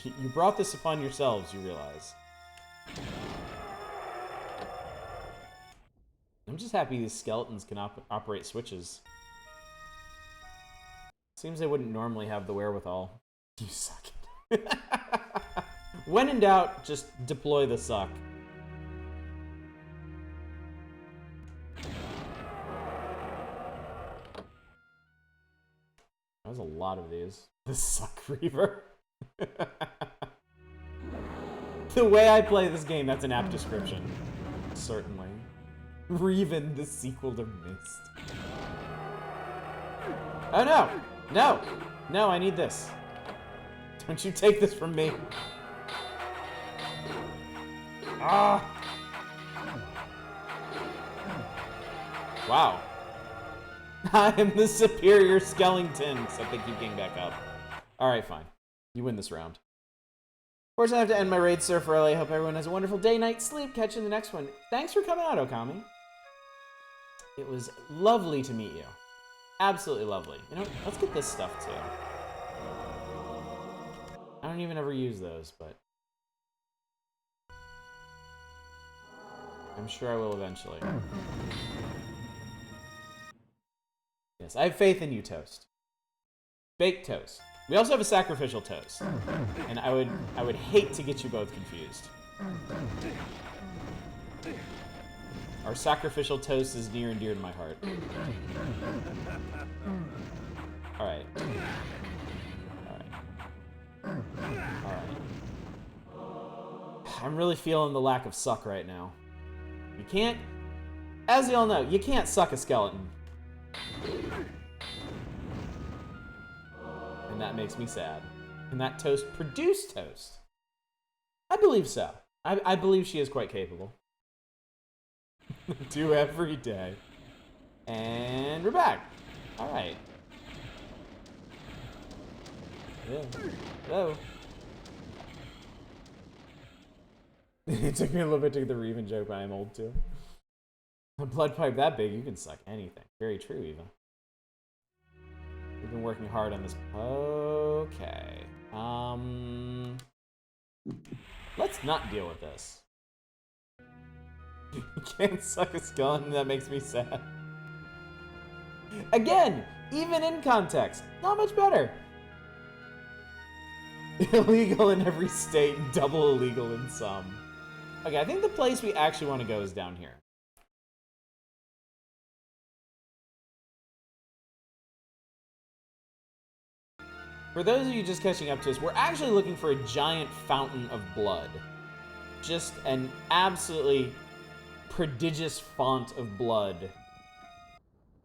You brought this upon yourselves, you realize. I'm just happy these skeletons can operate switches. Seems they wouldn't normally have the wherewithal. You suck it. When in doubt, just deploy the suck. There's a lot of these. The suck reaver. The way I play this game, that's an apt description. Certainly. Reven, the sequel to Myst. Oh no! No! No, I need this. Don't you take this from me. Ah! Wow. I am the superior skeleton, except they keep getting back up. Alright, fine. You win this round. Fortunately, I have to end my raid surf early. I hope everyone has a wonderful day, night, sleep. Catch you in the next one. Thanks for coming out, Okami. It was lovely to meet you. Absolutely lovely. You know, let's get this stuff too. I don't even ever use those, but I'm sure I will eventually. Yes, I have faith in you, Toast. Baked toast. We also have a sacrificial toast, and I would hate to get you both confused. Our sacrificial toast is near and dear to my heart. Alright. Alright. I'm really feeling the lack of suck right now. You can't, as you all know, you can't suck a skeleton. And that makes me sad. Can that toast produce toast? I believe so. I believe she is quite capable. Do every day. And we're back. Alright. Yeah. Hello. It took me a little bit to get the Reven joke, but I'm old too. A blood pipe that big, you can suck anything. Very true, Eva. We've been working hard on this. Okay. Let's not deal with this. You can't suck a skeleton, that makes me sad. Again, even in context, not much better. Illegal in every state, double illegal in some. Okay, I think the place we actually want to go is down here. For those of you just catching up to us, we're actually looking for a giant fountain of blood. Just an absolutely prodigious font of blood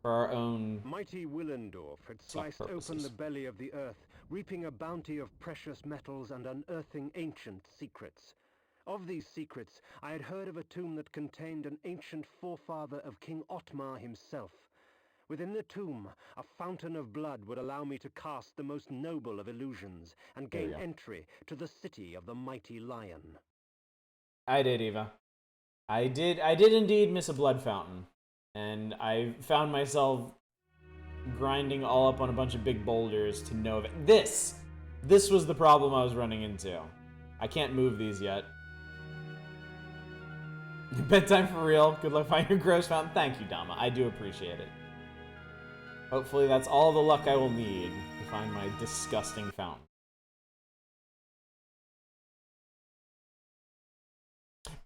for our own Mighty Willendorf had sliced open the belly of the earth, reaping a bounty of precious metals and unearthing ancient secrets. Of these secrets, I had heard of a tomb that contained an ancient forefather of King Otmar himself. Within the tomb, a fountain of blood would allow me to cast the most noble of illusions and There we gain go. entry to the city of the mighty lion. I did, Eva. I did indeed miss a blood fountain. And I found myself grinding all up on a bunch of big boulders to know that this was the problem I was running into. I can't move these yet. Bedtime for real. Good luck finding your gross fountain. Thank you, Dama. I do appreciate it. Hopefully that's all the luck I will need to find my disgusting fountain.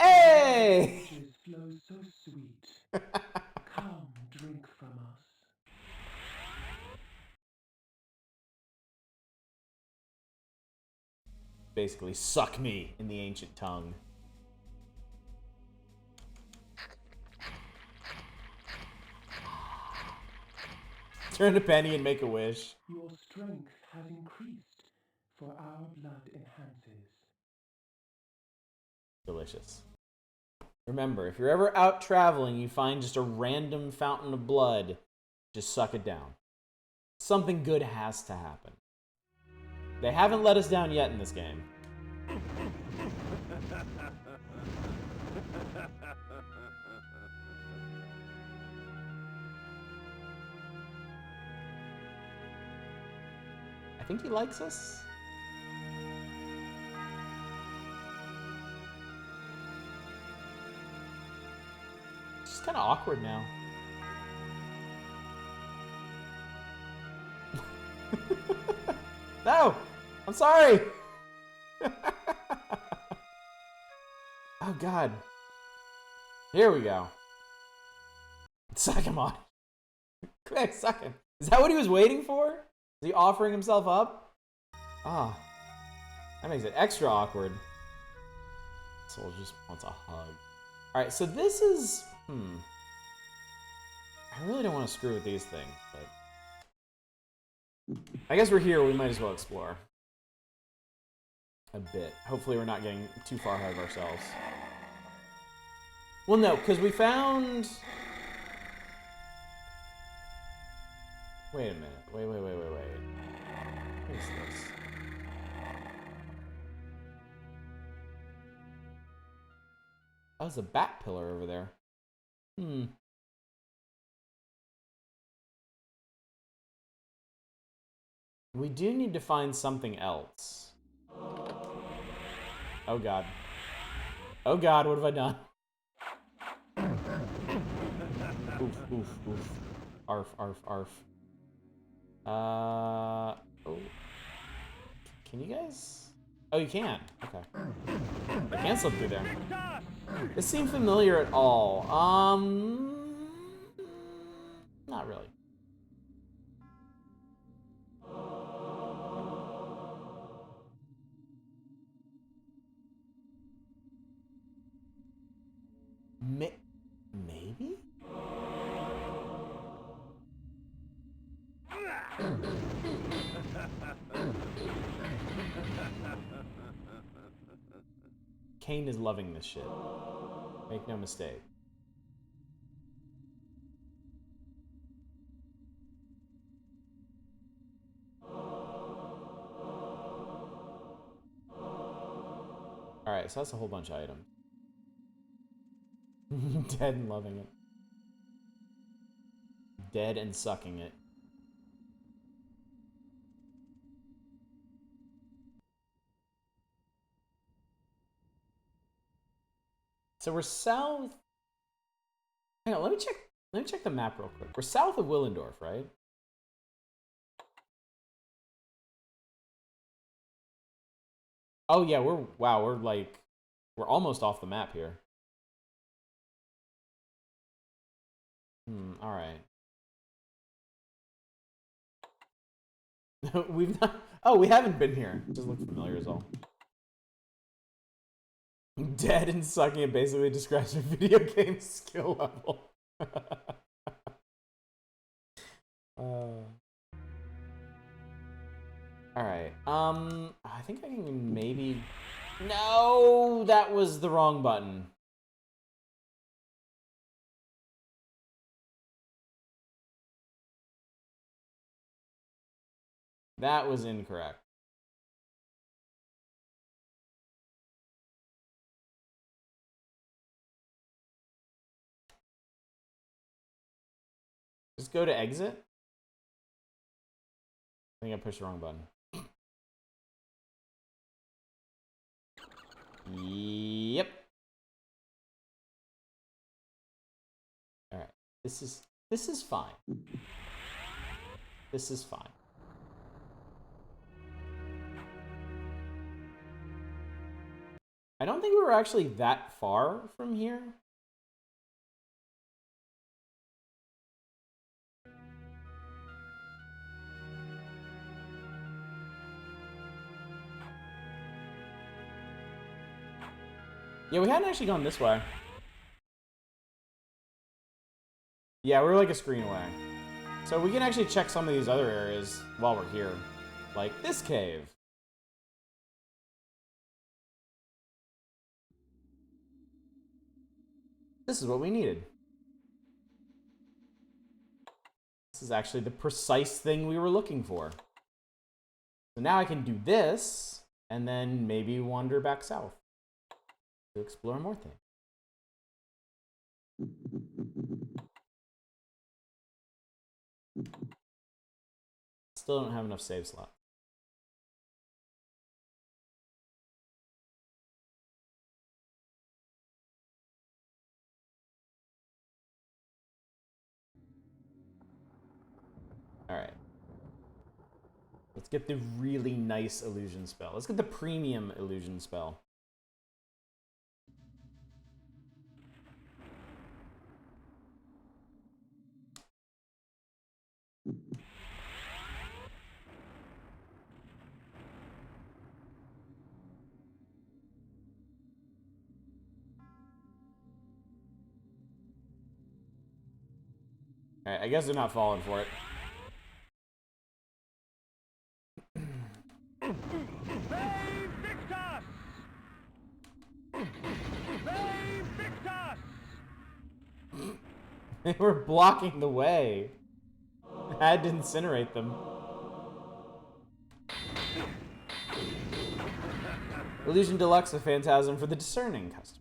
Hey! Flows so sweet. Come, drink from us. Basically, suck me in the ancient tongue. Turn a penny and make a wish. Your strength has increased, for our blood enhances. Delicious. Remember, if you're ever out traveling, you find just a random fountain of blood, just suck it down. Something good has to happen. They haven't let us down yet in this game. I think he likes us. It's just kind of awkward now. No! I'm sorry! Oh, God. Here we go. Suck him on. Quick, suck him. Is that what he was waiting for? Is he offering himself up? Ah. That makes it extra awkward. Soul just wants a hug. Alright, so this is... I really don't want to screw with these things, but... I guess we're here, we might as well explore. A bit. Hopefully we're not getting too far ahead of ourselves. Well, no, because we found... Wait a minute. Wait. What is this? Oh, there's a bat pillar over there. We do need to find something else. Oh, God. Oh, God, what have I done? Oof. Arf. Oh. Can you guys? Oh, you can. Okay. I can slip through there. This seems familiar at all. Not really. Maybe? Kain is loving this shit. Make no mistake. Alright, so that's a whole bunch of items. Dead and loving it. Dead and sucking it. So we're south. Hang on, let me check the map real quick. We're south of Willendorf, right? Oh yeah, we're almost off the map here. All right. We've not. Oh, we haven't been here. It doesn't look familiar as all. Dead and sucking it basically describes your video game skill level. Alright, I think I can maybe... No! That was the wrong button. That was incorrect. Just go to exit? I think I pushed the wrong button. Yep. Alright. This is fine. This is fine. I don't think we were actually that far from here. Yeah, we hadn't actually gone this way. Yeah, we're like a screen away. So we can actually check some of these other areas while we're here. Like this cave. This is what we needed. This is actually the precise thing we were looking for. So now I can do this, and then maybe wander back south to explore more things. Still don't have enough save slots. Alright. Let's get the really nice illusion spell. Let's get the premium illusion spell. Alright, I guess they're not falling for it. They were blocking the way. I had to incinerate them. Illusion Deluxe, a phantasm for the discerning customer.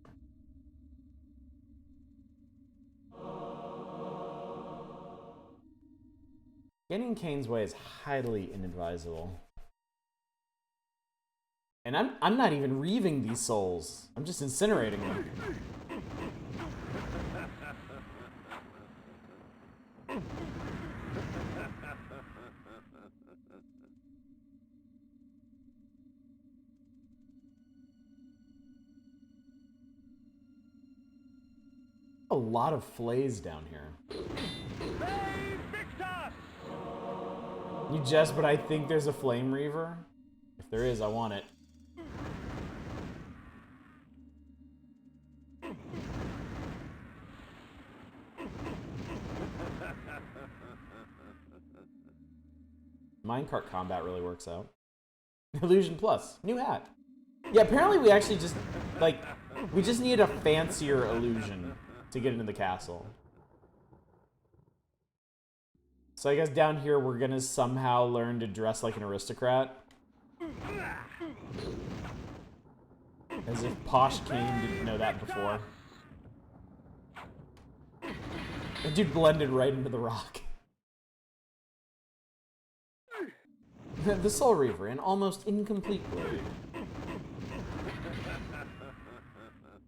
Getting Kain's way is highly inadvisable. And I'm not even reaving these souls. I'm just incinerating them. A lot of flays down here. You jest, but I think there's a flame reaver. If there is, I want it. Minecart combat really works out. Illusion Plus, new hat. Yeah, apparently we actually just, like, we just need a fancier illusion to get into the castle. So I guess down here we're gonna somehow learn to dress like an aristocrat. As if Posh Kain didn't know that before. That dude blended right into the rock. The Soul Reaver, an almost incomplete blade.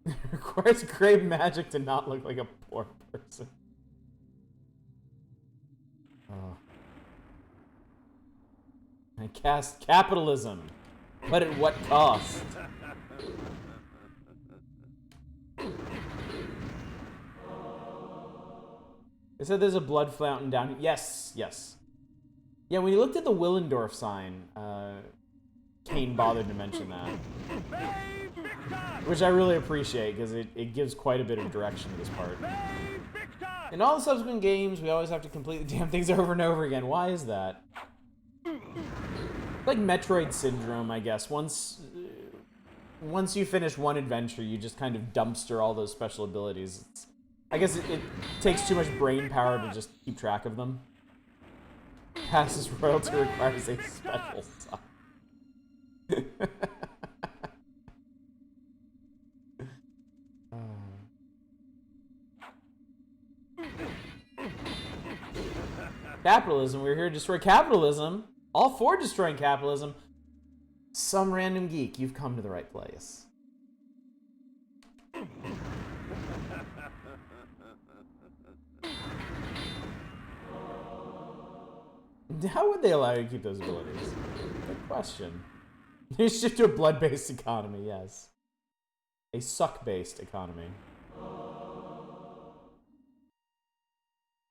It requires great magic to not look like a poor person. Oh. I cast capitalism, but at what cost? They said there's a blood fountain down here. Yes, yes. Yeah, when you looked at the Willendorf sign, Kain bothered to mention that. Which I really appreciate, because it gives quite a bit of direction to this part. In all the subsequent games, we always have to complete the damn things over and over again. Why is that? Like Metroid Syndrome, I guess. Once you finish one adventure, you just kind of dumpster all those special abilities. I guess it takes too much brain power to just keep track of them. passes royalty requires a special song. Capitalism, we're here to destroy capitalism. All for destroying capitalism. Some random geek, you've come to the right place. How would they allow you to keep those abilities? Good question. You shift to a blood-based economy, yes. A suck-based economy.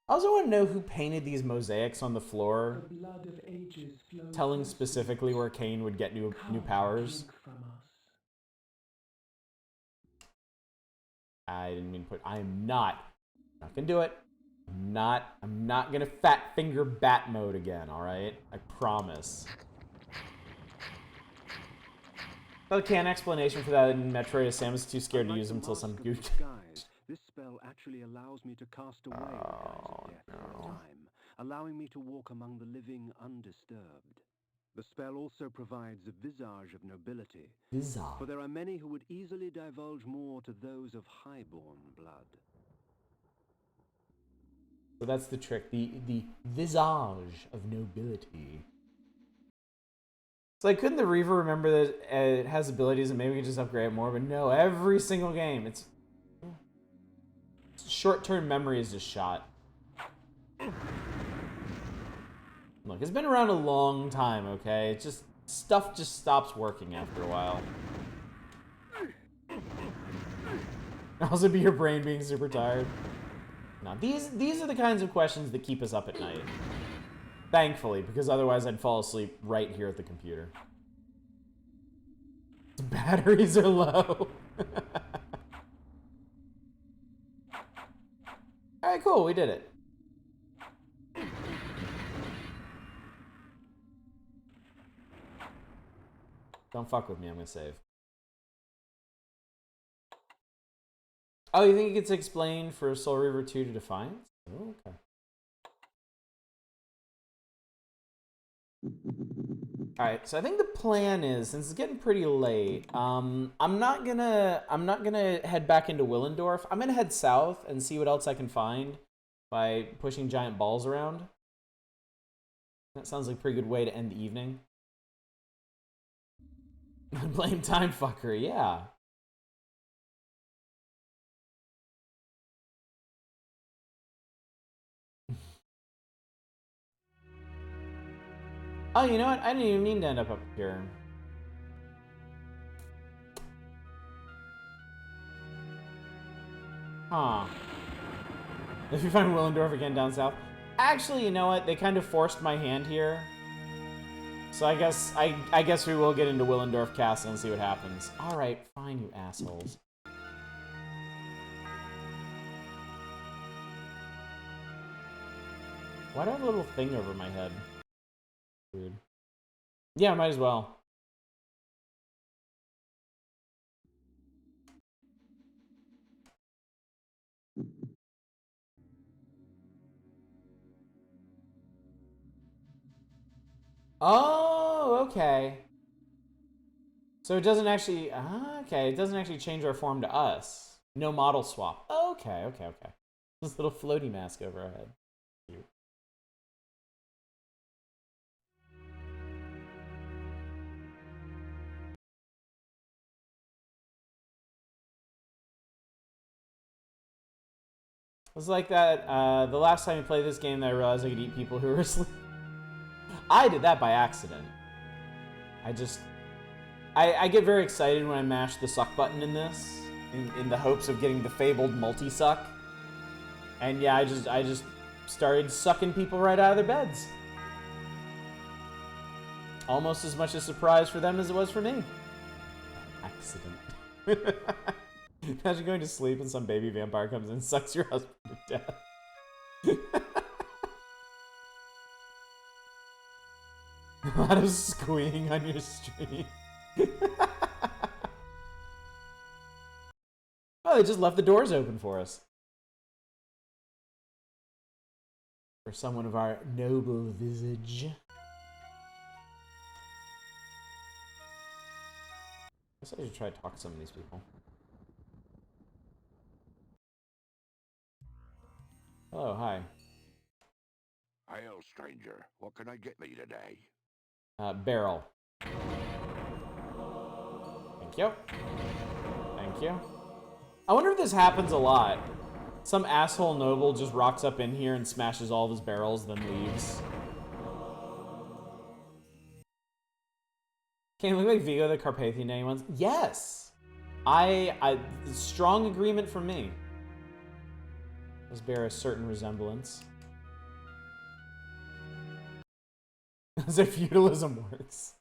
I also want to know who painted these mosaics on the floor, telling specifically where Kain would get new powers. I didn't mean to put. I am not gonna do it. I'm not gonna fat finger bat mode again. All right, I promise. The can explanation for that in Metroid is Samus too scared to use them until some good. This spell actually allows me to cast away the guise of death for a time, allowing me to walk among the living undisturbed. The spell also provides a visage of nobility, for there are many who would easily divulge more to those of highborn blood. So that's the trick, the visage of nobility. So like, couldn't the Reaver remember that it has abilities and maybe we can just upgrade it more? But no, every single game, it's short-term memory is just shot. Look, it's been around a long time, okay? It's just, stuff just stops working after a while. Also be your brain being super tired. Now, these are the kinds of questions that keep us up at night. Thankfully, because otherwise I'd fall asleep right here at the computer. The batteries are low. Alright, cool, we did it. Don't fuck with me, I'm gonna save. Oh, you think it gets explained for Soul Reaver 2 to Defiance? Oh, okay. Alright, so I think the plan is, since it's getting pretty late, I'm not gonna head back into Willendorf. I'm gonna head south and see what else I can find by pushing giant balls around. That sounds like a pretty good way to end the evening. Blame time fucker, yeah. Oh, you know what? I didn't even mean to end up here. Huh. If you find Willendorf again down south. Actually, you know what? They kind of forced my hand here. So I guess we will get into Willendorf Castle and see what happens. Alright, fine, you assholes. Why do I have a little thing over my head? Weird. Yeah, might as well. Oh, okay. So it doesn't actually... okay, it doesn't actually change our form to us. No model swap. Okay, okay, okay. This little floaty mask over our head. Cute. It was like that, the last time I played this game that I realized I could eat people who were asleep. I did that by accident. I get very excited when I mash the suck button in this, in the hopes of getting the fabled multi-suck. And yeah, I just started sucking people right out of their beds. Almost as much a surprise for them as it was for me. Accident. Imagine going to sleep and some baby vampire comes in and sucks your husband to death. A lot of squeeing on your stream. Oh, they just left the doors open for us. For someone of our noble visage. I guess I should try to talk to some of these people. Hello, hi. Hail, stranger. What can I get thee today? Barrel. Thank you. Thank you. I wonder if this happens a lot. Some asshole noble just rocks up in here and smashes all of his barrels, then leaves. Can it look like Vigo the Carpathian to anyone? Yes! Strong agreement from me. Does bear a certain resemblance. As if feudalism works.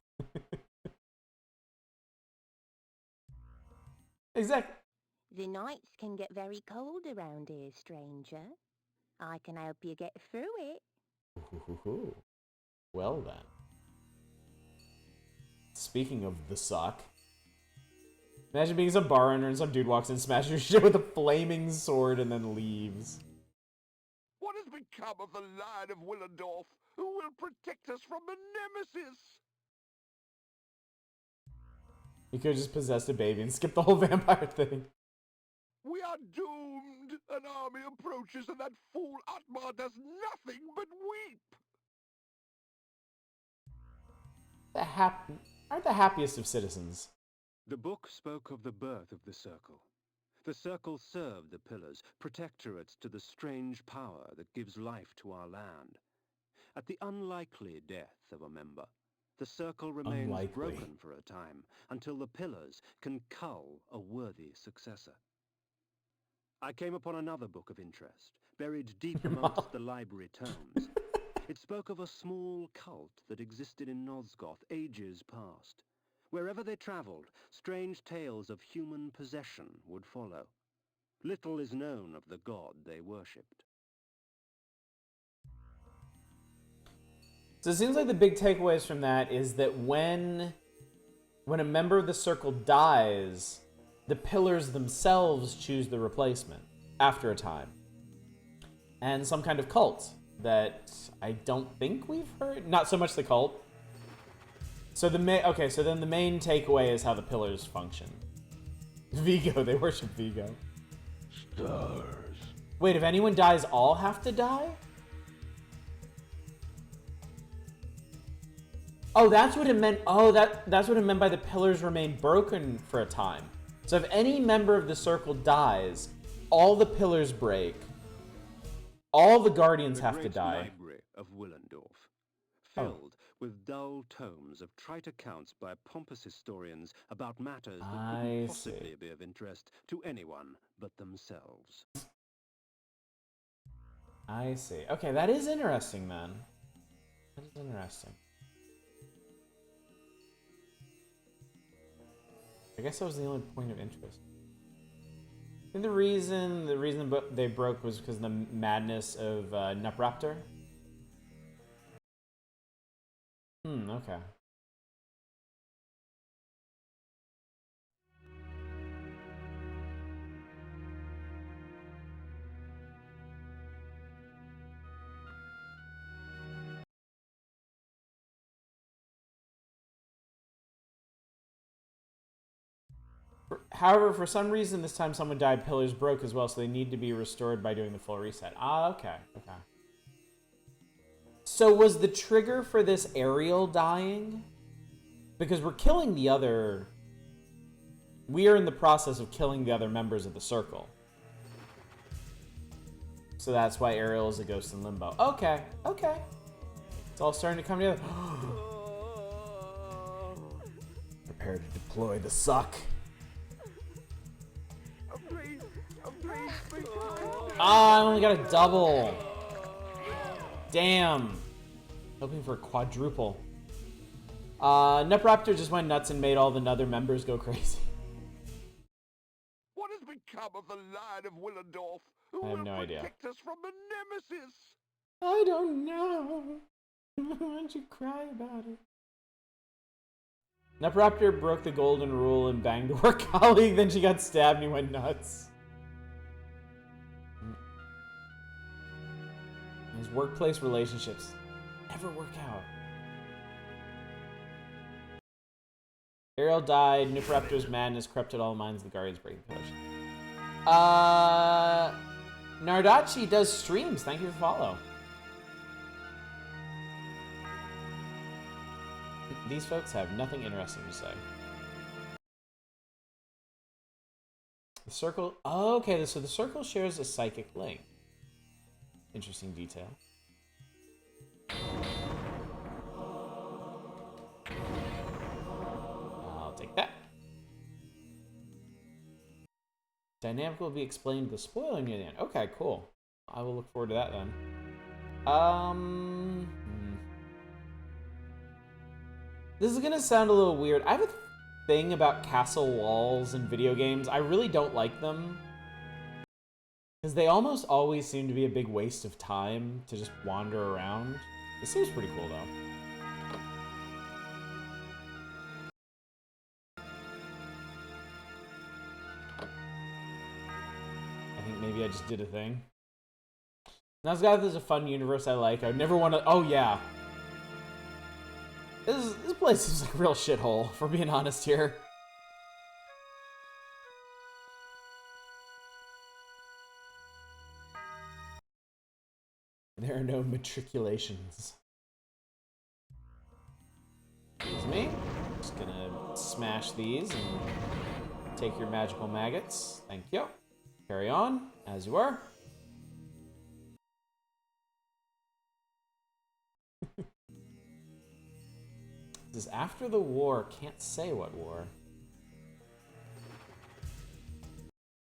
Exactly. The nights can get very cold around here, stranger. I can help you get through it. Ooh. Well then. Speaking of the suck. Imagine being some bar owner and some dude walks in, smashes your shit with a flaming sword, and then leaves. What has become of the Lion of Willendorf? Who will protect us from the Nemesis? You could have just possessed a baby and skipped the whole vampire thing. We are doomed. An army approaches and that fool Atmar does nothing but weep. Aren't the happiest of citizens. The book spoke of the birth of the Circle. The Circle served the Pillars, protectorates to the strange power that gives life to our land. At the unlikely death of a member, the Circle remains broken for a time until the Pillars can cull a worthy successor. I came upon another book of interest, buried deep amongst the library tomes. It spoke of a small cult that existed in Nosgoth ages past. Wherever they traveled, strange tales of human possession would follow. Little is known of the god they worshipped. So it seems like the big takeaways from that is that when a member of the Circle dies, the Pillars themselves choose the replacement after a time. And some kind of cult that I don't think we've heard. Not so much the cult. So then the main takeaway is how the Pillars function. Vigo, they worship Vigo. Stars. Wait, if anyone dies, all have to die? Oh, that's what it meant. Oh, that's what it meant by the Pillars remain broken for a time. So if any member of the Circle dies, all the Pillars break. All the Guardians have to die. The library of Willendorf, filled with dull tomes of trite accounts by pompous historians about matters that couldn't possibly be of interest to anyone but themselves. I see. Okay, that is interesting, then. That is interesting. I guess that was the only point of interest. I think the reason they broke was because of the madness of Nupraptor. Okay. However, for some reason this time someone died, Pillars broke as well, so they need to be restored by doing the full reset. Ah, okay. So was the trigger for this Ariel dying? Because we're killing the other... We are in the process of killing the other members of the Circle. So that's why Ariel is a ghost in limbo. Okay. It's all starting to come together. Prepare to deploy the suck. I only got a double. Damn. Hoping for a quadruple. Nupraptor just went nuts and made all the other members go crazy. What has become of the Lion of Willendorf? Who I have will no idea. protect us from the Nemesis? I don't know. Why don't you cry about it? Nupraptor broke the golden rule and banged her colleague, then she got stabbed and he went nuts. His workplace relationships never work out. Ariel died. Nupraptor's madness corrupted all minds of the Guardians breaking the collection. Nardachi does streams. Thank you for follow. These folks have nothing interesting to say. The circle. Oh, okay, so the circle shares a psychic link. Interesting detail. I'll take that. Dynamic will be explained to the spoiler near the end. Okay, cool. I will look forward to that then. This is gonna sound a little weird. I have a thing about castle walls in video games. I really don't like them. Because they almost always seem to be a big waste of time to just wander around. It seems pretty cool though. I think maybe I just did a thing. Nazgoth is a fun universe I like. I would never want to... Oh yeah. This place seems like a real shithole, if we're being honest here. There are no matriculations. Excuse me. Just gonna smash these and take your magical maggots. Thank you. Carry on, as you are. This is after the war. Can't say what war.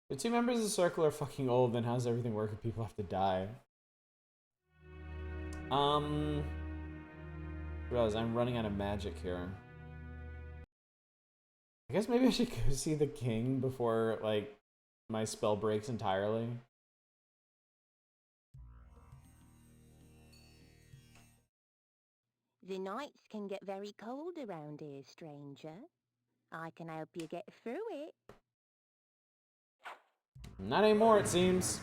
The two members of the circle are fucking old, then how's everything work if people have to die? Realize I'm running out of magic here. I guess maybe I should go see the king before, like, my spell breaks entirely. The nights can get very cold around here, stranger. I can help you get through it. Not anymore, it seems.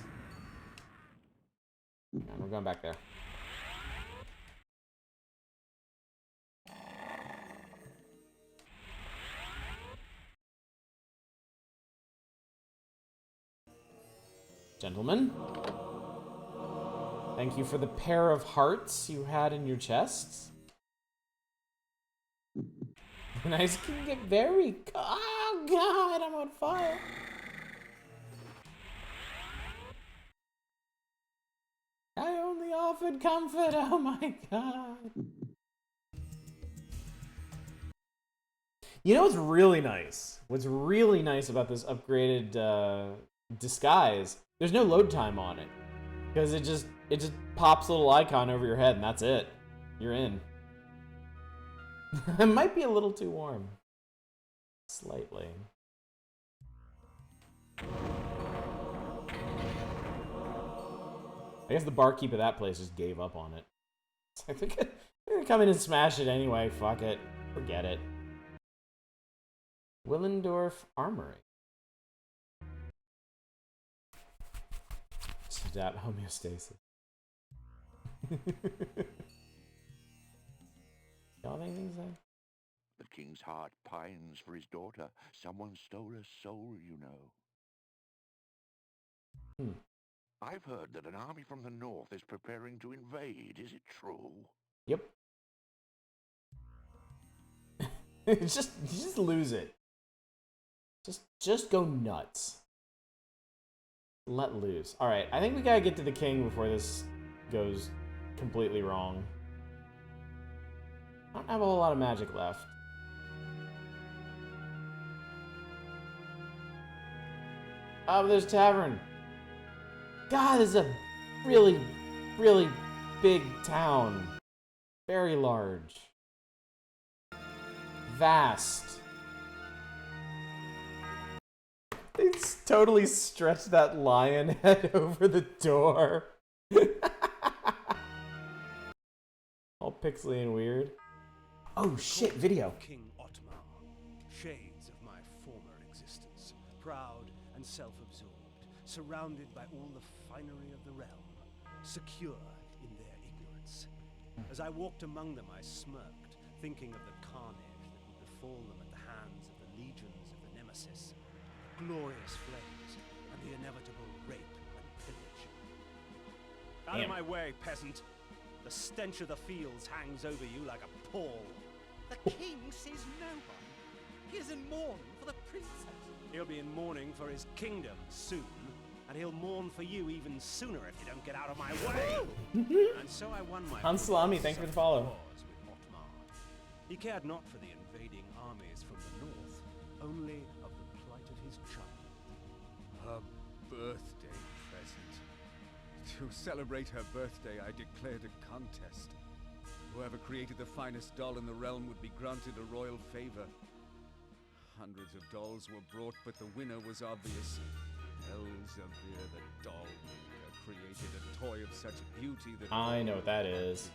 And we're going back there. Gentlemen, thank you for the pair of hearts you had in your chests. Nice can get very... Oh god, I'm on fire. I only offered comfort, oh my god. You know what's really nice? What's really nice about this upgraded disguise? There's no load time on it. Because it just pops a little icon over your head and that's it. You're in. It might be a little too warm. Slightly. I guess the barkeep of that place just gave up on it. So I think I'm gonna come in and smash it anyway. Fuck it. Forget it. Willendorf Armory. Adapt homeostasis. Y'all have anything to say? The king's heart pines for his daughter. Someone stole her soul, you know. I've heard that an army from the north is preparing to invade. Is it true? Yep. just lose it. Just go nuts. Let loose. Alright, I think we gotta get to the king before this goes completely wrong. I don't have a whole lot of magic left. Oh, but there's a tavern. God, this is a really, really big town. Very large. Vast. They totally stretched that lion head over the door. All pixely and weird. Oh shit, video. King Otmar, shades of my former existence, proud and self-absorbed, surrounded by all the finery of the realm, secure in As I walked among them, I smirked, thinking of the carnage that would befall them at the hands of the legions of the Nemesis, the glorious flames, and the inevitable rape and pillage. Out of my way, peasant! The stench of the fields hangs over you like a pall. The king sees no one. He is in mourning for the princess. He'll be in mourning for his kingdom soon, and he'll mourn for you even sooner if you don't get out of my way. And so I won my Han Salami, thank you for the follow. wars with Otmar. He cared not for the invading armies from the north, only of the plight of his child. A birthday present. To celebrate her birthday, I declared a contest. Whoever created the finest doll in the realm would be granted a royal favor. Hundreds of dolls were brought, but the winner was obvious. Elzevir, the doll maker, created a toy of such beauty that I know what that is.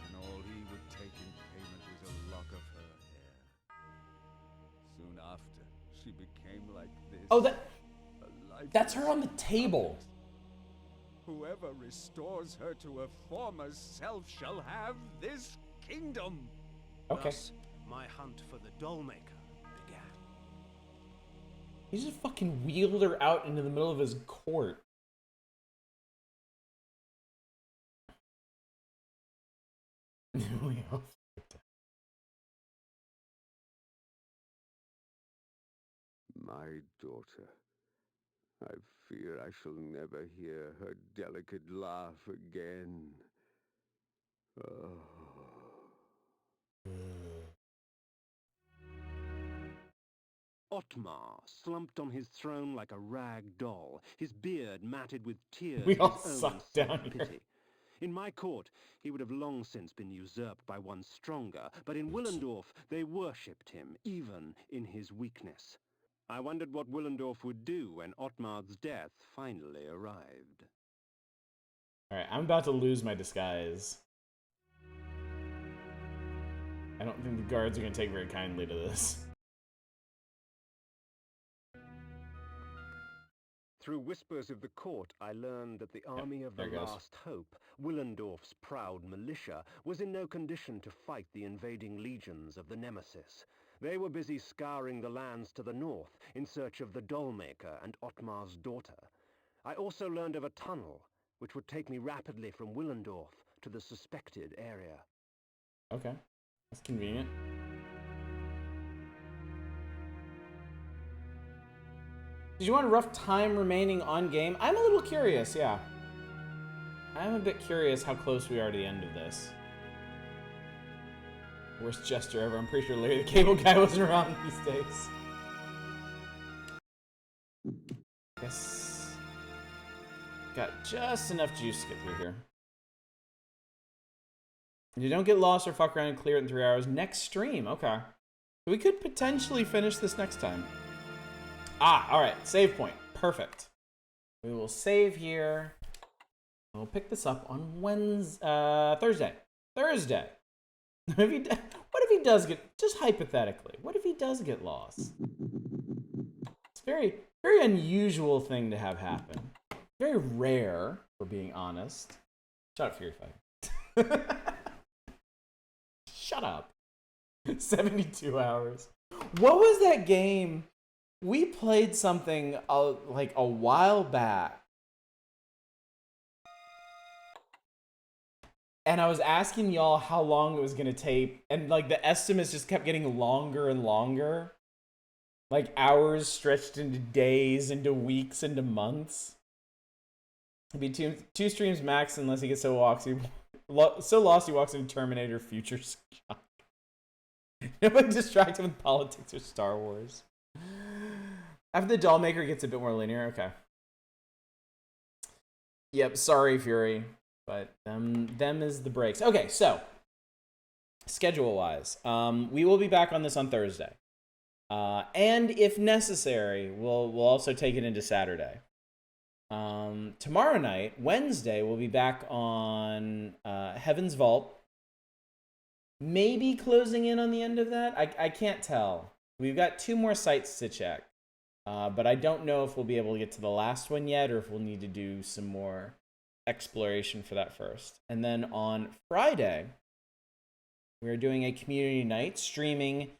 And all he would take in payment was a lock of her hair. Soon after, she became like this. Oh, that's her on the table. Whoever restores her to her former self shall have this kingdom. Okay. Thus, my hunt for the doll maker began. He just fucking wheeled her out into the middle of his court. My daughter. I fear I shall never hear her delicate laugh again. Oh. Otmar slumped on his throne like a rag doll, his beard matted with tears We of all his own suck down here. self-pity. In my court, he would have long since been usurped by one stronger, but in Willendorf they worshipped him, even in his weakness. I wondered what Willendorf would do when Otmar's death finally arrived. Alright, I'm about to lose my disguise. I don't think the guards are going to take very kindly to this. Through whispers of the court, I learned that the army of the there it goes. last hope, Willendorf's proud militia, was in no condition to fight the invading legions of the Nemesis. They were busy scouring the lands to the north in search of the Dollmaker and Otmar's daughter. I also learned of a tunnel, which would take me rapidly from Willendorf to the suspected area. Okay, that's convenient. Did you want a rough time remaining on game? I'm a little curious, yeah. I'm a bit curious how close we are to the end of this. Worst jester ever. I'm pretty sure Larry the Cable Guy wasn't around these days. Guess. Got just enough juice to get through here. You don't get lost or fuck around and clear it in 3 hours. Next stream, okay. We could potentially finish this next time. Ah, alright. Save point. Perfect. We will save here. We'll pick this up on Thursday. Thursday. What if he does get, just hypothetically, what if he does get lost? It's a very, very unusual thing to have happen. Very rare, for being honest. Shut up, Fury Fighter. Shut up. 72 hours. What was that game? We played something like a while back. And I was asking y'all how long it was going to take. And like the estimates just kept getting longer and longer. Like hours stretched into days, into weeks, into months. It'd be two streams max unless he gets so lost he walks into Terminator Future Shock. Nobody distract him with politics or Star Wars. After the Dollmaker gets a bit more linear, okay. Yep, sorry, Fury. But them is the breaks. Okay, so schedule-wise, we will be back on this on Thursday, and if necessary, we'll also take it into Saturday. Tomorrow night, Wednesday, we'll be back on Heaven's Vault. Maybe closing in on the end of that. I can't tell. We've got 2 more sites to check, but I don't know if we'll be able to get to the last one yet, or if we'll need to do some more exploration for that first. And then on Friday, we're doing a community night, streaming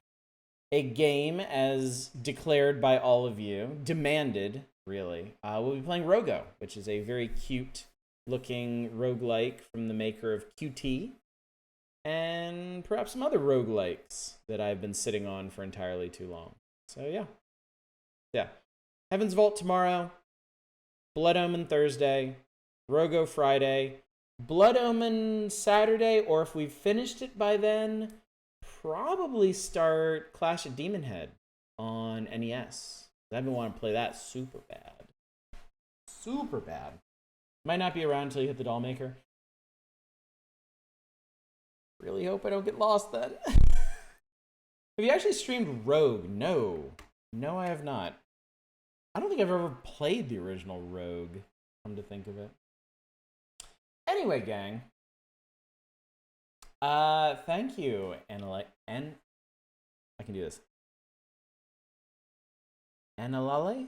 a game as declared by all of you, demanded, really. We'll be playing Rogo, which is a very cute-looking roguelike from the maker of QT, and perhaps some other roguelikes that I've been sitting on for entirely too long. So, yeah. Heaven's Vault tomorrow, Blood Omen Thursday, Rogo Friday, Blood Omen Saturday, or if we've finished it by then, probably start Clash at Demon Head on NES. I've been wanting to play that super bad. Super bad. Might not be around until you hit the doll maker. Really hope I don't get lost then. Have you actually streamed Rogue? No. No, I have not. I don't think I've ever played the original Rogue, come to think of it. Anyway, gang. Thank you, I can do this. Analale?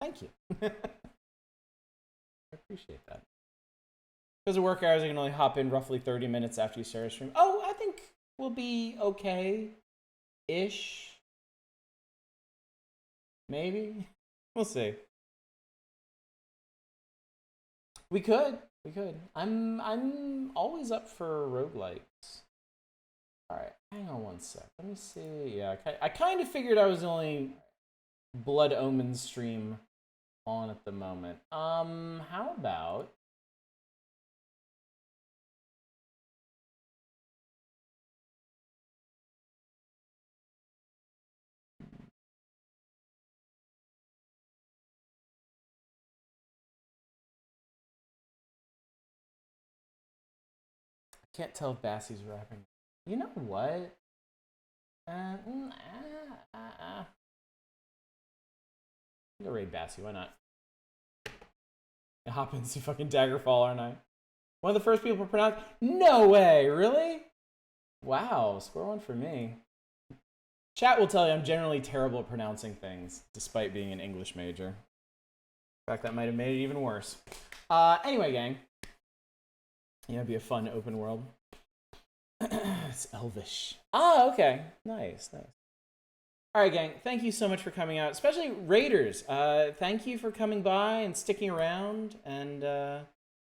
Thank you. I appreciate that. Because of work hours, I can only hop in roughly 30 minutes after you start a stream. Oh, I think we'll be okay-ish. Maybe. We'll see. We could. I'm always up for roguelikes. Alright, hang on one sec. Let me see. Yeah, I kind of figured I was the only Blood Omen stream on at the moment. How about... Can't tell if Bassie's rapping. You know what? I'm gonna raid Bassie, why not? I hop in see fucking Daggerfall, aren't I? One of the first people to pronounce. No way, really? Wow, score one for me. Chat will tell you I'm generally terrible at pronouncing things, despite being an English major. In fact, that might have made it even worse. Anyway, gang. Yeah, it'd be a fun open world. It's Elvish. Ah, okay. Nice. Alright, gang. Thank you so much for coming out. Especially Raiders. Thank you for coming by and sticking around and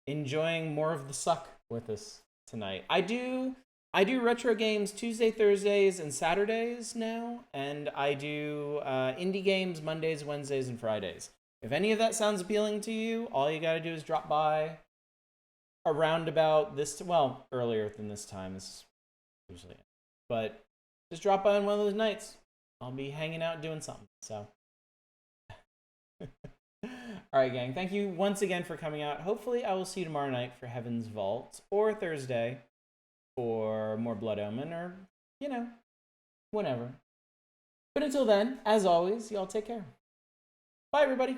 enjoying more of the suck with us tonight. I do retro games Tuesday, Thursdays, and Saturdays now. And I do indie games Mondays, Wednesdays, and Fridays. If any of that sounds appealing to you, all you gotta do is drop by around about this, well, earlier than this time. This is usually it. But just drop by on one of those nights. I'll be hanging out doing something, so. Alright, gang. Thank you once again for coming out. Hopefully I will see you tomorrow night for Heaven's Vault, or Thursday for more Blood Omen, or, you know, whenever. But until then, as always, y'all take care. Bye, everybody.